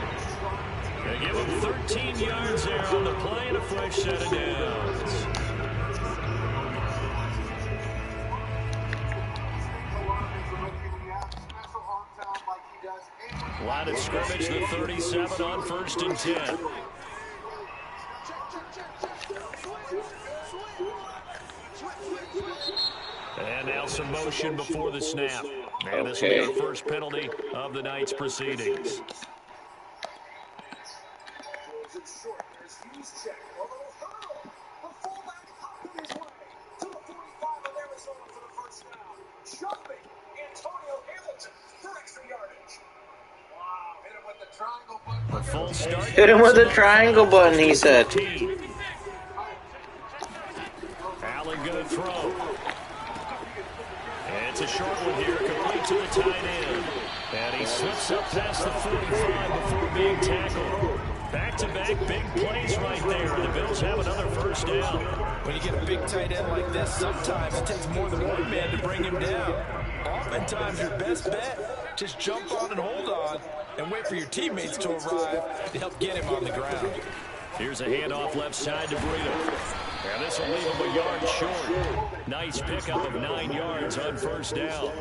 They give him 13 yards there on the play and a fresh set of downs. Line of scrimmage, the 37 on 1st and 10. And now some motion before the snap. And this will be our first penalty of the night's proceedings. Hit him with the triangle button, he said. Allen gonna throw. And it's a short one here, complete to the tight end. And he slips up past the 45 before being tackled. Back-to-back big plays right there. The Bills have another first down. When you get a big tight end like this, sometimes it takes more than one man to bring him down. Oftentimes, your best bet, just jump on and hold on and wait for your teammates to arrive to help get him on the ground. Here's a handoff left side to Breida. And this will leave him a yard short. Nice pickup of 9 yards on first down.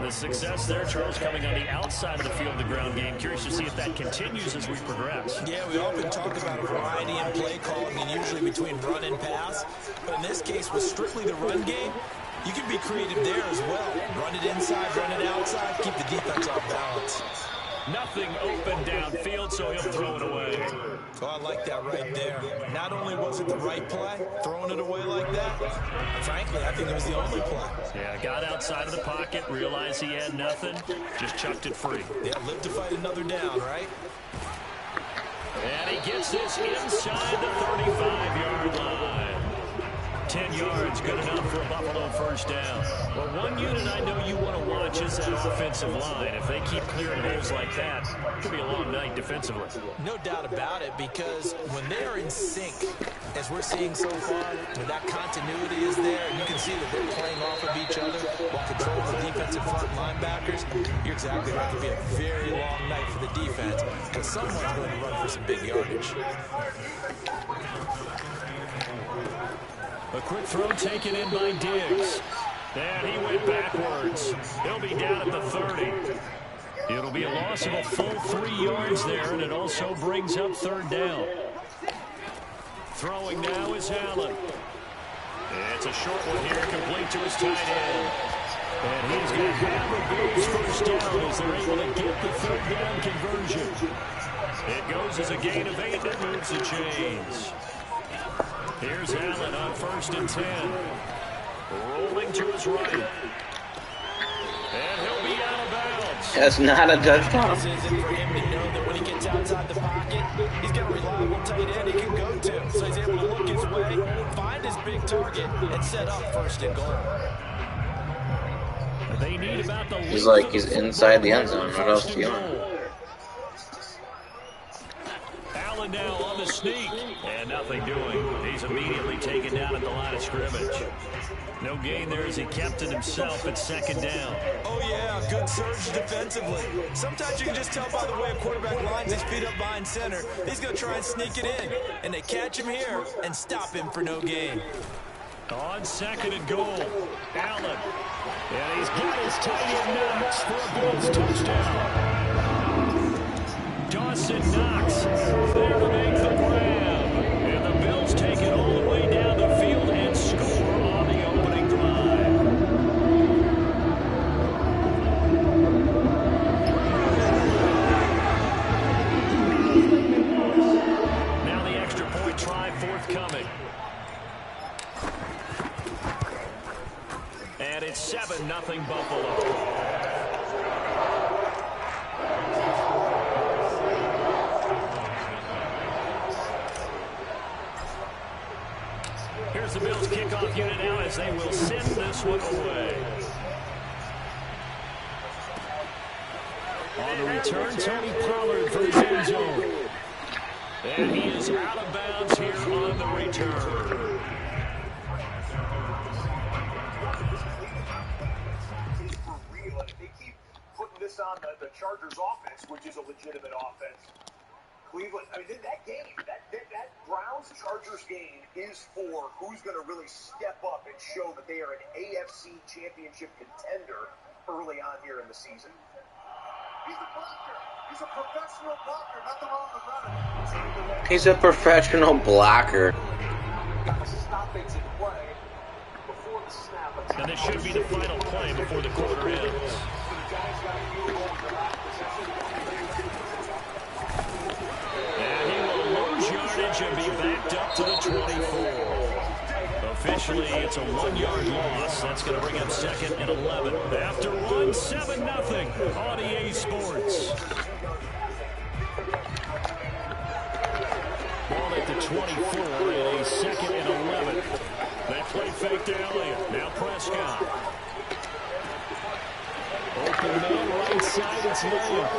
The success there, Charles, coming on the outside of the field, the ground game. Curious to see if that continues as we progress. Yeah, we often talk about a variety in play calling, and usually between run and pass. But in this case, with strictly the run game, you can be creative there as well. Run it inside, run it outside, keep the defense off balance. Nothing open downfield, so he'll throw it away. Oh, I like that right there. Not only was it the right play, throwing it away like that, frankly, I think it was the only play. Yeah, got outside of the pocket, realized he had nothing, just chucked it free. Yeah, live to fight another down, right? And he gets this inside the 35-yard line. 10 yards, good enough for a Buffalo first down. Well, one unit I know you want to watch is that offensive line. If they keep clearing holes like that, it could be a long night defensively. No doubt about it, because when they are in sync, as we're seeing so far, when that continuity is there, and you can see that they're playing off of each other while controlling the defensive front linebackers, you're exactly right. It could be a very long night for the defense, because someone's going to run for some big yardage. A quick throw taken in by Diggs. And he went backwards. He'll be down at the 30. It'll be a loss of a full 3 yards there, and it also brings up third down. Throwing now is Allen. It's a short one here, complete to his tight end. And he's going to have a Bills first down as they're able to get the third down conversion. It goes as a gain of 8 that moves the chains. Here's Allen on 1st and 10. Rolling to his right. And he'll be out of bounds. That's not a touchdown. This isn't for him to know that when he gets outside the pocket, he's got a reliable tight end he can go to. So he's able to look his way, find his big target, and set up 1st and goal. They need about the He's like, he's inside the end zone. What else do you want? Allen now on the sneak. And nothing doing. He's immediately taken down at the line of scrimmage. No gain there as he kept it himself at 2nd down. Oh, yeah, good surge defensively. Sometimes you can just tell by the way a quarterback lines his feet up behind center. He's going to try and sneak it in. And they catch him here and stop him for no gain. On 2nd and goal, Allen. And he's got his tight end Knox for a Bills touchdown. Dawson Knox there to make the grab. And the Bills take it all the way down the field and score on the opening drive. Now the extra point try forthcoming. And it's 7-0 Buffalo. Here's the Bills kickoff unit now as they will send this one away. On the return, Tony Pollard for his end zone. And he is out of bounds here on the return. They keep putting this on the Chargers offense, which is a legitimate offense. Cleveland, I mean, that game, that Browns-Chargers game is for who's going to really step up and show that they are an AFC championship contender early on here in the season. He's a blocker. He's a professional blocker. Nothing wrong with running. He's a professional blocker. Got to stop things in play before the snap. And this should be the final play before the quarter ends. And he will lose yardage and be backed up to the 24. Officially, it's a 1-yard loss. That's going to bring him 2nd and 11. After one, 7-0 on EA Sports. Ball at the 24 and a 2nd and 11. They play fake to Elliott. Now Prescott. Open man right side. It's Elliott.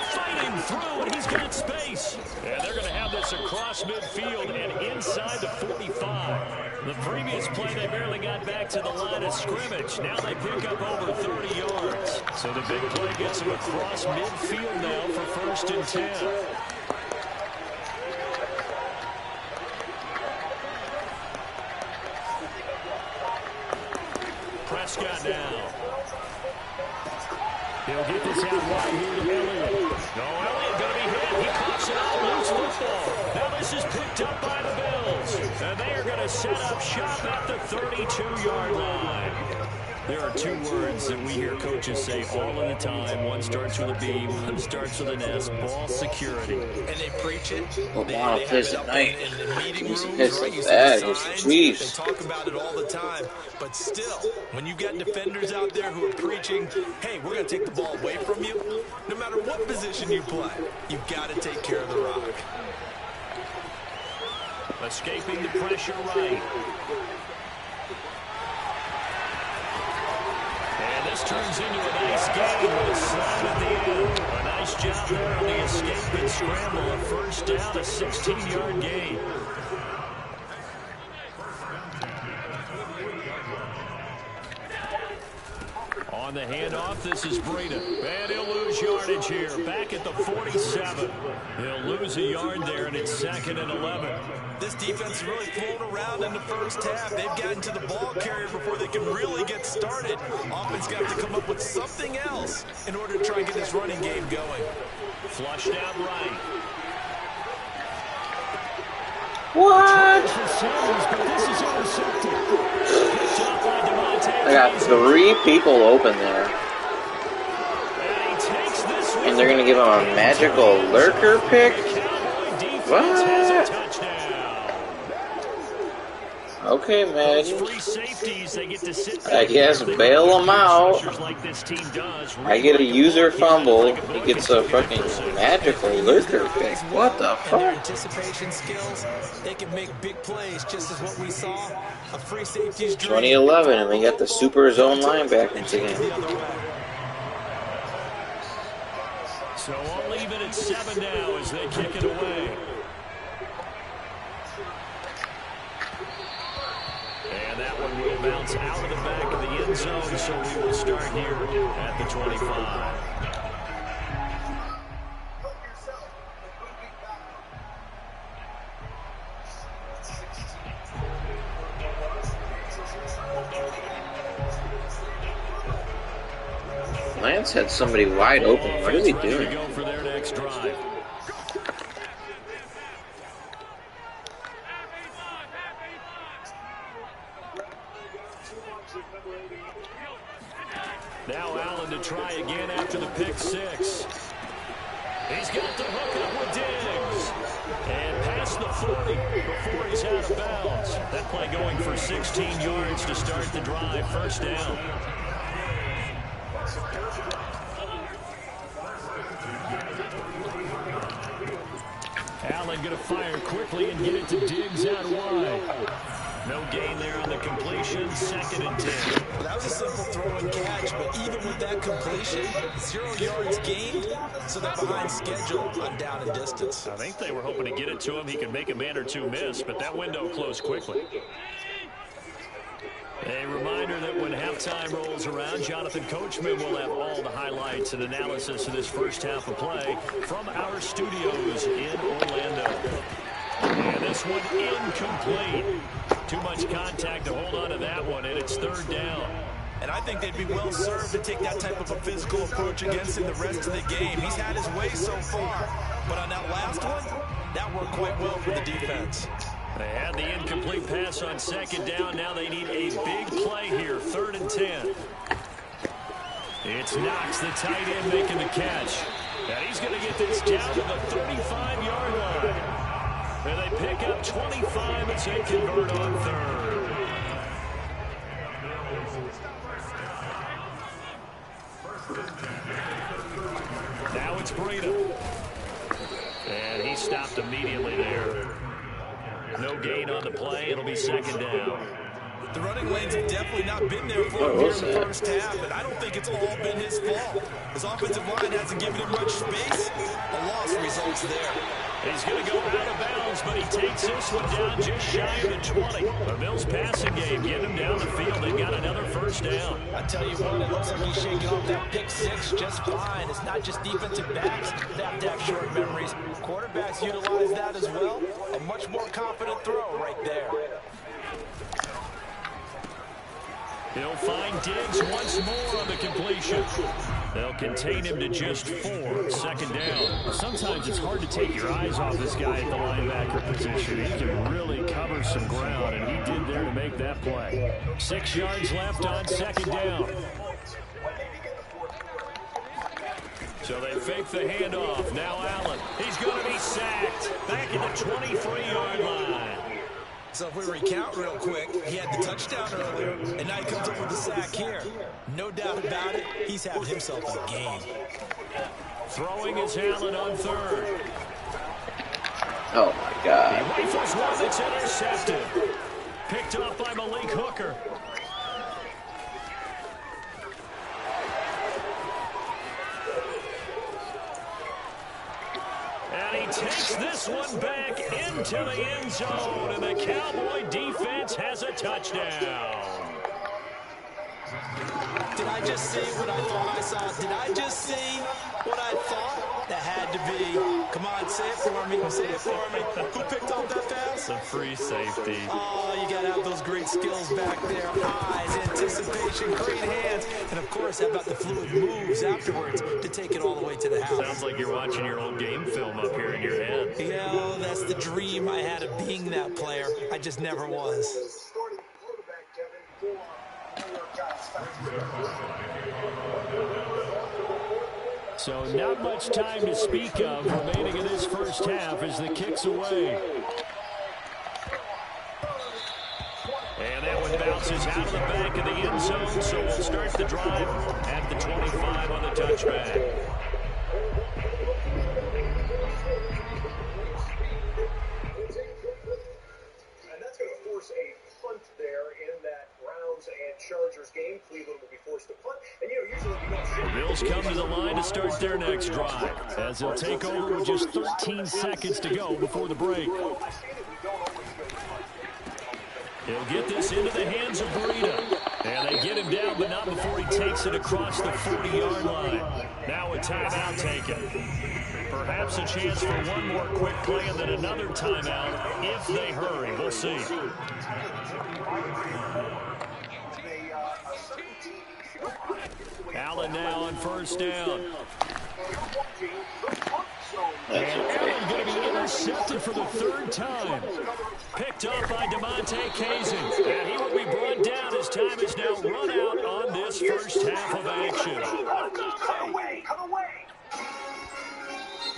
Fighting through, and he's got space. And they're going to have this across midfield and inside the 45. The previous play, they barely got back to the line of scrimmage. Now they pick up over 30 yards. So the big play gets them across midfield now for 1st and 10. Prescott now. He'll get this out wide here to Elliott. No, Elliott going to be hit. He pops it out, loose football. Now this is picked up by the Bills. And they are going to set up shop at the 32-yard line. There are 2 words that we hear coaches say all of the time. One starts with a B, one starts with an S. Ball security. And they preach it. Lamar plays at night. In the meeting rooms, It's right? You see bad. the It's the signs. Chiefs. They talk about it all the time. But still, when you've got defenders out there who are preaching, hey, we're going to take the ball away from you, no matter what position you play, you've got to take care of the rock. Escaping the pressure right. And this turns into a nice game with a slam at the end. A nice job there on the escape and scramble. A 1st down, a 16-yard gain. On the handoff, this is Breida. And he'll lose yardage here. Back at the 47. He'll lose a yard there, and it's 2nd and 11. This defense really flown around in the first half. They've gotten to the ball carrier before they can really get started. Offense got to come up with something else in order to try and get this running game going. Flushed out right. What? I got 3 people open there. And they're going to give him a magical lurker pick? What? Okay, man. I guess bail him out. I get a user fumble. He gets a fucking magical lurker pick. What the fuck? Anticipation skills, they can make big plays, just as what we saw. A free safety's 2011, and we got the super zone linebackers again. So I'll leave it at 7 now as they kick it away. And that one will bounce out of the back of the end zone, so we will start here at the 25. Lance had somebody wide open. What is he doing? Go for their next drive. Now Allen to try again after the pick 6. He's got the hook up with Diggs. And past the 40 before he's out of bounds. That play going for 16 yards to start the drive. 1st down. Allen going to fire quickly and get it to Diggs out wide. No gain there on the completion, 2nd and 10. Well, that was a simple throw and catch, but even with that completion, 0 yards gained, so they're behind schedule on down and distance. I think they were hoping to get it to him. He could make a man or two miss, but that window closed quickly. A reminder that when halftime rolls around, Jonathan Coachman will have all the highlights and analysis of this first half of play from our studios in Orlando. And this one incomplete. Too much contact to hold on to that one, and it's 3rd down. And I think they'd be well served to take that type of a physical approach against him the rest of the game. He's had his way so far, but on that last one, that worked quite well for the defense. They had the incomplete pass on 2nd down. Now they need a big play here, 3rd and 10. It's Knox, the tight end, making the catch. And he's going to get this down to the 35-yard line. And they pick up 25 as they convert on 3rd. Now it's Breida. And he stopped immediately there. No gain on the play. It'll be 2nd down. The running lanes have definitely not been there for him here in the first half, and I don't think it's all been his fault. His offensive line hasn't given him much space. A loss results there. He's going to go out of bounds, but he takes this one down just shy of the 20. The Bills passing game getting him down the field. They've got another 1st down. I tell you what, it looks like he's shaking off that pick 6 just fine. It's not just defensive backs that have to have short memories. Quarterbacks utilize that as well. A much more confident throw right there. He'll find Diggs once more on the completion. They'll contain him to just 4, 2nd down. Sometimes it's hard to take your eyes off this guy at the linebacker position. He can really cover some ground, and he did there to make that play. 6 yards left on 2nd down. So they fake the handoff. Now Allen. He's going to be sacked. Back at the 23-yard line. So if we recount real quick, he had the touchdown earlier, and now he comes up with the sack here. No doubt about it, he's having himself a game. Throwing is Allen on 3rd. Oh, my God. He rifles one that's intercepted. Picked off by Malik Hooker. And he takes this one back into the end zone, and the Cowboy defense has a touchdown. Did I just see what I thought I saw? Did I just see what I thought? That had to be. Come on, say it for me. Say it for me. Who picked up that pass? A free safety. Oh, you got to have those great skills back there. Eyes, anticipation, great hands. And, of course, how about the fluid moves afterwards to take it all the way to the house? Sounds like you're watching your old game film up here in your head. Yeah, well, that's the dream I had of being that player. I just never was. So not much time to speak of remaining in this first half as the kick's away. And that one bounces out of the back of the end zone, so we'll start the drive at the 25 on the touchback. And that's going to force a punt there in that Browns and Chargers game. Cleveland will be forced to punt. And, usually we don't see... The Bills come to the line to start their next drive, as they'll take over with just 13 seconds to go before the break. He'll get this into the hands of Breida. And they get him down, but not before he takes it across the 40-yard line. Now a timeout taken. Perhaps a chance for one more quick play and then another timeout if they hurry. We'll see. Allen now on first down. And Allen going to be intercepted for the 3rd time. Picked up by DeMonte Kazin. And he will be brought down as time is now run out on this first half of action.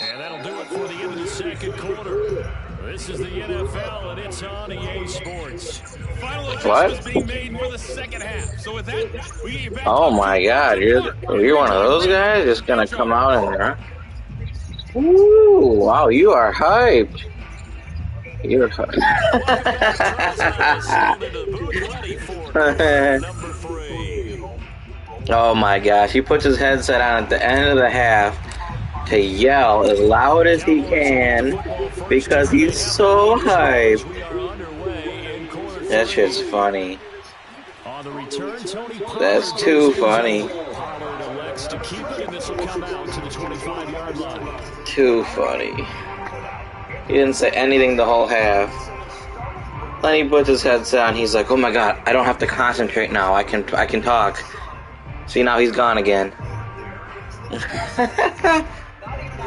And that'll do it for the end of the second quarter. This is the NFL, and it's on EA Sports. Final adjustments being made for the second half. So with that, we get you back. Oh my God, you're one of those guys just gonna come out in there. Ooh, wow, you are hyped. You're Oh my gosh, he puts his headset on at the end of the half to yell as loud as he can because he's so hyped. That shit's funny. That's too funny. Too funny. He didn't say anything the whole half. Then he puts his headset on. He's like, "Oh my god, I don't have to concentrate now. I can talk." See, now he's gone again.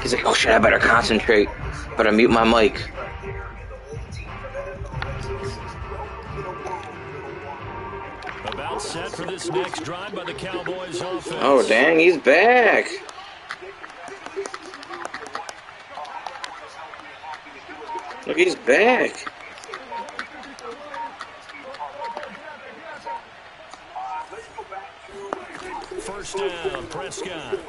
He's like, "Oh shit, I better concentrate. Better mute my mic." About set for this next drive by the Cowboys offense. Oh dang, he's back. Look, he's back. First down, Prescott.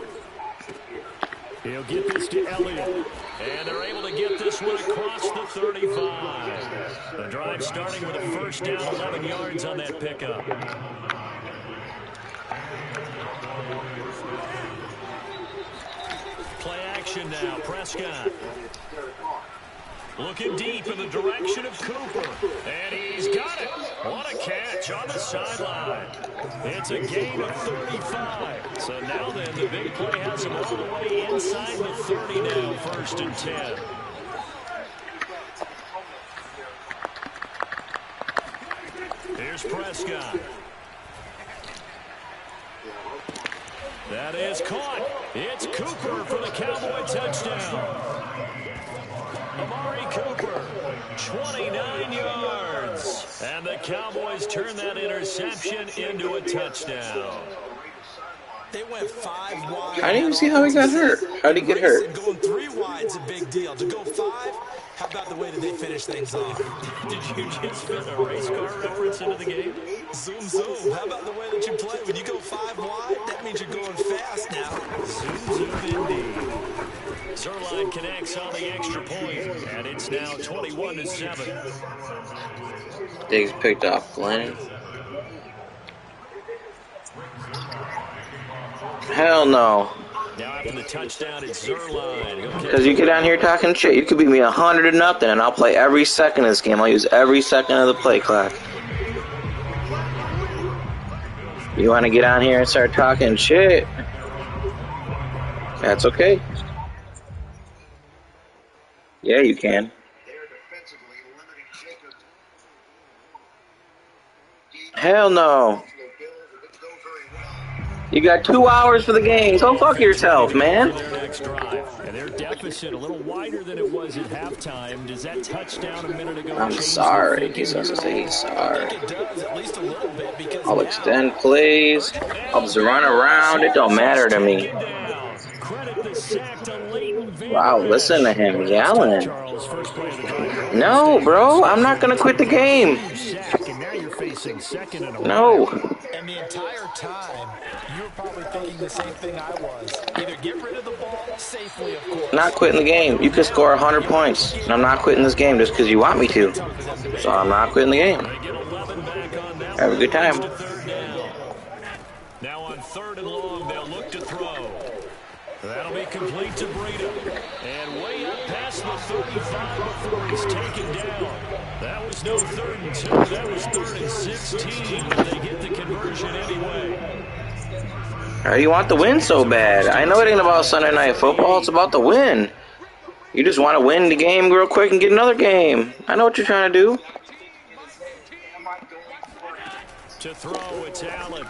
He'll get this to Elliott. And they're able to get this one across the 35. The drive starting with a first down, 11 yards on that pickup. Play action now, Prescott. Looking deep in the direction of Cooper. And he's got it. What a catch on the sideline. It's a gain of 35. So now then, the big play has him all the way inside the 30 now, 1st and 10. Here's Prescott. That is caught. It's Cooper for the Cowboy touchdown. Amari Cooper, 29 yards. And the Cowboys turn that interception into a touchdown. They went 5 wide. I didn't even see how he got hurt. How did he get hurt? Going 3 wide's a big deal. To go 5, how about the way that they finish things off? Did you just fit a race car reference into the game? Zoom, zoom. How about the way that you play? When you go 5 wide, that means you're going fast now. Zoom, zoom, indeed. Zerline connects on the extra point, and it's now 21-7. Diggs picked off Glenn. Hell no. Now after the touchdown, it's Zerline. Because you get down here talking shit. You could beat me 100-0, and I'll play every second of this game. I'll use every second of the play clock. You want to get on here and start talking shit? That's okay. Yeah, you can. Hell no. You got 2 hours for the game. Go fuck yourself, man. And their deficit a little wider than it was at halftime. Does that touchdown a minute ago? I'm sorry. He's supposed to say he's sorry. I'll extend plays. I'll just run around. It don't matter to me. Wow, listen to him yelling. No, bro, I'm not going to quit the game. No. And the entire time, you were probably thinking the same thing I was. Either get rid of the ball safely, of course. Not quitting the game. You could score 100 points. And I'm not quitting this game just because you want me to. So I'm not quitting the game. Have a good time. Now on 3rd and long, they'll look to throw. That'll be complete to Breida. And way up past the 35 before he's taken down. That was no 3rd and 2. That was 3rd and 16. But they get the conversion anyway. You want the win so bad. I know it ain't about Sunday Night Football. It's about the win. You just want to win the game real quick and get another game. I know what you're trying to do. To throw, it's Allen.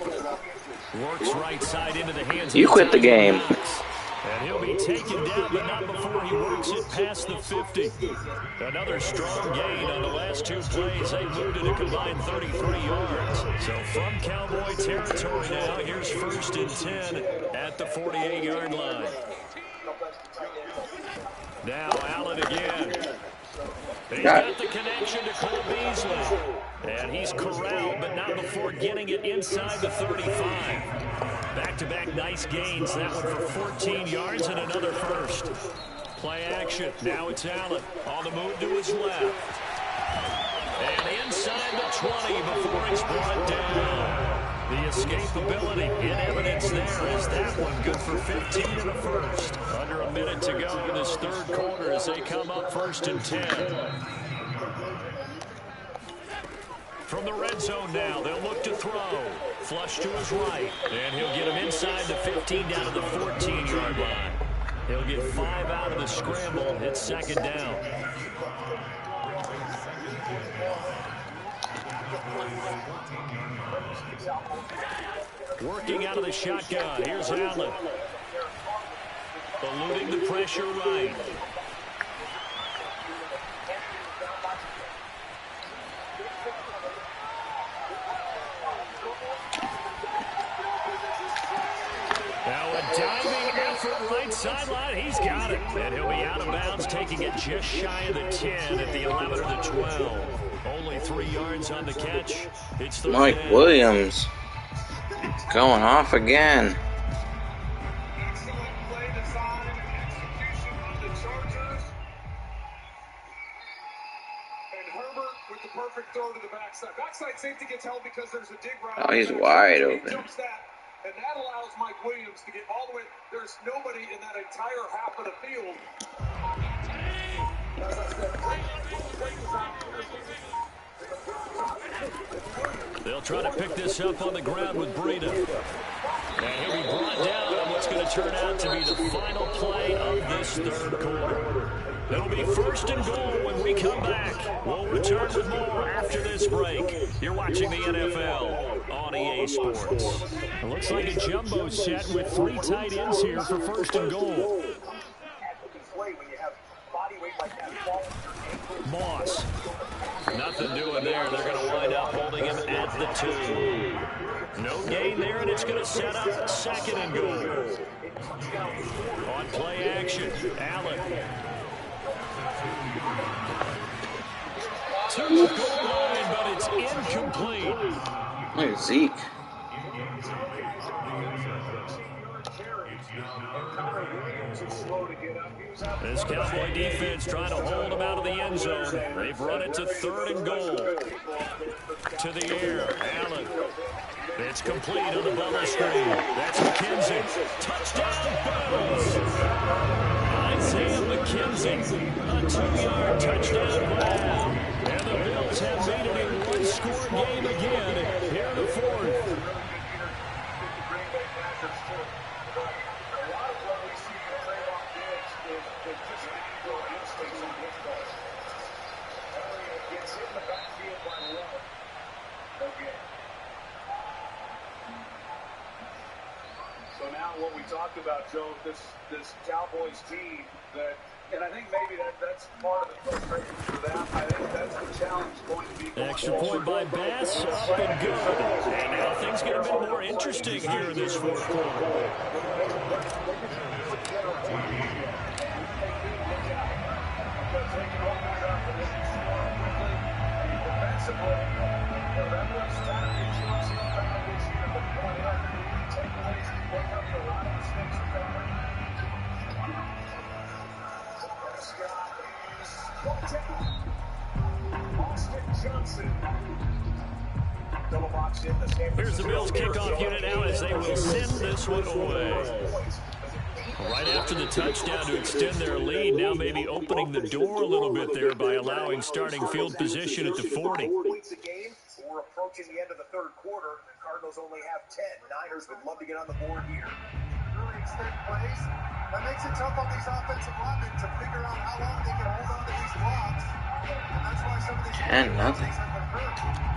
Works right side into the hands. You quit the game. And he'll be taken down, but not before he works it past the 50. Another strong gain on the last 2 plays. They moved it a combined 33 yards. So from Cowboy territory now, here's 1st and 10 at the 48-yard line. Now Allen again. He's got the connection to Cole Beasley. And he's corralled, but not before getting it inside the 35. Back-to-back nice gains. That one for 14 yards and another first. Play action. Now it's Allen on the move to his left. And inside the 20 before he's brought down. The escapability in evidence there is that one good for 15 in the first. Under a minute to go in this third quarter as they come up 1st and 10. From the red zone now, they'll look to throw. Flush to his right, and he'll get him inside the 15 down to the 14-yard line. He'll get 5 out of the scramble. It's 2nd down. Working out of the shotgun. Here's Allen. Eluding the pressure right. Now a diving effort right sideline. He's got it. And he'll be out of bounds, taking it just shy of the 10 at the 11 or the 12. Only 3 yards on the catch. It's Mike Williams going off again. Oh, he's wide open. And that allows Mike Williams to get all the way. There's nobody in that entire half of the field. They'll try to pick this up on the ground with Breida. And he'll be brought down on what's going to turn out to be the final play of this third quarter. It'll be 1st and goal when we come back. We'll return with more after this break. You're watching the NFL on EA Sports. It looks like a jumbo set with 3 tight ends here for 1st and goal. Moss. Nothing doing there. They're going to wind up holding him at the 2. No gain there, and it's going to set up 2nd and goal. On play action, Allen. To the goal line, but it's incomplete. Look at Zeke. This Cowboy defense trying to hold him out of the end zone. They've run it to 3rd and goal. To the air, Allen. It's complete on the bubble screen. That's McKenzie. Touchdown, Bills. Isaiah McKenzie. A 2-yard touchdown grab. And the Bills have made it a 1-score game again here in the 4th. So now what we talked about, Joe, this Cowboys team, that, and I think maybe that's part of the frustration for them. I think that's the challenge going to be. Extra point by Bass, up and good. And now things get a bit more interesting here in this 4th quarter. Here's the Bills kickoff unit now as they will send this one away. Right after the touchdown to extend their lead, now maybe opening the door a little bit there by allowing starting field position at the 40. We're approaching the end of the third quarter. The Cardinals only have 10. Niners would love to get on the board here. Really extend plays. That makes it tough on these offensive linemen to figure out how long they can hold on to these blocks. And that's why some of these have been hurt.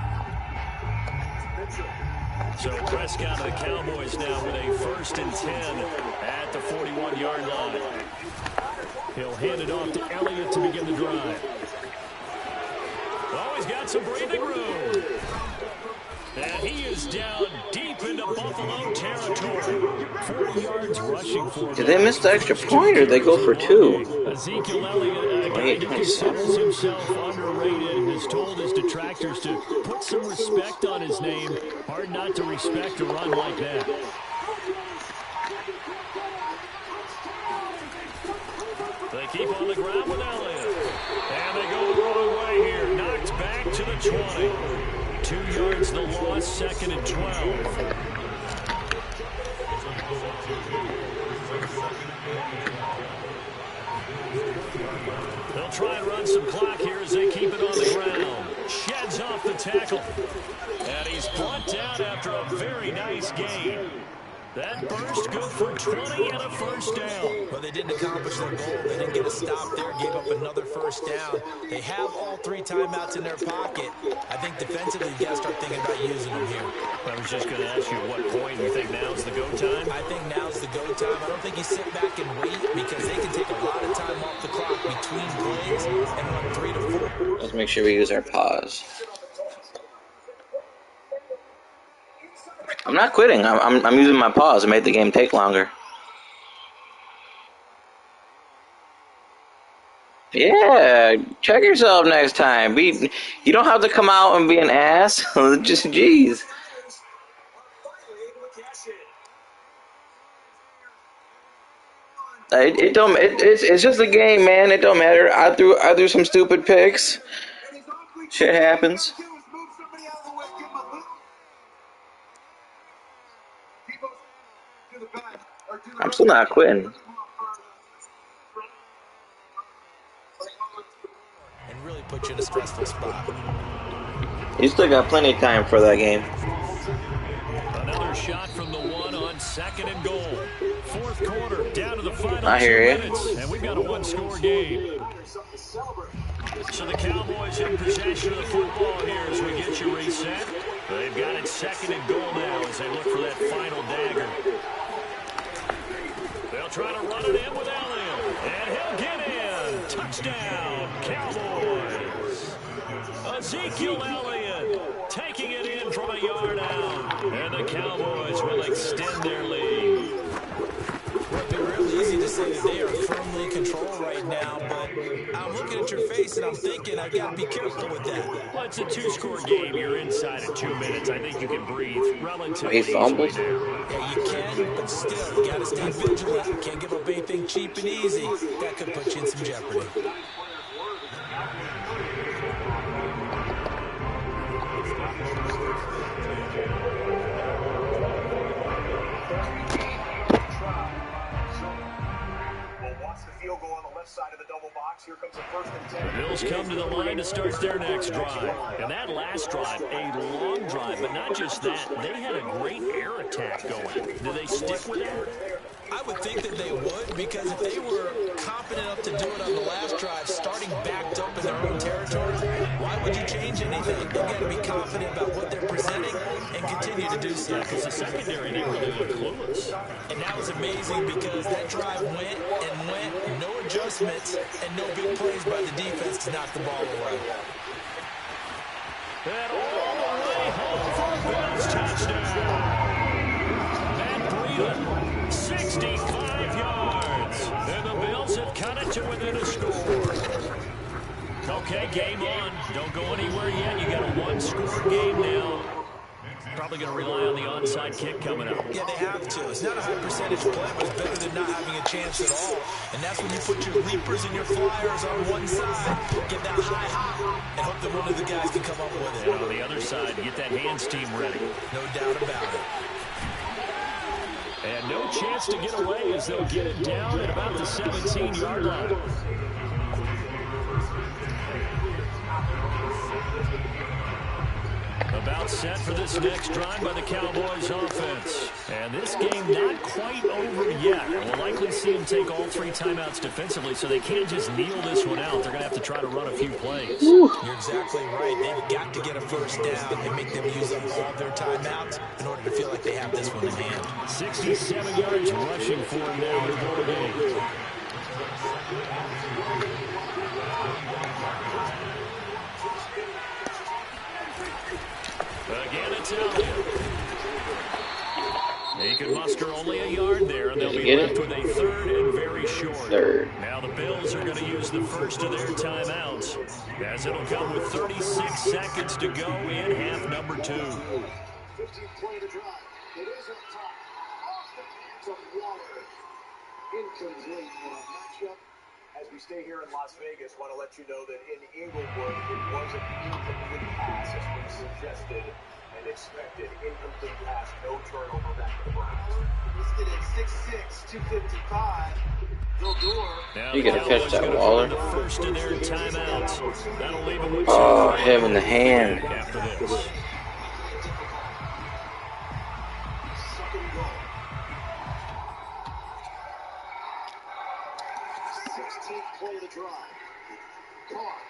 So Prescott of the Cowboys now with a 1st and 10 at the 41-yard line. He'll hand it off to Elliott to begin the drive. Oh, he's got some breathing room. And he is down deep into Buffalo territory. 40 yards rushing for him. Did they miss the extra point or did they go for 2? Ezekiel Elliott, a guy who considers himself underrated, has told his detractors to put some respect on his name. Hard not to respect a run like that. They keep on the ground with Elliott. And they go to the away here. Knocked back to the 20. 2 yards the loss, 2nd and 12. They'll try and run some clock here as they keep it on the ground. Sheds off the tackle. And he's brought down after a very nice gain. That burst good for 20 and a first down. Well, they didn't accomplish their goal. They didn't get a stop there, gave up another first down. They have all 3 timeouts in their pocket. I think defensively, you got to start thinking about using them here. I was just going to ask you at what point you think now's the go time? I think now's the go time. I don't think you sit back and wait because they can take a lot of time off the clock between plays and run 3 to 4. Let's make sure we use our pause. I'm not quitting. I'm using my pause to make the game take longer. Yeah, check yourself next time. You don't have to come out and be an ass. Just jeez. It's just a game, man. It don't matter. I threw some stupid picks. Shit happens. I'm still not quitting. And really put you in a stressful spot. You still got plenty of time for that game. Another shot from the 1 on 2nd and goal. 4th quarter, down to the final I 2 hear you. minutes, and we've got a 1-score game. So the Cowboys in possession of the football here as we get you reset. They've got it 2nd and goal now as they look for that final dagger. They'll try to run it in with Elliott, and he'll get in. Touchdown, Cowboys. Ezekiel Elliott taking it in from a yard out, and the Cowboys will extend their lead. Well, it'd be real easy to say that they are firmly in control right now, but I'm looking at your face and I'm thinking I've got to be careful with that. Well, it's a 2-score game. You're inside of 2 minutes. I think you can breathe relatively He fumbled. easily there. Yeah, you can, but still, you got to stay vigilant. You can't give up anything cheap and easy. That could put you in some jeopardy. The Bills come to the line to start their next drive. And that last drive, a long drive, but not just that. They had a great air attack going. Do they stick with that? I would think that they would, because if they were confident enough to do it on the last drive, starting backed up in their own territory, why would you change anything? They've got to be confident about what they're presenting and continue to do so. Yeah, because the secondary, they really look clueless. And that was amazing because that drive went and went, no adjustments, and no big plays by the defense to knock the ball away. And all the way home for a Bills touchdown. Matt Breeden, 65 yards. And the Bills have cut it to within a score. Okay, game on. Don't go anywhere yet. You got a 1-score game now. Probably going to rely on the onside kick coming up. Yeah, they have to. It's not a high percentage play, but it's better than not having a chance at all. And that's when you put your leapers and your flyers on one side, get that high hop, and hope that one of the guys can come up with it. And on the other side, get that hands team ready. No doubt about it. And no chance to get away as they'll get it down at about the 17-yard line. About set for this next drive by the Cowboys offense. And this game not quite over yet. We'll likely see them take all 3 timeouts defensively, so they can't just kneel this one out. They're going to have to try to run a few plays. You're exactly right. They've got to get a first down and make them use up all their timeouts in order to feel like they have this one in hand. 67 yards rushing for him now to go game. Again, it's Elliott. He can muster only a yard there, and they'll be left with a 3rd and very short. Now the Bills are going to use the first of their timeouts, as it'll come with 36 seconds to go in half number 2. 15 play to drive. It is up top. Off the hands of Waller. Incomplete matchup As we stay here in Las Vegas, want to let you know that in Inglewood, it was an incomplete pass, as we suggested and expected. Incomplete pass, no turnover back to the Browns. Listed at 6'6", 255. You gotta catch that, Waller. First of their timeouts. That'll leave him with Oh, him in the hand. after this. Play the drive. Caught.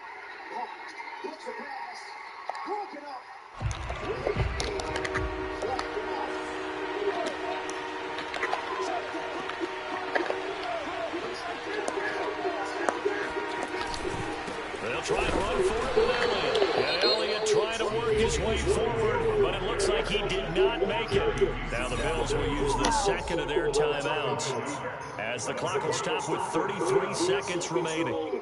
Puts the pass. Broken up. They'll try to run for it with Elliott. And Elliott trying to work his way forward, but it looks like he did not make it. Now the Bills will use the second of their timeouts as the clock will stop with 33 seconds remaining.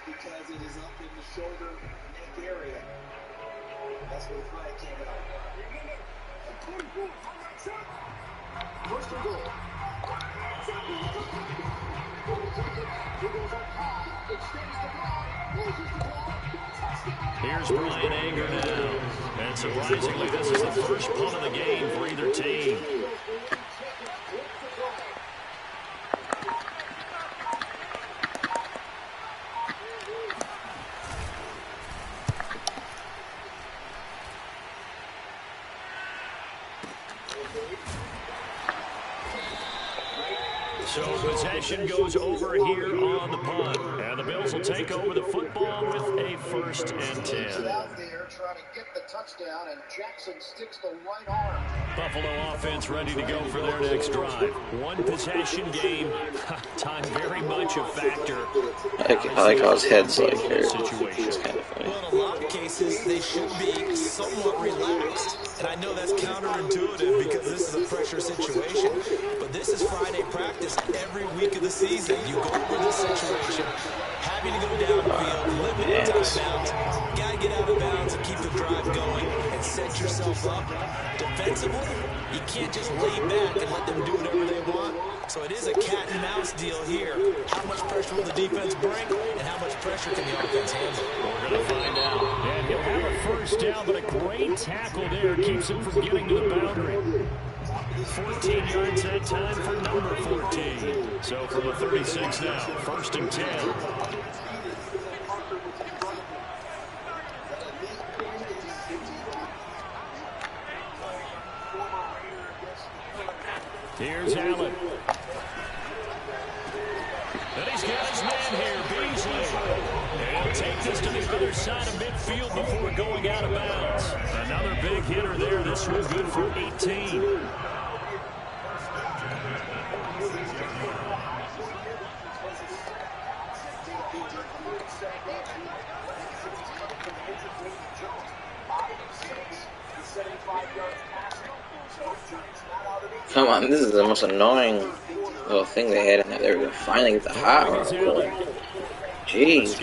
Because it is up in the shoulder neck area. That's where the flag came out. First and goal. Here's Brian Anger now. And surprisingly, this is the first punt of the game for either team. So possession goes over here on the punt. And the Bills will take over the football with a 1st and 10. Out there trying to get the touchdown, and Jackson sticks the right arm. Buffalo offense ready to go for their next drive. One possession game. Time very much a factor. I like how his head's like here. It's kind of funny. Well, in a lot of cases, they should be somewhat relaxed. And I know that's counterintuitive because this is a pressure situation. But this is Friday practice every week of the season. You go over this situation, having to go downfield, limited timeouts. Got to get out of bounds and keep the drive going and set yourself up. Defensively, you can't just lay back and let them do whatever they want. So it is a cat and mouse deal here. How much pressure will the defense bring, and how much pressure can the offense handle? We're going to find out. And he'll have a first down, but a great tackle there keeps him from getting to the boundary. 14 yards that time for number 14. So from the 36 now, 1st and 10. Here's Allen. And he's got his man here, Beasley. And he'll take this to the other side of midfield before going out of bounds. Another big hitter there. This one good for 18. Come on, this is the most annoying little thing they had in there. They were going to finally get the hot rod. Jeez.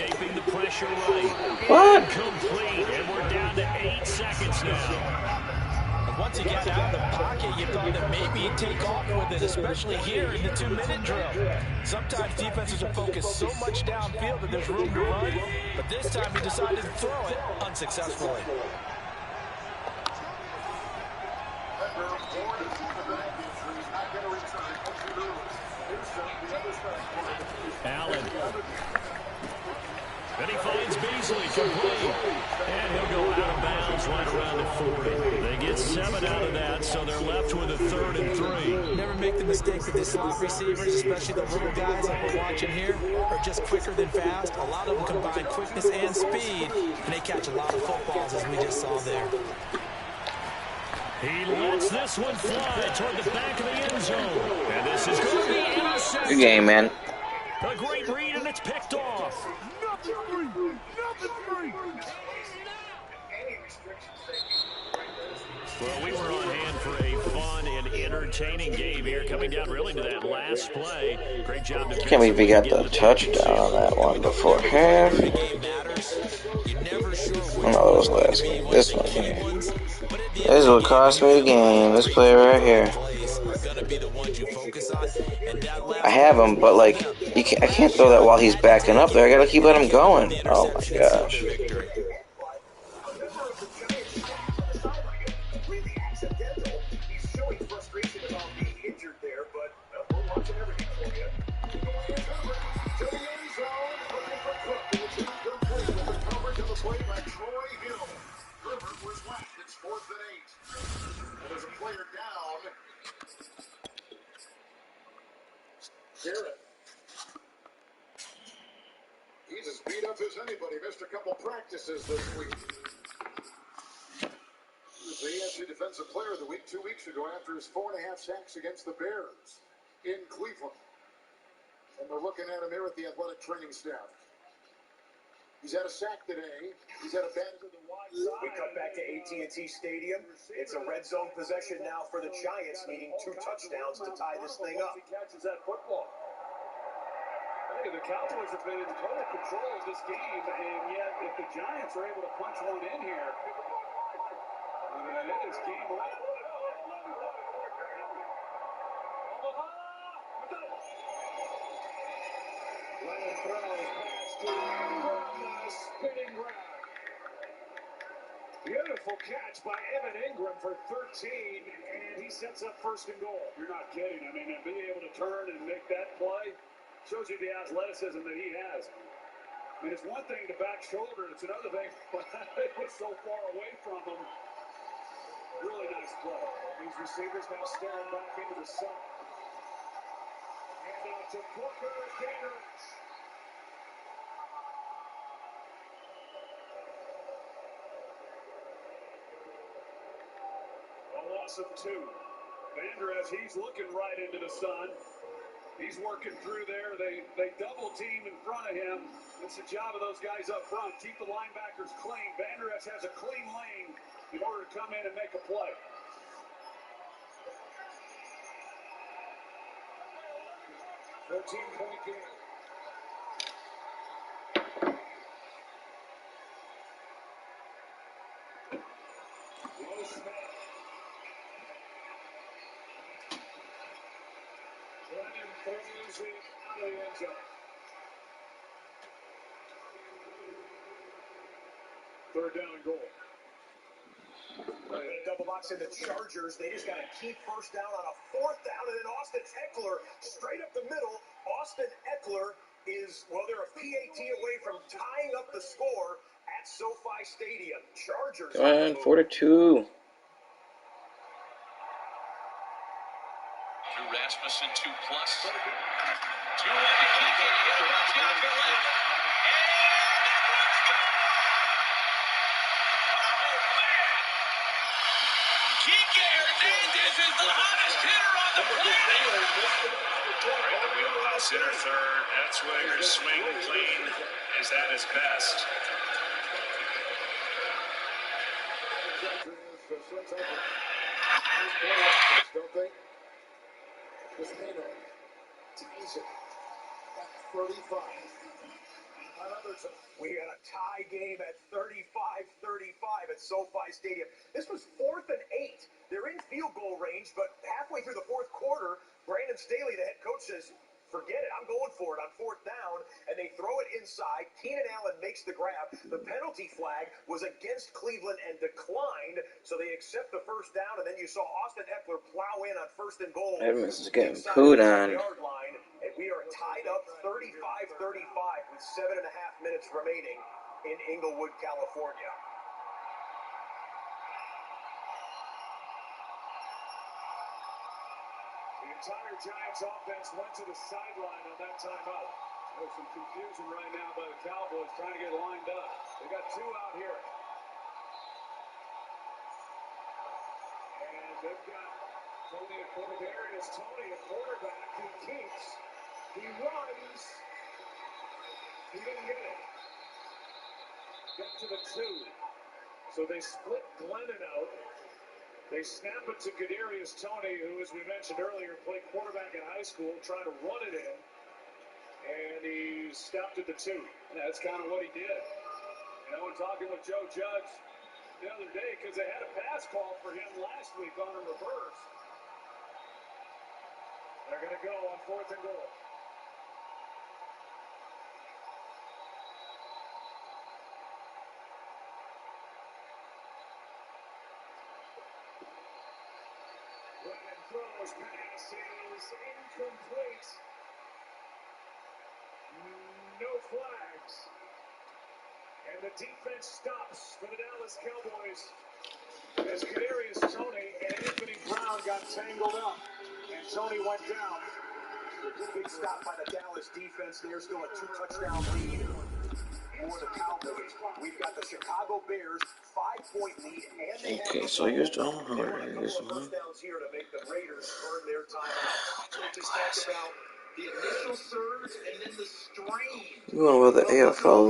What? And we're down to 8 seconds now. Once you get out of the pocket, you thought that maybe you'd take off with it, especially here in the 2-minute drill. Sometimes defenses are focused so much downfield that there's room to run, but this time he decided to throw it unsuccessfully. Allen. And he finds Beasley complete. And he'll go out of bounds right around the 40. They get 7 out of that, so they're left with a 3rd and 3. Never make the mistake that the slot receivers, especially the little guys like we're watching here, are just quicker than fast. A lot of them combine quickness and speed, and they catch a lot of footballs, as we just saw there. He lets this one fly toward the back of the end zone. And this is going to be intercepted. Good game, man. A great read, and it's picked off. Well, we were on hand for a fun and entertaining game here, coming down really to that last play. Great job Can't believe he got the touchdown on that one before half. The game matters. You're never sure which No, that was one's last going to be game. one of This the one key here. ones. But at the end This is of what the game, cost you me the feel like game. the This 3, player 4, right 5 here. plays are going to be the ones you focus on. And that I last have play was him, but one of like, them. I can't throw that while he's backing up there. I gotta keep letting him going. Oh my gosh. He's showing frustration about being injured there, but we're watching everything for you. To the end zone, looking for Cook, and it's incomplete with the coverage on the play by Troy Hill. Herbert was whacked. It's 4th and 8. And there's a player down. Garrett. He's as beat up as anybody. Missed a couple practices this week. He was the AFC Defensive Player of the Week 2 weeks ago after his 4.5 sacks against the Bears in Cleveland. And they're looking at him here at the athletic training staff. He's had a sack today. He's had a bad to the wide side. We cut back to AT&T Stadium. It's a red zone possession now for the Giants, needing 2 touchdowns to tie this thing up. He catches that football. Hey, the Cowboys have been in total control of this game, and yet if the Giants are able to punch one in here, it is game on. Lennon throws pass to Ingram, spinning ground. Beautiful catch by Evan Ingram for 13, and he sets up 1st and goal. You're not kidding. I mean, being able to turn and make that play shows you the athleticism that he has. I mean, it's one thing to back shoulder, it's another thing it was so far away from him. Really nice play. These receivers now staring back into the sun. And out to Booker, Gingrich. A loss of 2. Vandrez, he's looking right into the sun. He's working through there. They double team in front of him. It's the job of those guys up front. Keep the linebackers clean. Vandrez has a clean lane in order to come in and make a play. 14-point game. Low snap. Brennan throws it out of the end zone. 3rd down and goal. Double box in the Chargers. They just got to keep 1st down on a 4th down, and then Austin Eckler straight up the middle. Austin Eckler is, well, they're a PAT away from tying up the score at SoFi Stadium. Chargers. Come on, 4-2. Rasmussen 2+. 2 to Kike. Let's go for left. Kike Hernandez is the hottest hitter on the planet. Right in the wheelhouse, center third. That's Swagger's swing clean is at his best. Don't they? Crispino ties it at 35. We got a tie game at 35-35 at SoFi Stadium. This was 4th and 8. They're in field goal range, but halfway through the 4th quarter, Brandon Staley, the head coach, says, forget it, I'm going for it on 4th down, and they throw it inside. Keenan Allen makes the grab. The penalty flag was against Cleveland and declined, so they accept the 1st down, and then you saw Austin Eckler plow in on 1st and goal. Edmonds is getting pooed on. And we are tied up 35-35 with 7.5 minutes remaining in Inglewood, California. The entire Giants offense went to the sideline on that timeout. There's some confusion right now by the Cowboys trying to get lined up. They got 2 out here. And they've got Tony at quarterback. There is Tony at quarterback. He keeps. He runs. He didn't get it. Got to the 2. So they split Glennon out. They snap it to Kadarius Toney, who, as we mentioned earlier, played quarterback in high school, trying to run it in. And he stopped at the 2. That's kind of what he did. You know, when talking with Joe Judge the other day, because they had a pass call for him last week on a reverse. They're going to go on 4th and goal. Ryan throws, pass is incomplete. No flags. And the defense stops for the Dallas Cowboys as Kadarius Toney and Anthony Brown got tangled up. And Toney went down. Big stop by the Dallas defense. There's still a 2-touchdown lead for the Cowboys. We've got the Chicago Bears 5-point lead, and they Okay, so here's the order. Here's one. First downs here to make the Raiders burn their timeout. Just talk about the initial surge and then the strain. You want to wear the AFL?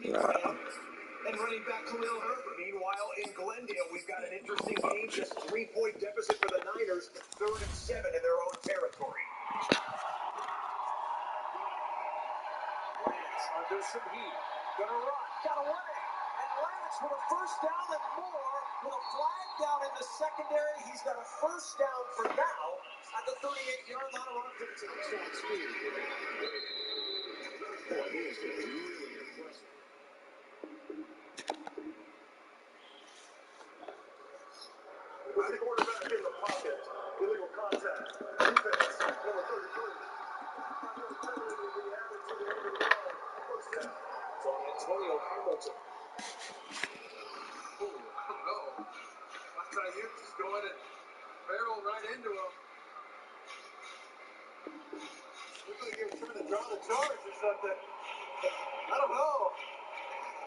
Nah. And running back Khalil Herbert. Meanwhile, in Glendale, we've got an interesting game. Just 3-point deficit for the Niners. 3rd and 7 in their own territory. Lance under some heat. Gonna run. Got away. And Lance with a first down and more. With a flag down in the secondary. He's got a first down for now at the 38-yard line of offense. Boy, he is really impressive. With the quarterback in the pocket, illegal contact. Defense, number 33. It's on Antonio Hamilton. Oh, I don't know. Last time you just go in and barrel right into him. Looks like you're trying to draw the charge or something. I don't know.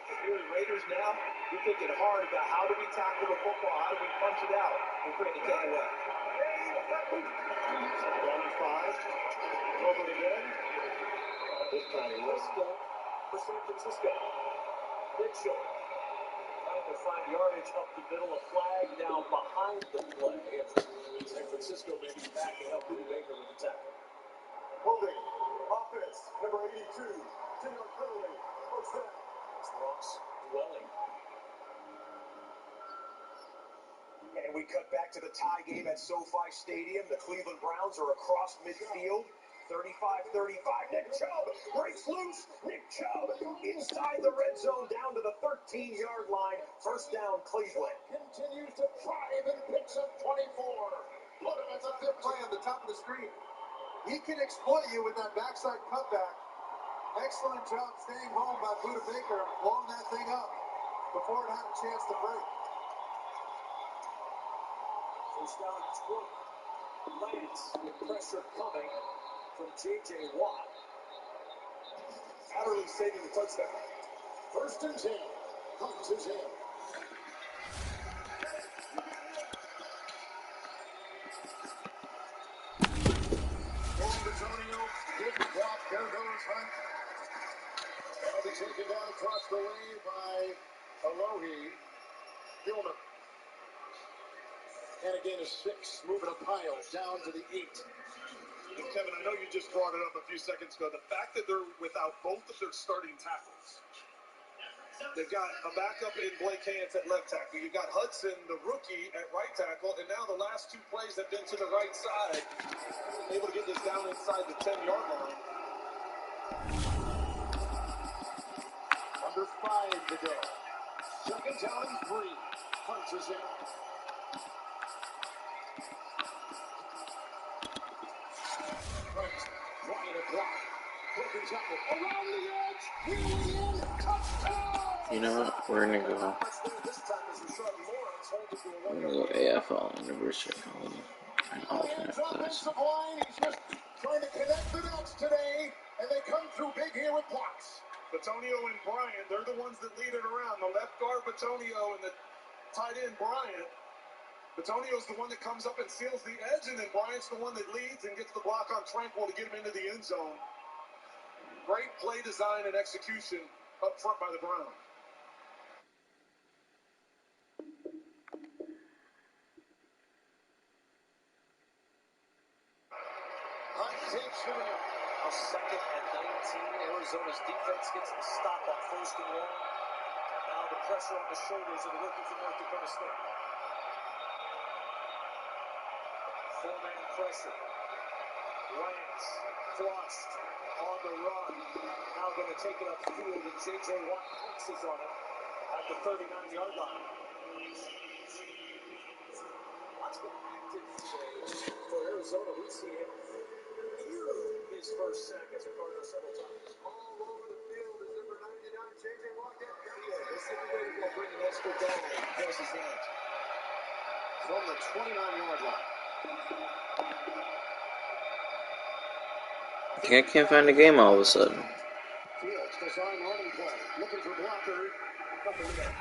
If you're the Raiders now, you're thinking hard about how do we tackle the football, how do we punch it out and bring the game away. 1-5. Over again. This time he was still for San Francisco. Mitchell trying to find yardage up the middle, a flag down behind the play. San Francisco may be backing up Budda Baker with the tackle. Holding, offense, number 82, 10-yard penalty, first down. It's Ross Dwelling. And we cut back to the tie game at SoFi Stadium. The Cleveland Browns are across midfield. 35-35. Nick Chubb breaks loose. Nick Chubb inside the red zone down to the 13-yard line. First down, Cleveland. Continues to drive and picks up 24. Look, that's a fifth play on the top of the screen. He can exploit you with that backside cutback. Excellent job staying home by Budda Baker, blowing that thing up before it had a chance to break. First down and 20. Lance with pressure coming from J.J. Watt. Adderley saving the touchdown. First and 10. Comes his in. Antonio, good block. There goes Hunt. That'll be taken down across the way by Alohi. Gilman. And again is 6, moving a pile down to the 8. And Kevin, I know you just brought it up a few seconds ago. The fact that they're without both of their starting tackles. They've got a backup in Blake Hance at left tackle. You've got Hudson, the rookie, at right tackle. And now the last 2 plays have been to the right side. Able to get this down inside the 10-yard line. Under 5 to go. Second down and 3. Punches in. Trying to block. Broken tackle. Around the edge. Wheeling in. Touchdown. You know what? We're gonna go AFL anniversary home and alternate class. He's just trying to connect the dots today, and they come through big here with blocks. Batonio and Bryant, they're the ones that lead it around. The left guard, Batonio, and the tight end, Bryant. Batonio's the one that comes up and seals the edge, and then Bryant's the one that leads and gets the block on Tranquil to get him into the end zone. Great play design and execution up front by the Browns. Now second and 19. Arizona's defense gets the stop on first and long. Now the pressure on the shoulders of the rookie from North Dakota State. Four-man pressure. Lance flushed on the run. Now going to take it upfield, and J.J. Watt pounces on it at the 39-yard line. Watt's been active today for Arizona. We've seen him his first sack as a Cardinal several times. All over the field is number 99, J.J. Watt. This is the way to bring an extra down across his hands. From the 29-yard line. I can't find the game all of a sudden. Fields design running play. Looking for blocker. Nothing there.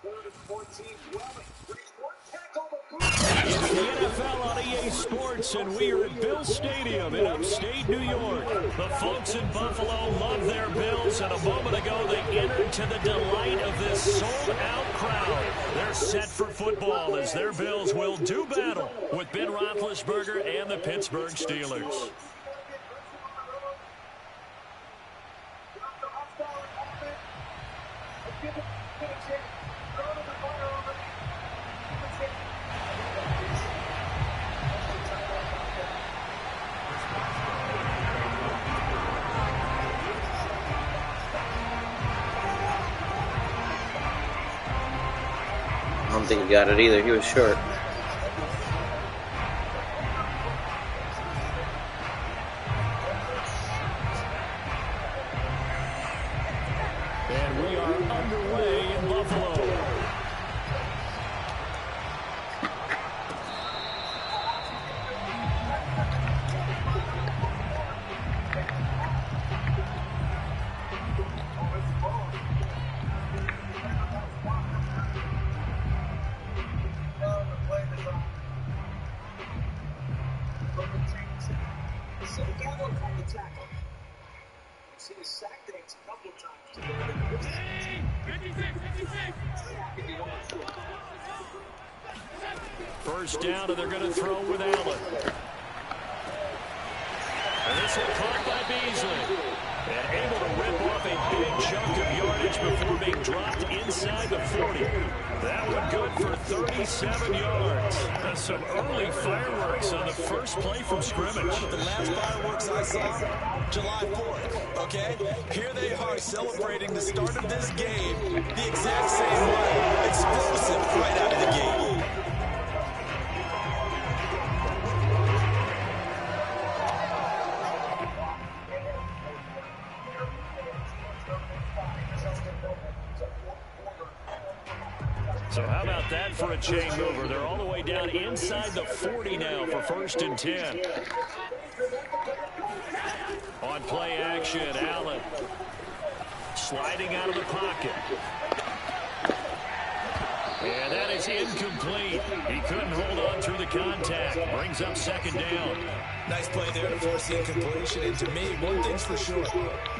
Third and 14. Welling brings one tackle. It's the NFL on EA Sports, and we are at Bill Stadium in upstate New York. The folks in Buffalo love their Bills, and a moment ago they entered to the delight of this sold-out crowd. They're set for football as their Bills will do battle with Ben Roethlisberger and the Pittsburgh Steelers. I don't think he got it either. He was short. And we are underway in Buffalo. First down, and they're going to throw with Allen. And this hit caught by Beasley. And able to rip off a big chunk of yardage before being dropped inside the 40. That one good for 37 yards. Some early fireworks on the first play from scrimmage. The last fireworks I saw, July 4th, okay? Here they are celebrating the start of this game the exact same way. Explosive right out of the gate. So how about that for a chain mover? They're all the way down inside the 40 now for first and 10. On play action, Allen sliding out of the pocket. And that is incomplete. He couldn't hold on through the contact. Brings up second down. Nice play there to force the incompletion. And to me, one thing's for sure.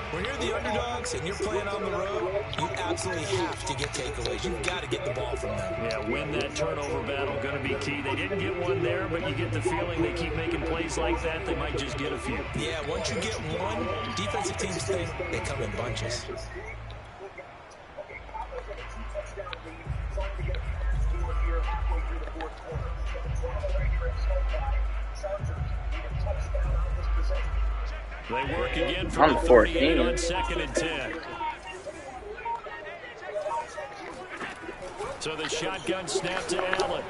When you're the underdogs and you're playing on the road, you absolutely have to get takeaways. You've got to get the ball from them. Yeah, win that turnover battle, going to be key. They didn't get one there, but you get the feeling they keep making plays like that, they might just get a few. Yeah, once you get one, defensive teams think they come in bunches. They work again from the 38 on second and 10. So the shotgun snap to Allen.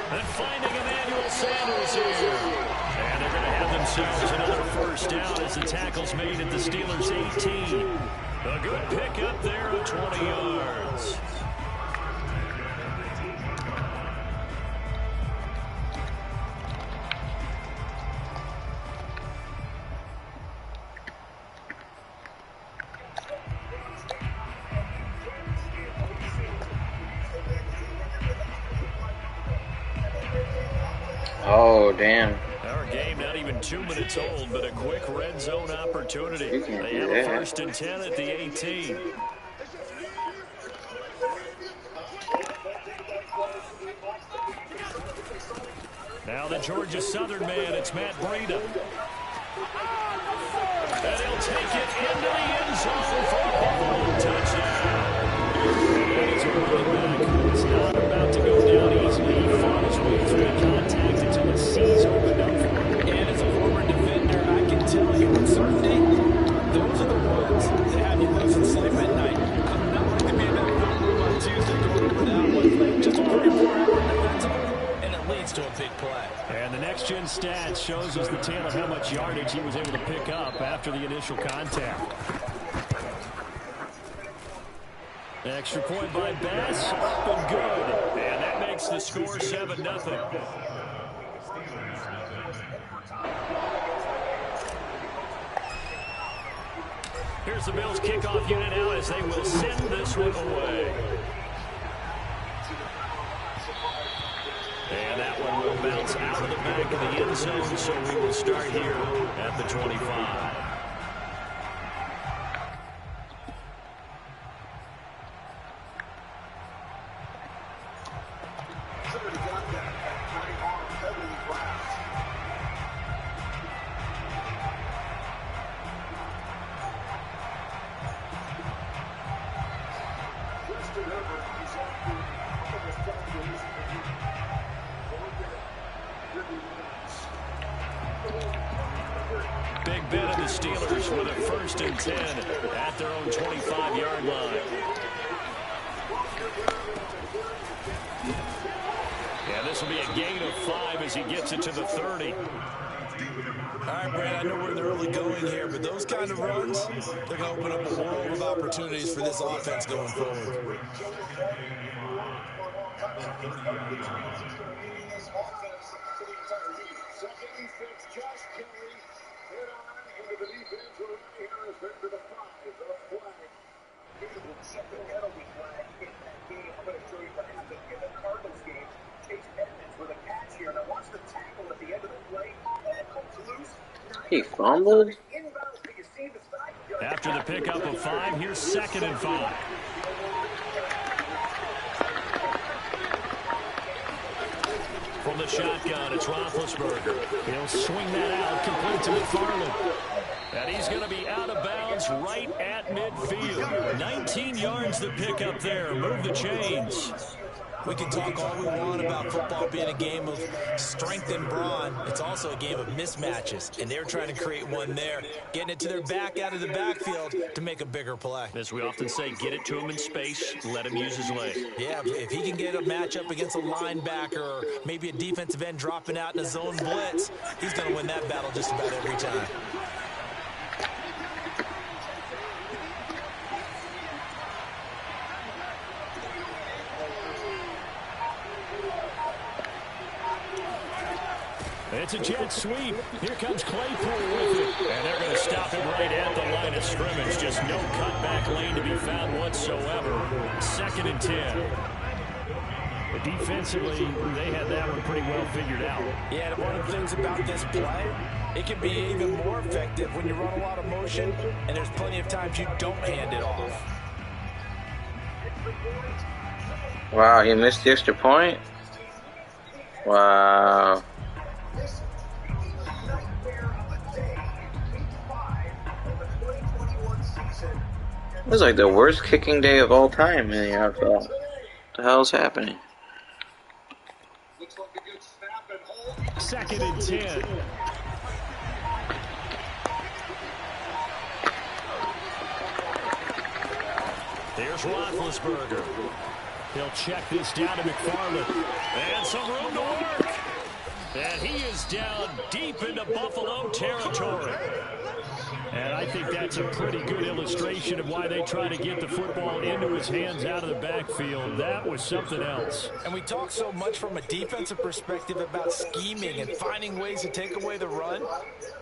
And finding Emmanuel Sanders here. And they're going to have themselves another first down as the tackle's made at the Steelers' 18. A good pickup there of 20 yards. Oh, damn. Our game not even 2 minutes old, but a quick red zone opportunity. They have a first and 10 at the 18. Now the Georgia Southern man, it's Matt Breida. And he'll take it into the end zone for a Buffalo touchdown. And that is a running back who is not about to go down easily. He fought his way through the contact until the C's opened up for him. And as a former defender, I can tell you with certainty, those are the ones that have you losing sleep at night. Not like to be in that film room on Tuesday going over that one. Just a pretty poor effort defensively, and it leads to a big play. And the next-gen stats shows us the tale of how much yardage he was able to pick up after the initial contact. Extra point by Bass, up and good. And that makes the score 7-0. Here's the Bills kickoff unit now as they will send this one away. And that one will bounce out of the back of the end zone, so we will start here at the 25. Big bet of the Steelers with a 1st and 10 at their own 25-yard line. Yeah, this will be a gain of 5 as he gets it to the 30. All right, Brad, I know we're in the early going here, but those kind of runs, they're going to open up a world of opportunities for this offense going forward. He fumbled? After the pickup of 5, here's 2nd and 5. From the shotgun, it's Roethlisberger. He'll swing that out, complete to McFarland. And he's going to be out of bounds right at midfield. 19 yards to pick up there. Move the chains. We can talk all we want about football being a game of strength and brawn. It's also a game of mismatches, and they're trying to create one there, getting it to their back out of the backfield to make a bigger play. As we often say, get it to him in space, let him use his leg. Yeah, if he can get a matchup against a linebacker or maybe a defensive end dropping out in a zone blitz, he's going to win that battle just about every time. It's a jet sweep. Here comes Claypool with it. And they're going to stop him right at the line of scrimmage. Just no cutback lane to be found whatsoever. 2nd and 10. But defensively, they had that one pretty well figured out. Yeah, and one of the things about this play, it can be even more effective when you run a lot of motion, and there's plenty of times you don't hand it off. Wow, he missed the extra point? Wow. It was like the worst kicking day of all time in the NFL. What the hell is happening? 2nd and 10. Here's Roethlisberger. He'll check this down to McFarland. And some room to work. And he is down deep into Buffalo territory. And I think that's a pretty good illustration of why they try to get the football into his hands out of the backfield. That was something else. And we talk so much from a defensive perspective about scheming and finding ways to take away the run.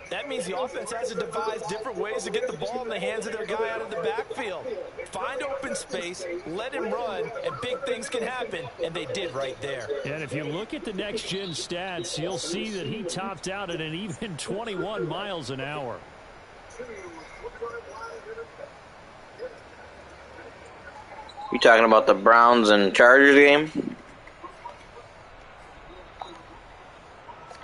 That means the offense has to devise different ways to get the ball in the hands of their guy out of the backfield. Find open space, let him run, and big things can happen, and they did right there. And if you look at the next-gen stats, you'll see that he topped out at an even 21 miles an hour. You talking about the Browns and Chargers game?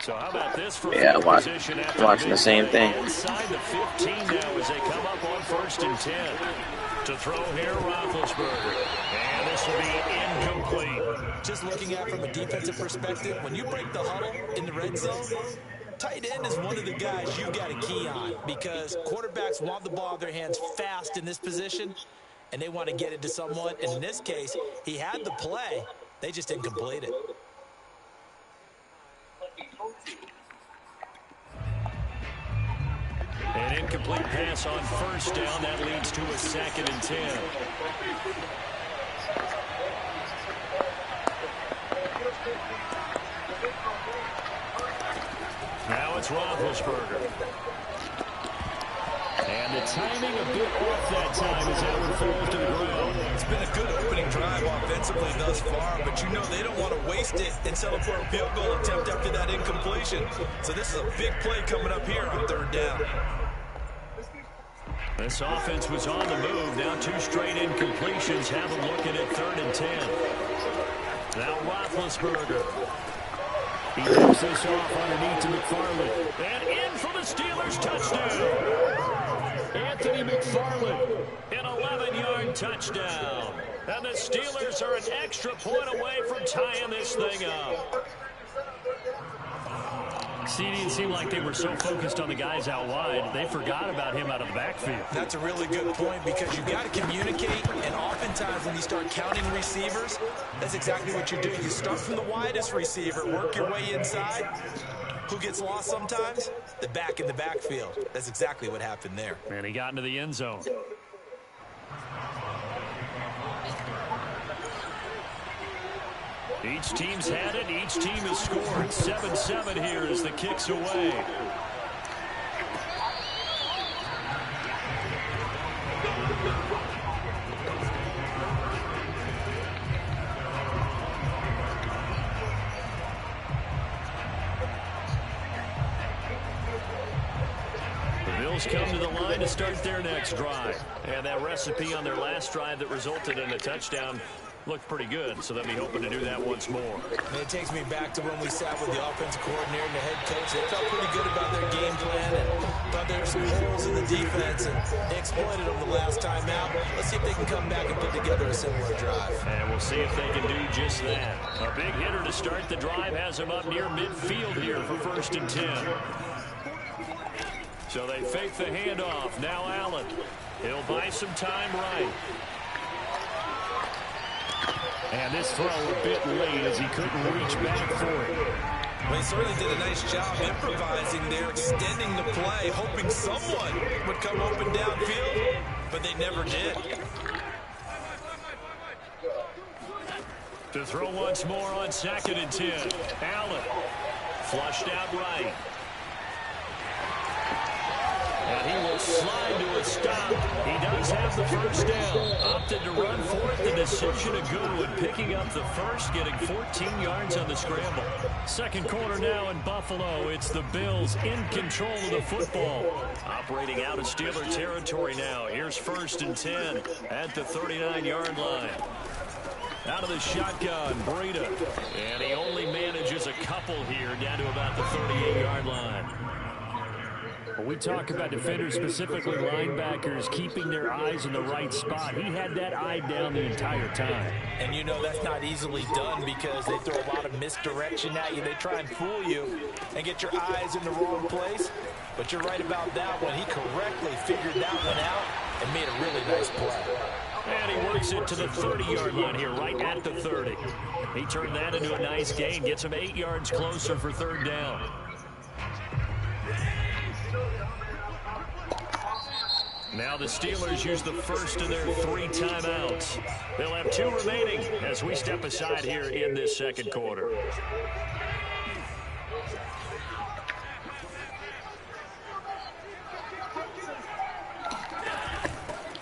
So how about this for Yeah, position after watching the same thing. Inside the 15 now as they come up on 1st and 10. To throw here, Roethlisberger. And this will be incomplete. Just looking at it from a defensive perspective, when you break the huddle in the red zone, tight end is one of the guys you've got to key on because quarterbacks want the ball in their hands fast in this position, and they want to get it to someone. And in this case, he had the play. They just didn't complete it. An incomplete pass on 1st down. That leads to a 2nd and 10. Now it's Roethlisberger. And the timing a bit off that time as that one falls to the ground. It's been a good opening drive offensively thus far, but you know they don't want to waste it and settle for a field goal attempt after that incompletion. So this is a big play coming up here on 3rd down. This offense was on the move. Now 2 straight incompletions have them looking at 3rd and 10. Now Roethlisberger. He moves this off underneath to McFarland. And in for the Steelers touchdown. Anthony McFarland, an 11-yard touchdown. And the Steelers are an extra point away from tying this thing up. See, it didn't seem like they were so focused on the guys out wide, they forgot about him out of the backfield. That's a really good point because you got to communicate, and oftentimes when you start counting receivers, that's exactly what you do. You start from the widest receiver, work your way inside. Who gets lost sometimes? The back in the backfield. That's exactly what happened there. And he got into the end zone. Each team's had it. Each team has scored. 7-7 here as the kick's away. The Bills come to the line to start their next drive. And that recipe on their last drive that resulted in a touchdown looked pretty good, so they'll be hoping to do that once more. And it takes me back to when we sat with the offensive coordinator and the head coach. They felt pretty good about their game plan and thought there were some holes in the defense, and they exploited them the last time out. Let's see if they can come back and put together a similar drive. And we'll see if they can do just that. A big hitter to start the drive has him up near midfield here for 1st and 10. So they fake the handoff. Now Allen. He'll buy some time right. And this throw a bit late as he couldn't reach back for it. Well, he certainly did a nice job improvising there, extending the play, hoping someone would come open downfield, but they never did. To throw once more on 2nd and 10. Allen flushed out right. And he will slide to a stop. He does have the 1st down. Opted to run for it. The decision a good one. Picking up the first, getting 14 yards on the scramble. Second quarter now in Buffalo. It's the Bills in control of the football. Operating out of Steeler territory now. Here's 1st and 10 at the 39-yard line. Out of the shotgun, Breida. And he only manages a couple here down to about the 38-yard line. When we talk about defenders, specifically linebackers, keeping their eyes in the right spot, he had that eye down the entire time. And you know that's not easily done because they throw a lot of misdirection at you. They try and fool you and get your eyes in the wrong place. But you're right about that one. He correctly figured that one out and made a really nice play. And he works it to the 30-yard line here, right at the 30. He turned that into a nice gain, gets him 8 yards closer for 3rd down. Now the Steelers use the first of their 3 timeouts. They'll have 2 remaining as we step aside here in this second quarter.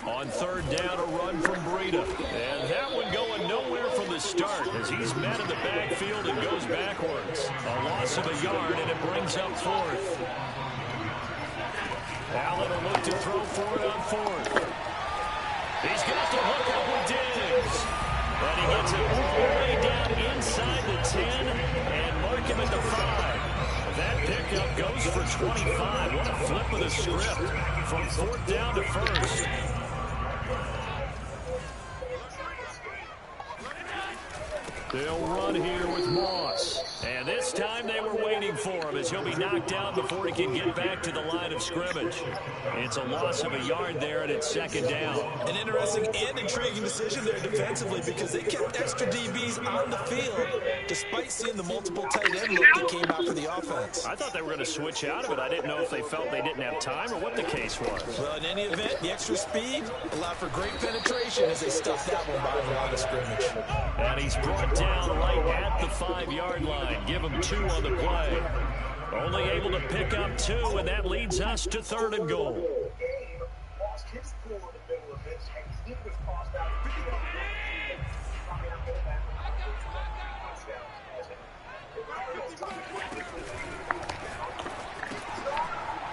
On 3rd down, a run from Breida. And that one going nowhere from the start as he's met in the backfield and goes backwards. A loss of a yard, and it brings up 4th. Allen will look to throw for it on 4th. He's got the hook up with Diggs. And he gets it all the way down inside the 10 and mark him at the 5. 25. What a flip of the script from 4th down to 1st. They'll run here with Moss. And this time they were waiting for him as he'll be knocked down before he can get back to the line of scrimmage. It's a loss of a yard there, and it's 2nd down. An interesting and intriguing decision there defensively because they kept extra DBs on the field despite seeing the multiple tight end look that came out for the offense. I thought they were going to switch out of it. I didn't know if they felt they didn't have time or what the case was. Well, in any event, the extra speed allowed for great penetration as they stuffed that one by the line of scrimmage. And he's brought down right at the 5-yard line. Give him 2 on the play. Only able to pick up 2, and that leads us to 3rd and goal.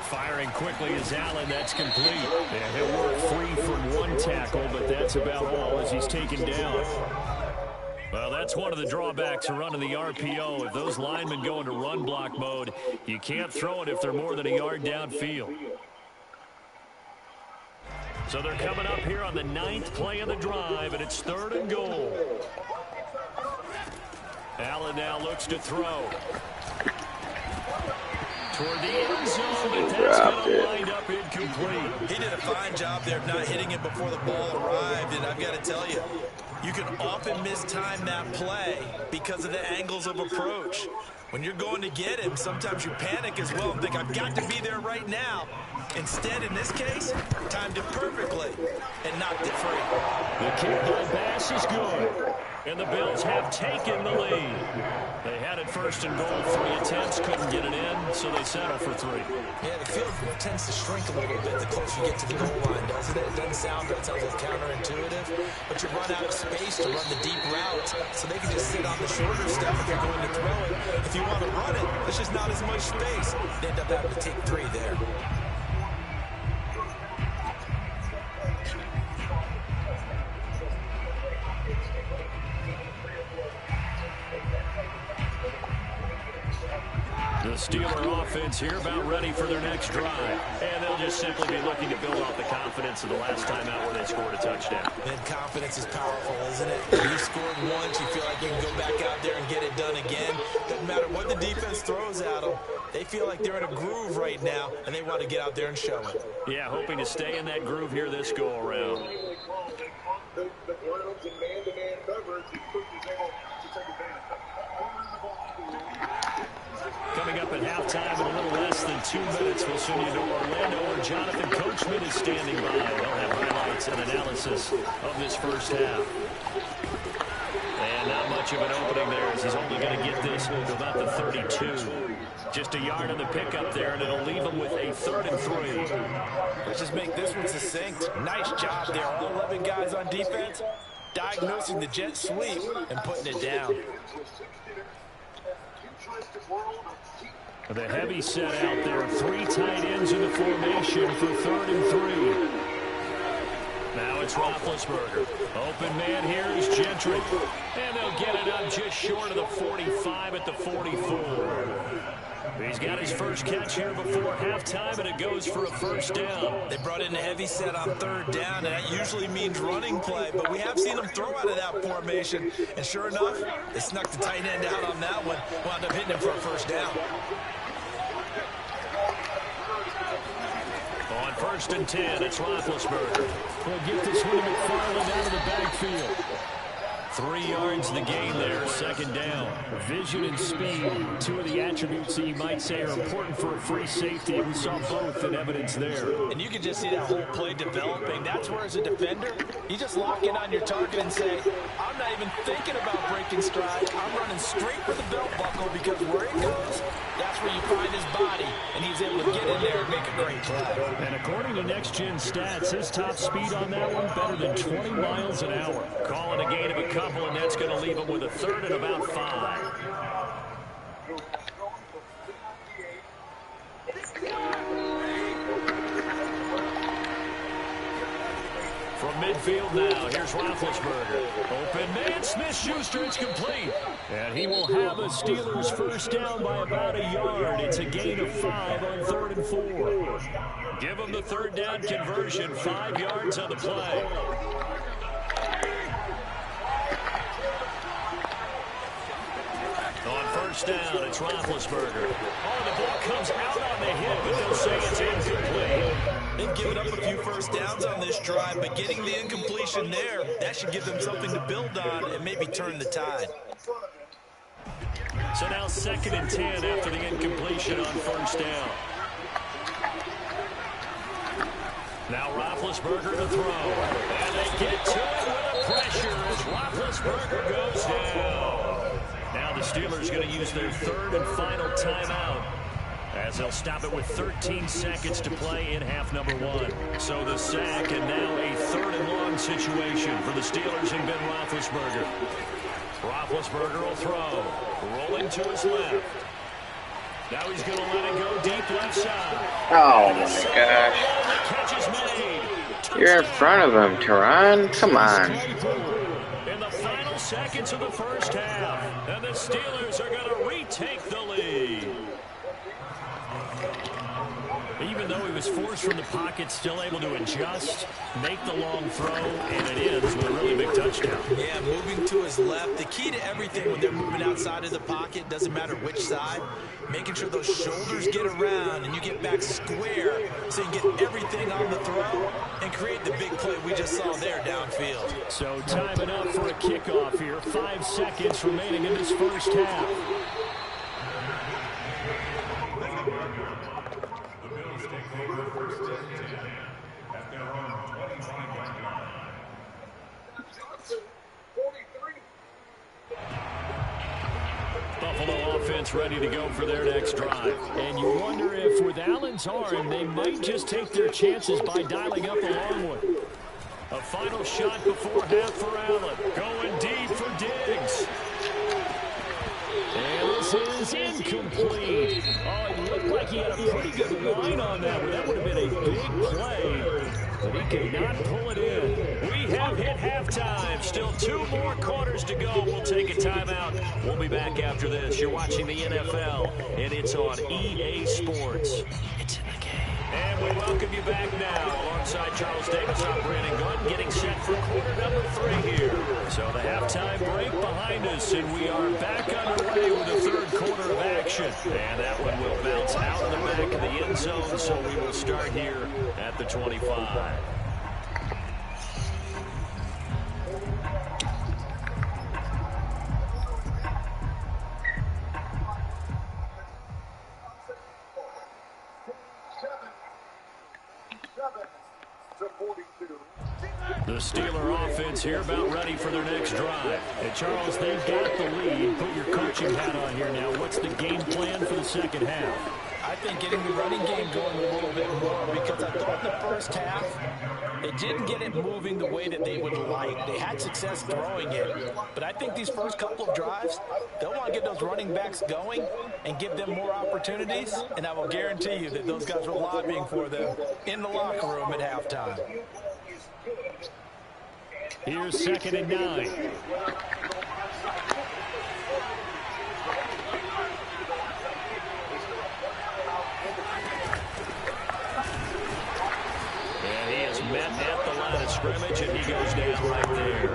Firing quickly is Allen. That's complete. And he'll work free from 1 tackle, but that's about all as he's taken down. Well, that's one of the drawbacks of running the RPO. If those linemen go into run block mode, you can't throw it if they're more than a yard downfield. So they're coming up here on the 9th play of the drive, and it's 3rd and goal. Allen now looks to throw. Toward the end zone, but that's going to wind up incomplete. He did a fine job there of not hitting it before the ball arrived, and I've got to tell you, you can often mistime that play because of the angles of approach. When you're going to get him, sometimes you panic as well and think, I've got to be there right now. Instead, in this case, timed it perfectly and knocked it free. The kick by Bass is good, and the Bills have taken the lead. They had it 1st and goal, 3 attempts, couldn't get it in, so they settle for 3. Yeah, the field tends to shrink a little bit the closer you get to the goal line, doesn't it? It doesn't sound good, it sounds like counterintuitive, but you run out of space to run the deep routes, so they can just sit on the shorter stuff if you're going to throw it. If you want to run it, there's just not as much space. They end up having to take 3 there. The Steeler offense here about ready for their next drive. And they'll just simply be looking to build off the confidence of the last time out where they scored a touchdown. And confidence is powerful, isn't it? You scored once, you feel like you can go back out there and get it done again. Doesn't matter what the defense throws at them. They feel like they're in a groove right now, and they want to get out there and show it. Yeah, hoping to stay in that groove here this go-around. Coming up at halftime in a little less than 2 minutes, we'll send you to Orlando where Jonathan Coachman is standing by. They'll have highlights and analysis of this first half. And not much of an opening there as he's only going to get this to about the 32. Just a yard on the pickup there, and it'll leave him with a 3rd and 3. Let's just make this one succinct. Nice job there. All 11 guys on defense diagnosing the jet sweep and putting it down. The heavy set out there. 3 tight ends in the formation for 3rd and 3. Now it's Roethlisberger. Open man here is Gentry. And they'll get it up just short of the 45 at the 44. He's got his first catch here before halftime, and it goes for a 1st down. They brought in a heavy set on 3rd down, and that usually means running play, but we have seen them throw out of that formation. And sure enough, they snuck the tight end out on that one, wound up hitting him for a 1st down. On 1st and 10, it's Roethlisberger. We'll get this one to McFarland out of the backfield. 3 yards the gain there, 2nd down. Vision and speed, 2 of the attributes that you might say are important for a free safety. We saw both in evidence there. And you can just see that whole play developing. That's where, as a defender, you just lock in on your target and say, I'm not even thinking about breaking stride. I'm running straight for the belt buckle because where it goes, that's where you find his body. And he's able to get in there and make a great play. And according to Next Gen Stats, his top speed on that one better than 20 miles an hour. Calling a gain of a couple, and that's going to leave him with a 3rd and about 5. From midfield now. Here's Roethlisberger. Open man, Smith-Schuster. It's complete. And he will have a Steelers first down by about a yard. It's a gain of 5 on 3rd and 4. Give them the third down conversion. 5 yards on the play. On first down, it's Roethlisberger. Oh, the ball comes out on the hit, but they'll say it's incomplete. They've given up a few first downs on this drive, but getting the incompletion there, that should give them something to build on and maybe turn the tide. So now 2nd and 10 after the incompletion on first down. Now Roethlisberger to throw. And they get to it with a pressure as Roethlisberger goes down. Now the Steelers going to use their 3rd and final timeout, as they'll stop it with 13 seconds to play in half number 1. So the sack, and now a 3rd and long situation for the Steelers and Ben Roethlisberger. Roethlisberger will throw. Rolling to his left. Now he's going to let it go deep left side. Oh my gosh. Catch is made. You're in front of him, Teron. Come on. In the final seconds of the first half, and the Steelers are going to retake the lead. Even though he was forced from the pocket, still able to adjust, make the long throw, and it ends with a really big touchdown. Yeah, moving to his left. The key to everything when they're moving outside of the pocket, doesn't matter which side, making sure those shoulders get around and you get back square so you can get everything on the throw and create the big play we just saw there downfield. So timing up for a kickoff here. 5 seconds remaining in this first half. Buffalo offense ready to go for their next drive. And you wonder if with Allen's arm, they might just take their chances by dialing up a long one. A final shot before half for Allen. Going deep for Diggs. And this is incomplete. Oh, it looked like he had a pretty good line on that one. That would have been a big play, but he could not pull it in. We have hit halftime. Still 2 more quarters to go. We'll take a timeout. We'll be back after this. You're watching the NFL, and it's on EA Sports. It's in the game. And we welcome you back now. Alongside Charles Davis, I'm Brandon Gunn, getting set for quarter number 3 here. So the halftime break behind us, and we are back underway with the 3rd quarter of action. And that one will bounce out of the back of the end zone, so we will start here at the 25. The Steeler offense here about ready for their next drive. And Charles, they've got the lead. Put your coaching hat on here now. What's the game plan for the second half? I think getting the running game going a little bit more, because I thought in the first half they didn't get it moving the way that they would like. They had success throwing it, but I think these first couple of drives, they'll want to get those running backs going and give them more opportunities, and I will guarantee you that those guys were lobbying for them in the locker room at halftime. Here's 2nd and 9. And he is met at the line of scrimmage, and he goes down right there.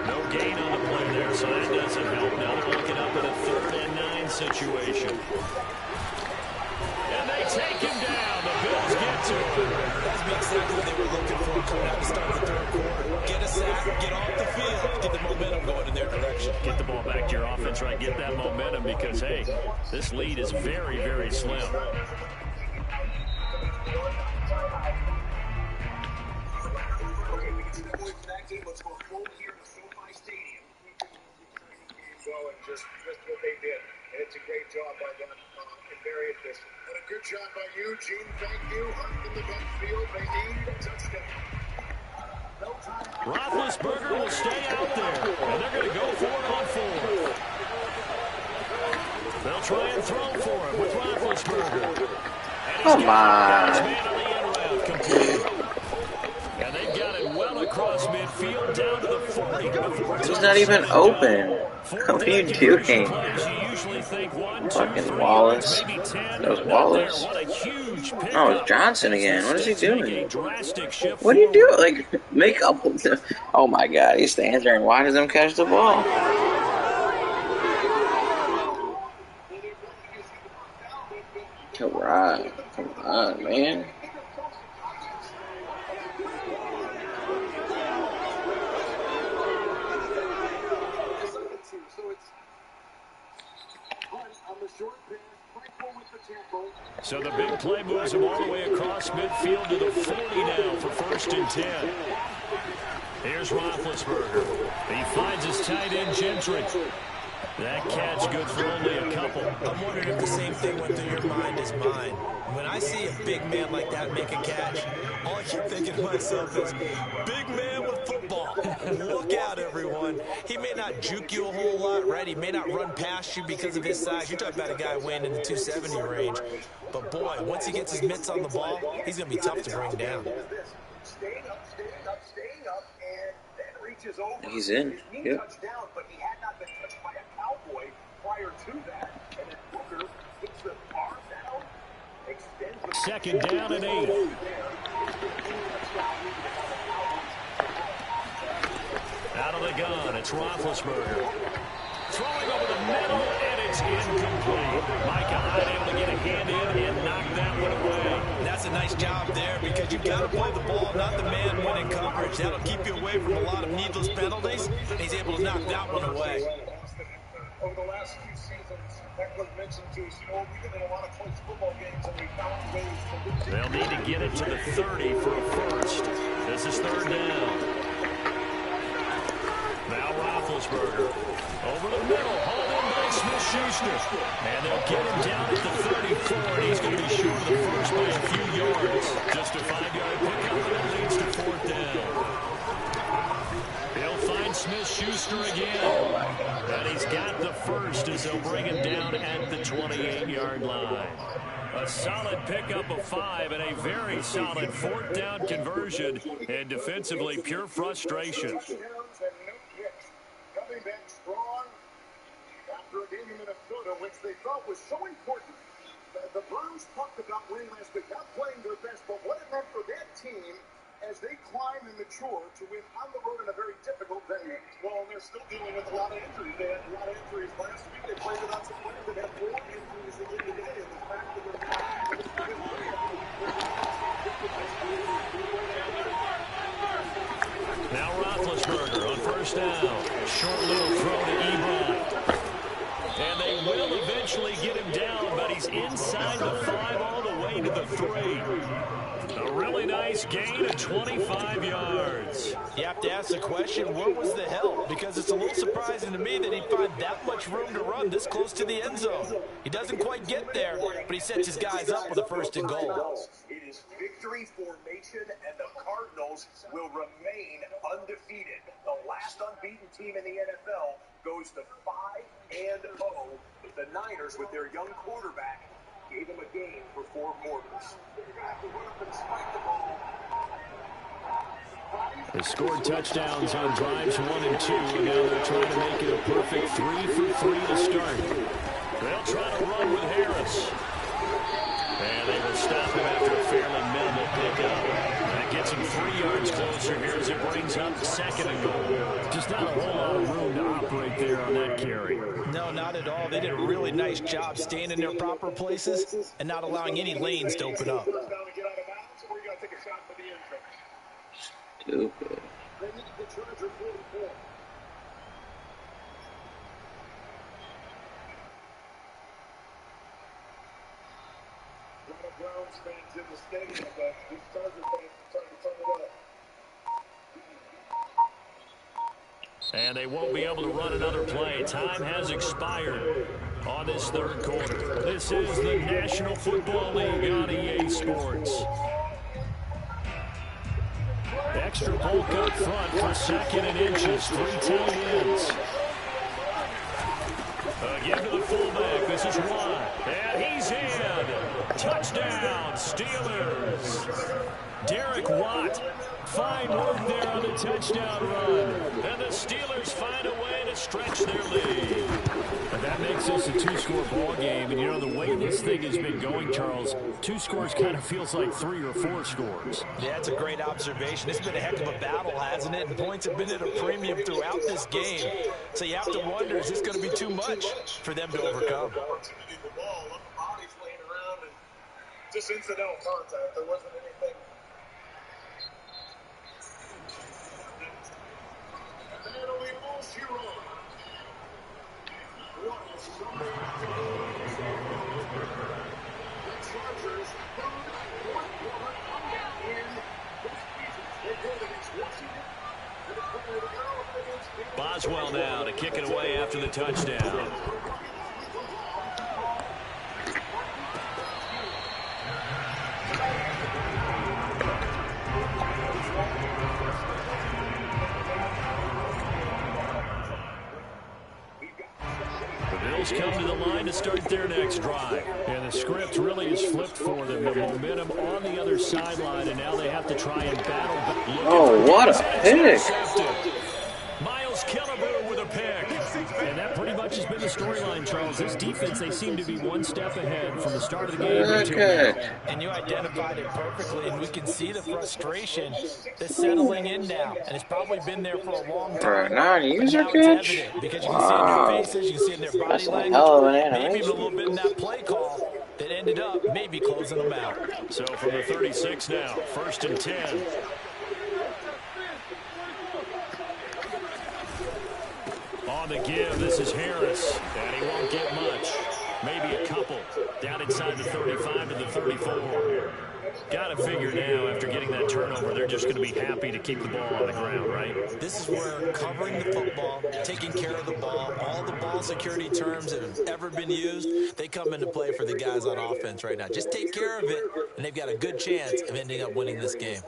No gain on the play there, so that doesn't help. Now they're looking up at a 3rd and 9 situation. And they take him down. The Bills get to him. That's exactly what they were looking for coming out to start the 3rd quarter. Get a sack, get off the field, get the momentum going in their direction. Get the ball back to your offense, right? Get that momentum, because, hey, this lead is very, very slim. Let's go full here to SoFi Stadium. Well, and just what they did. And it's a great job by them and very efficient. And a good job by you, Gene. Thank you. Hunt in the backfield. They need a touchdown. Roethlisberger will stay out there, and they're going to go for it on 4th. They'll try and throw for it with Roethlisberger. Come on. Complete. And they've got it well midfield down to the 40. He's not even open. What are you doing? Fucking Wallace. That was Wallace. Oh, it's Johnson again. What is he doing? What are you doing? Like, make up. Oh my god, he stands there and watches them catch the ball. Alright, come on, man. So the big play moves him all the way across midfield to the 40 now for 1st and 10. Here's Roethlisberger. He finds his tight end Gentry. That catch good for only a couple. I'm wondering if the same thing went through your mind as mine. When I see a big man like that make a catch, all I keep thinking to myself is, big man with football. Look out, everyone. He may not juke you a whole lot, right? He may not run past you because of his size. You're talking about a guy weighing in the 270 range. But, boy, once he gets his mitts on the ball, he's going to be tough to bring down. Staying up, and then reaches over. He's in. Yep. Touchdown, but he had not been touched by a Cowboy prior to that. And then Booker gets the arm down, extends the 2nd down and 8. Out of the gun, it's Roethlisberger. Throwing over the middle, and it's incomplete. Micah Hyde able to get a hand in and knock that one away. That's a nice job there because you've got to play the ball, not the man winning coverage. That'll keep you away from a lot of needless penalties, and he's able to knock that one away. Over the last few seasons, Heckler mentioned to us, we've been in a lot of close football games, and we found ways to lose. They'll need to get it to the 30 for a first. This is 3rd down. Now Roethlisberger. Over the middle, hauled in by Smith-Schuster. And they'll get him down at the 34, and he's going to be short of the first by a few yards. Just a 5-yard pickup, and it leads to 4th down. He'll find Smith-Schuster again. And he's got the first as they'll bring him down at the 28-yard line. A solid pickup of 5 and a very solid 4th down conversion. And defensively, pure frustration. Coming back strong after a game in Minnesota, which they thought was so important. The Browns talked about winning last week, not playing their best, but what it meant for that team as they climb and mature to win on the road in a very difficult venue. Well, and they're still dealing with a lot of injuries. They had a lot of injuries last week. They played without some players that had more injuries again today. And the fact that they're now Roethlisberger on 1st down. Short little throw to Ebron. And they will eventually get him down, but he's inside the 5 all the way to the 3. A really nice gain of 25 yards. You have to ask the question, where was the help? Because it's a little surprising to me that he'd find that much room to run this close to the end zone. He doesn't quite get there, but he sets his guys up with a 1st and goal. It is victory formation, and the Cardinals will remain undefeated. The last unbeaten team in the NFL goes to 5-0. The Niners, with their young quarterback, gave him a game for 4 quarters. They scored touchdowns on drives 1 and 2, and now they're trying to make it a perfect 3 for 3 to start. They'll try to run with Harris. And they will stop him after a fairly minimal pickup. That gets him 3 yards closer here as it brings up 2nd and goal. Just not a whole lot of room to operate there on that carry. No, not at all. They did a really nice job staying in their proper places and not allowing any lanes to open up. Stupid. Browns fans in the stadium, but these Charger fans are trying to turn it up. And they won't be able to run another play. Time has expired on this 3rd quarter. This is the National Football League on EA Sports. Extra bulk up front for 2nd and inches. 3 tight ends. Again to the fullback. This is Watt. And he's in. Touchdown, Steelers. Derek Watt, fine work there on the touchdown run. And the Steelers find a way to stretch their lead. But that makes this a two-score ball game. And, you know, the way this thing has been going, Charles, 2 scores kind of feels like 3 or 4 scores. Yeah, that's a great observation. It's been a heck of a battle, hasn't it? And points have been at a premium throughout this game. So you have to wonder, is this going to be too much for them to overcome? Just incidental contact. There wasn't anything. Boswell now to kick it away after the touchdown. Come to the line to start their next drive. And the script really is flipped for them. The momentum on the other sideline, and now they have to try and battle back. Oh, what a pick. Miles Killebrew with a pick. And that pretty much has been the storyline, Charles. This defense, they seem to be one step ahead from the start of the game. Okay. And you identified it perfectly, and we can see the frustration that's settling in now. And it's probably been there for a long time. For a non-user catch? Because you can see in their faces, you can see in their body That's a language. hell of an Maybe even a animation. little bit in that play call that ended up maybe closing them out. So from the 36 now, 1st and 10. On the give, this is Harris, and he won't get much. Maybe a couple. Down inside the 35 to the 34. Got to figure now, after getting that turnover, they're just going to be happy to keep the ball on the ground, right? This is where covering the football, taking care of the ball, all the ball security terms that have ever been used, they come into play for the guys on offense right now. Just take care of it, and they've got a good chance of ending up winning this game.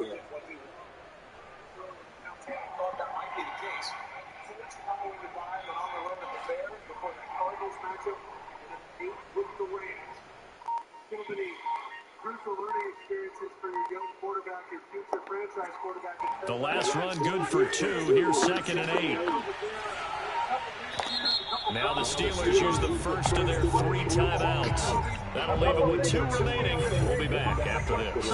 The last run good for 2. Here's 2nd and 8. Now the Steelers use the first of their 3 timeouts. That'll leave them with 2 remaining. We'll be back after this.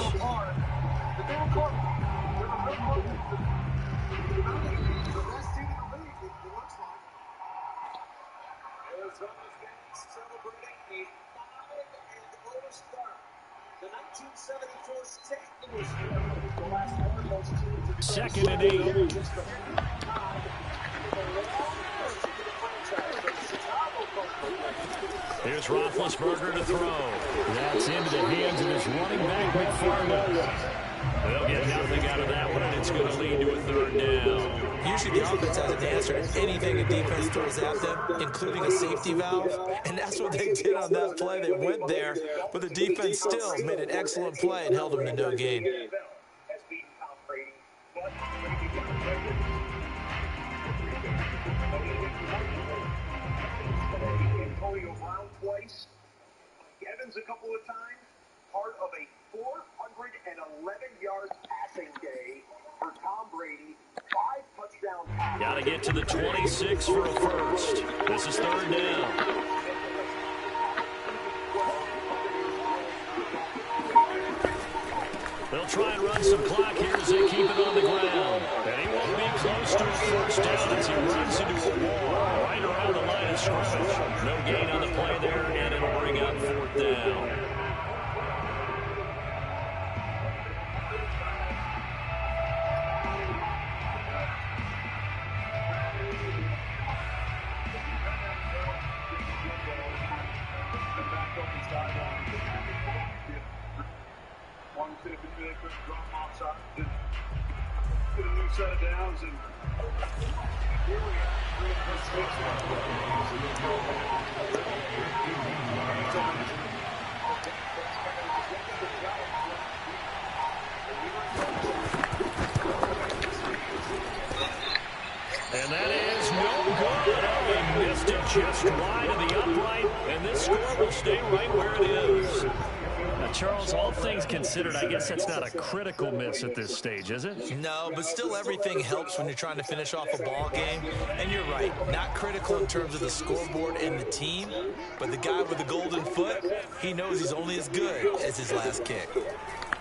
Second and 8. Here's Roethlisberger to throw. That's into the hands of his running back, McFarland. They'll get nothing out of that one, and it's going to lead to a 3rd down. Usually the offense has an answer to anything a defense throws at them, including a safety valve, and that's what they did on that play. They went there, but the defense still made an excellent play and held them to no gain. Evans a couple of times, part of a 411-yard passing day for Tom Brady. 5 touchdown passes. Got to get to the 26 for a first. This is 3rd down. They'll try and run some clock here as they keep it on the ground. And he won't be close to his first down as he runs into a wall right around the line of scrimmage. No gain on the play there, and it'll bring up 4th down. Get a new set of downs and and that is no good. Oh, he missed it just wide of the upright, and this score will stay right where it is. A Charles, all things considered, I guess that's not a critical miss at this stage, is it? No, but still everything helps when you're trying to finish off a ball game. And you're right, not critical in terms of the scoreboard and the team, but the guy with the golden foot, he knows he's only as good as his last kick.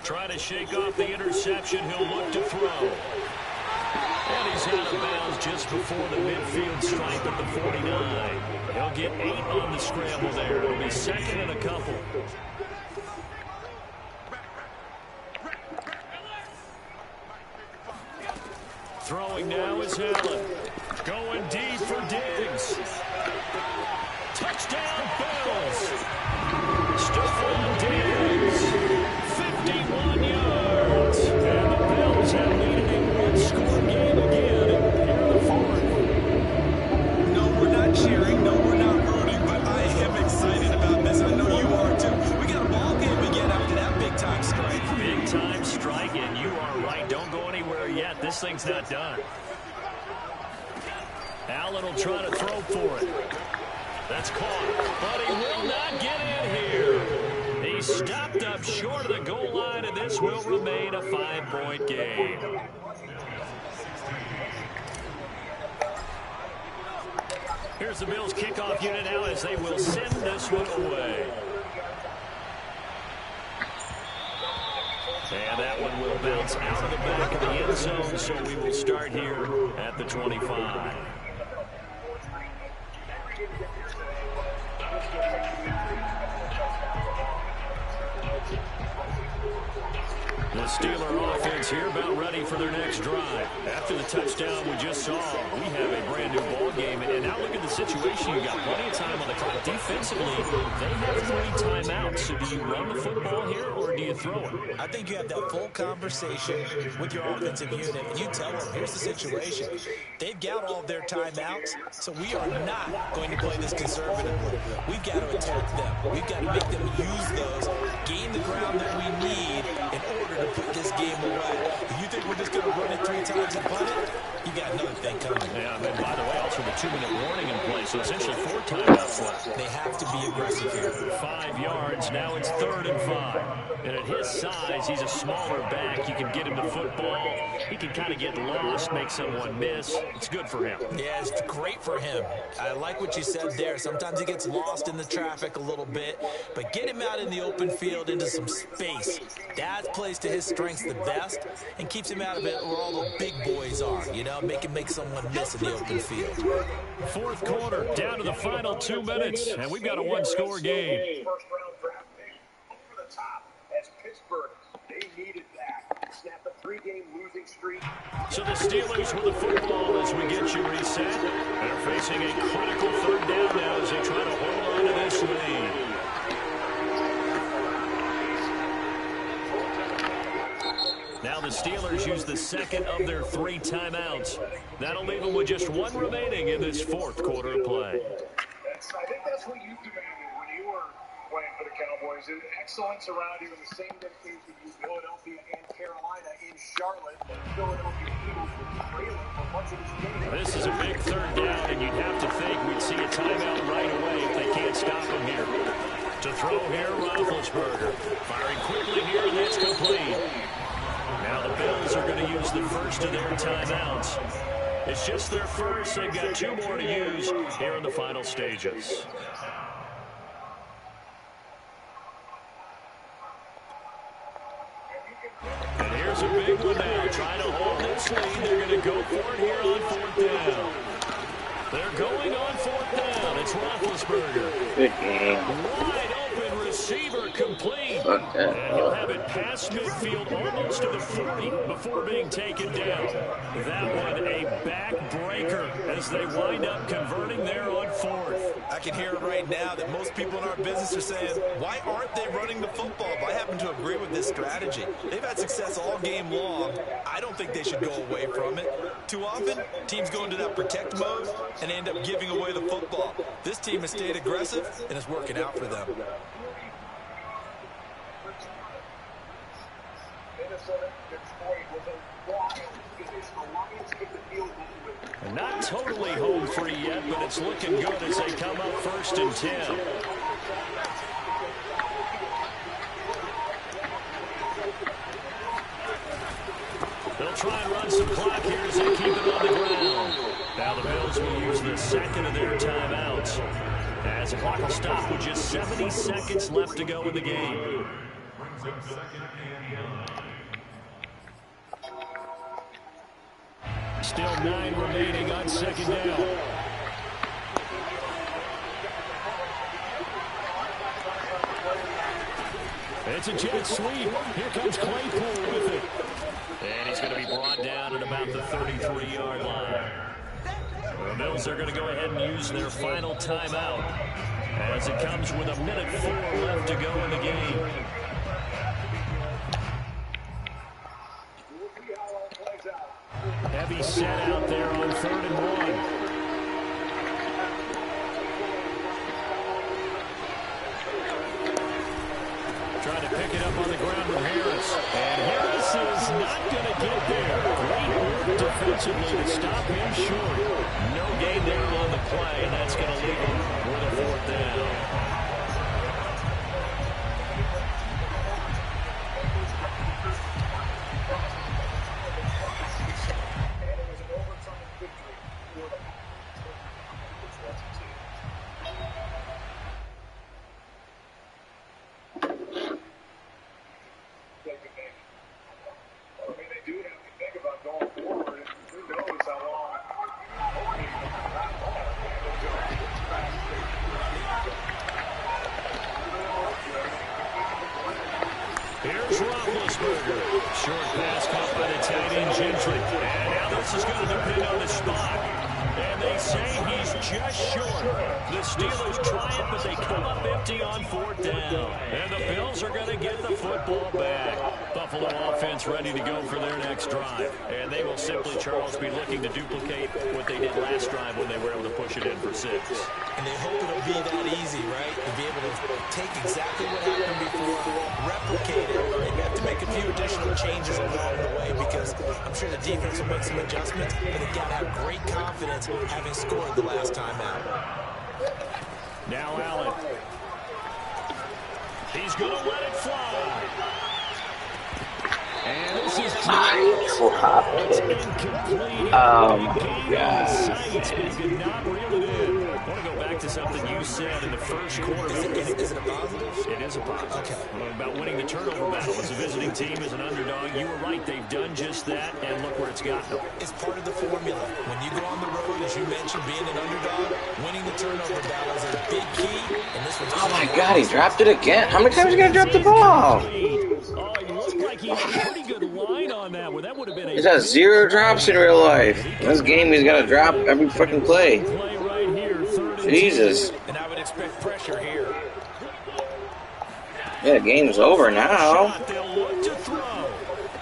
Trying to shake off the interception, he'll look to throw. And he's out of bounds just before the midfield stripe at the 49. He'll get 8 on the scramble there. It'll be second and a couple. Throwing now is Allen. Going deep for Diggs. Touchdown, Bills. Stephon Diggs. 51 yards. And the Bills have needed a one-score game again here in the fourth. No, we're not cheering. No, we're not rooting. But I am excited about this. I know you are, too. We got a ball game again after that big-time strike. Big-time strike, and you are right. Don't go anywhere yet. This thing's not done. Allen will try to throw for it. That's caught, but he will not get in here. He stopped up short of the goal line, and this will remain a 5-point game. Here's the Bills' kickoff unit now as they will send this one away. And that one will bounce out of the back of the end zone, so we will start here at the 25. The Steeler offense here about ready for their next drive. After the touchdown we just saw, we have a brand new ball game. And now look at the situation. You got plenty of time on the clock. Defensively, they have 3 timeouts. So do you run the football here or do you throw it? I think you have that full conversation with your offensive unit, and you tell them, here's the situation. They've got all of their timeouts, so we are not going to play this conservatively. We've got to attack them. We've got to make them use those, gain the ground that we need in order to put this game away. If you think we're just going to run it 3 times and punt it, you got another thing coming. Yeah, and by the way, also the 2-minute warning in place, so essentially 4 timeouts left. They have to be aggressive here. 5 yards, now it's 3rd and 5. And at his size, he's a smaller back. You can get him the football. He can kind of get lost, make someone miss. It's good for him. Yeah, it's great for him. I like what you said there. Sometimes he gets lost in the traffic a little bit, but get him out in the open field into some space. That plays to his strengths the best and keeps him out of it where all the big boys are, you know, make someone miss in the open field. 4th quarter, down to the final 2 minutes, and we've got a 1-score game. First round draft pick over the top as Pittsburgh, they needed that. Snap a 3-game losing streak. So the Steelers with the football as we get you reset. They're facing a critical 3rd down now as they try to hold on to this lead. Now the Steelers use the 2nd of their 3 timeouts. That'll leave them with just 1 remaining in this 4th quarter of play. I think that's what you demanded when you were playing for the Cowboys. And excellence around you in the same dedication you Philadelphia and Carolina in Charlotte. Philadelphia Eagles were trailing for much of this game. This is a big 3rd down, and you'd have to think we'd see a timeout right away if they can't stop him here. To throw here, Roethlisberger. Firing quickly here, and that's complete. Now the Bills are going to use the first of their timeouts. It's just their first. They've got 2 more to use here in the final stages. And here's a big one now. Trying to hold this lead. They're going to go for it here on 4th down. They're going on 4th down. It's Roethlisberger. Good game. Wide open receiver complete. Fuck that. And he'll have it past midfield almost to the 40 before being taken down. That one a backbreaker as they wind up converting there on 4th. I can hear it right now that most people in our business are saying, why aren't they running the football? But I happen to agree with this strategy. They've had success all game long. I don't think they should go away from it. Too often, teams go into that protect mode and end up giving away the football. This team has stayed aggressive, and it's working out for them. Not totally home free yet, but it's looking good as they come up 1st and 10. try and run some clock here as they keep it on the ground. Now the Bills will use the second of their timeouts as the clock will stop with just 70 seconds left to go in the game. Still 9 remaining on second down. It's a jet sweep. Here comes Claypool with it. And he's going to be brought down at about the 33-yard line. The Bills are going to go ahead and use their final timeout as it comes with 1:04 left to go in the game. Heavy set out there on 3rd and 1. Trying to pick it up on the ground with Harris. And Harris is not going to get there. Great work defensively to stop him short. No gain there on the play, and that's going to leave him with a 4th down. Short pass caught by the tight end Gentry. And now this is going to depend on the spot. And they say he's just short. The Steelers try it, but they come up empty on 4th down. And the Bills are going to get the football back. Buffalo offense ready to go for their next drive. And they will simply, Charles, be looking to duplicate what they did last drive when they were able to push it in for 6. And they hope it'll be that easy, right? To be able to take exactly what happened before, replicate it. Maybe have to make a few additional changes along the way because I'm sure the defense will make some adjustments, but they've got to have great confidence having scored the last time out. Now Allen. He's going to let it fly. And this is Nice. incomplete. Oh my God. Did not reel it in. I want to go back to something you said in the first quarter. Is it a positive? It is a positive. Okay. About winning the turnover battle as a visiting team, as an underdog. You were right. They've done just that, and look where it's gotten them. It's part of the formula. When you go on the road, as you mentioned, being an underdog, winning the turnover battle is a big key. And this was Oh my God, he dropped it again. How many times are you going to drop the ball? Oh, it looked like he had a pretty good line on that one. That would have been a He's got 0 drops in real life. In this game, he's got to drop every fucking play. right here, 3rd and Jesus. 2. And I would expect pressure here. Yeah, the game's over now. Shot, they'll look to throw.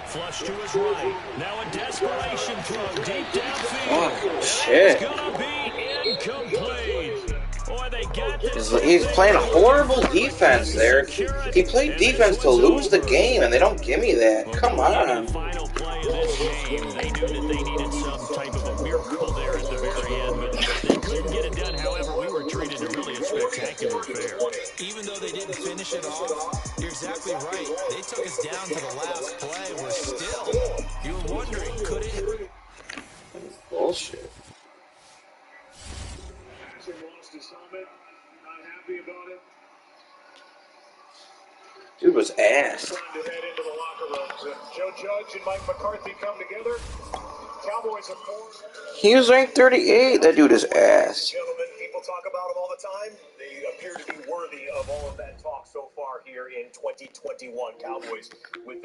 Flush to his right. Now a desperation throw deep downfield. Oh, shit. It's gonna be incomplete. Boy, they got this. He's playing a horrible defense there. He played defense to lose the game, and they don't give me that. Come on. Final play of this game, they knew that they needed some type of a miracle there at the very end, but they couldn't get it done. However, we were treated to really a spectacular affair. Even though they didn't finish it off, you're exactly right. They took us down to the last play. We're still, you were wondering, could it? Bullshit. Lost his helmet. Not happy about it. Dude was ass. Trying to head into the locker rooms. And Joe Judge and Mike McCarthy come together. Cowboys, of course. He was ranked 38. That dude is ass. Gentlemen, people talk about them all the time. They appear to be worthy of all of that talk so far here in 2021. Cowboys with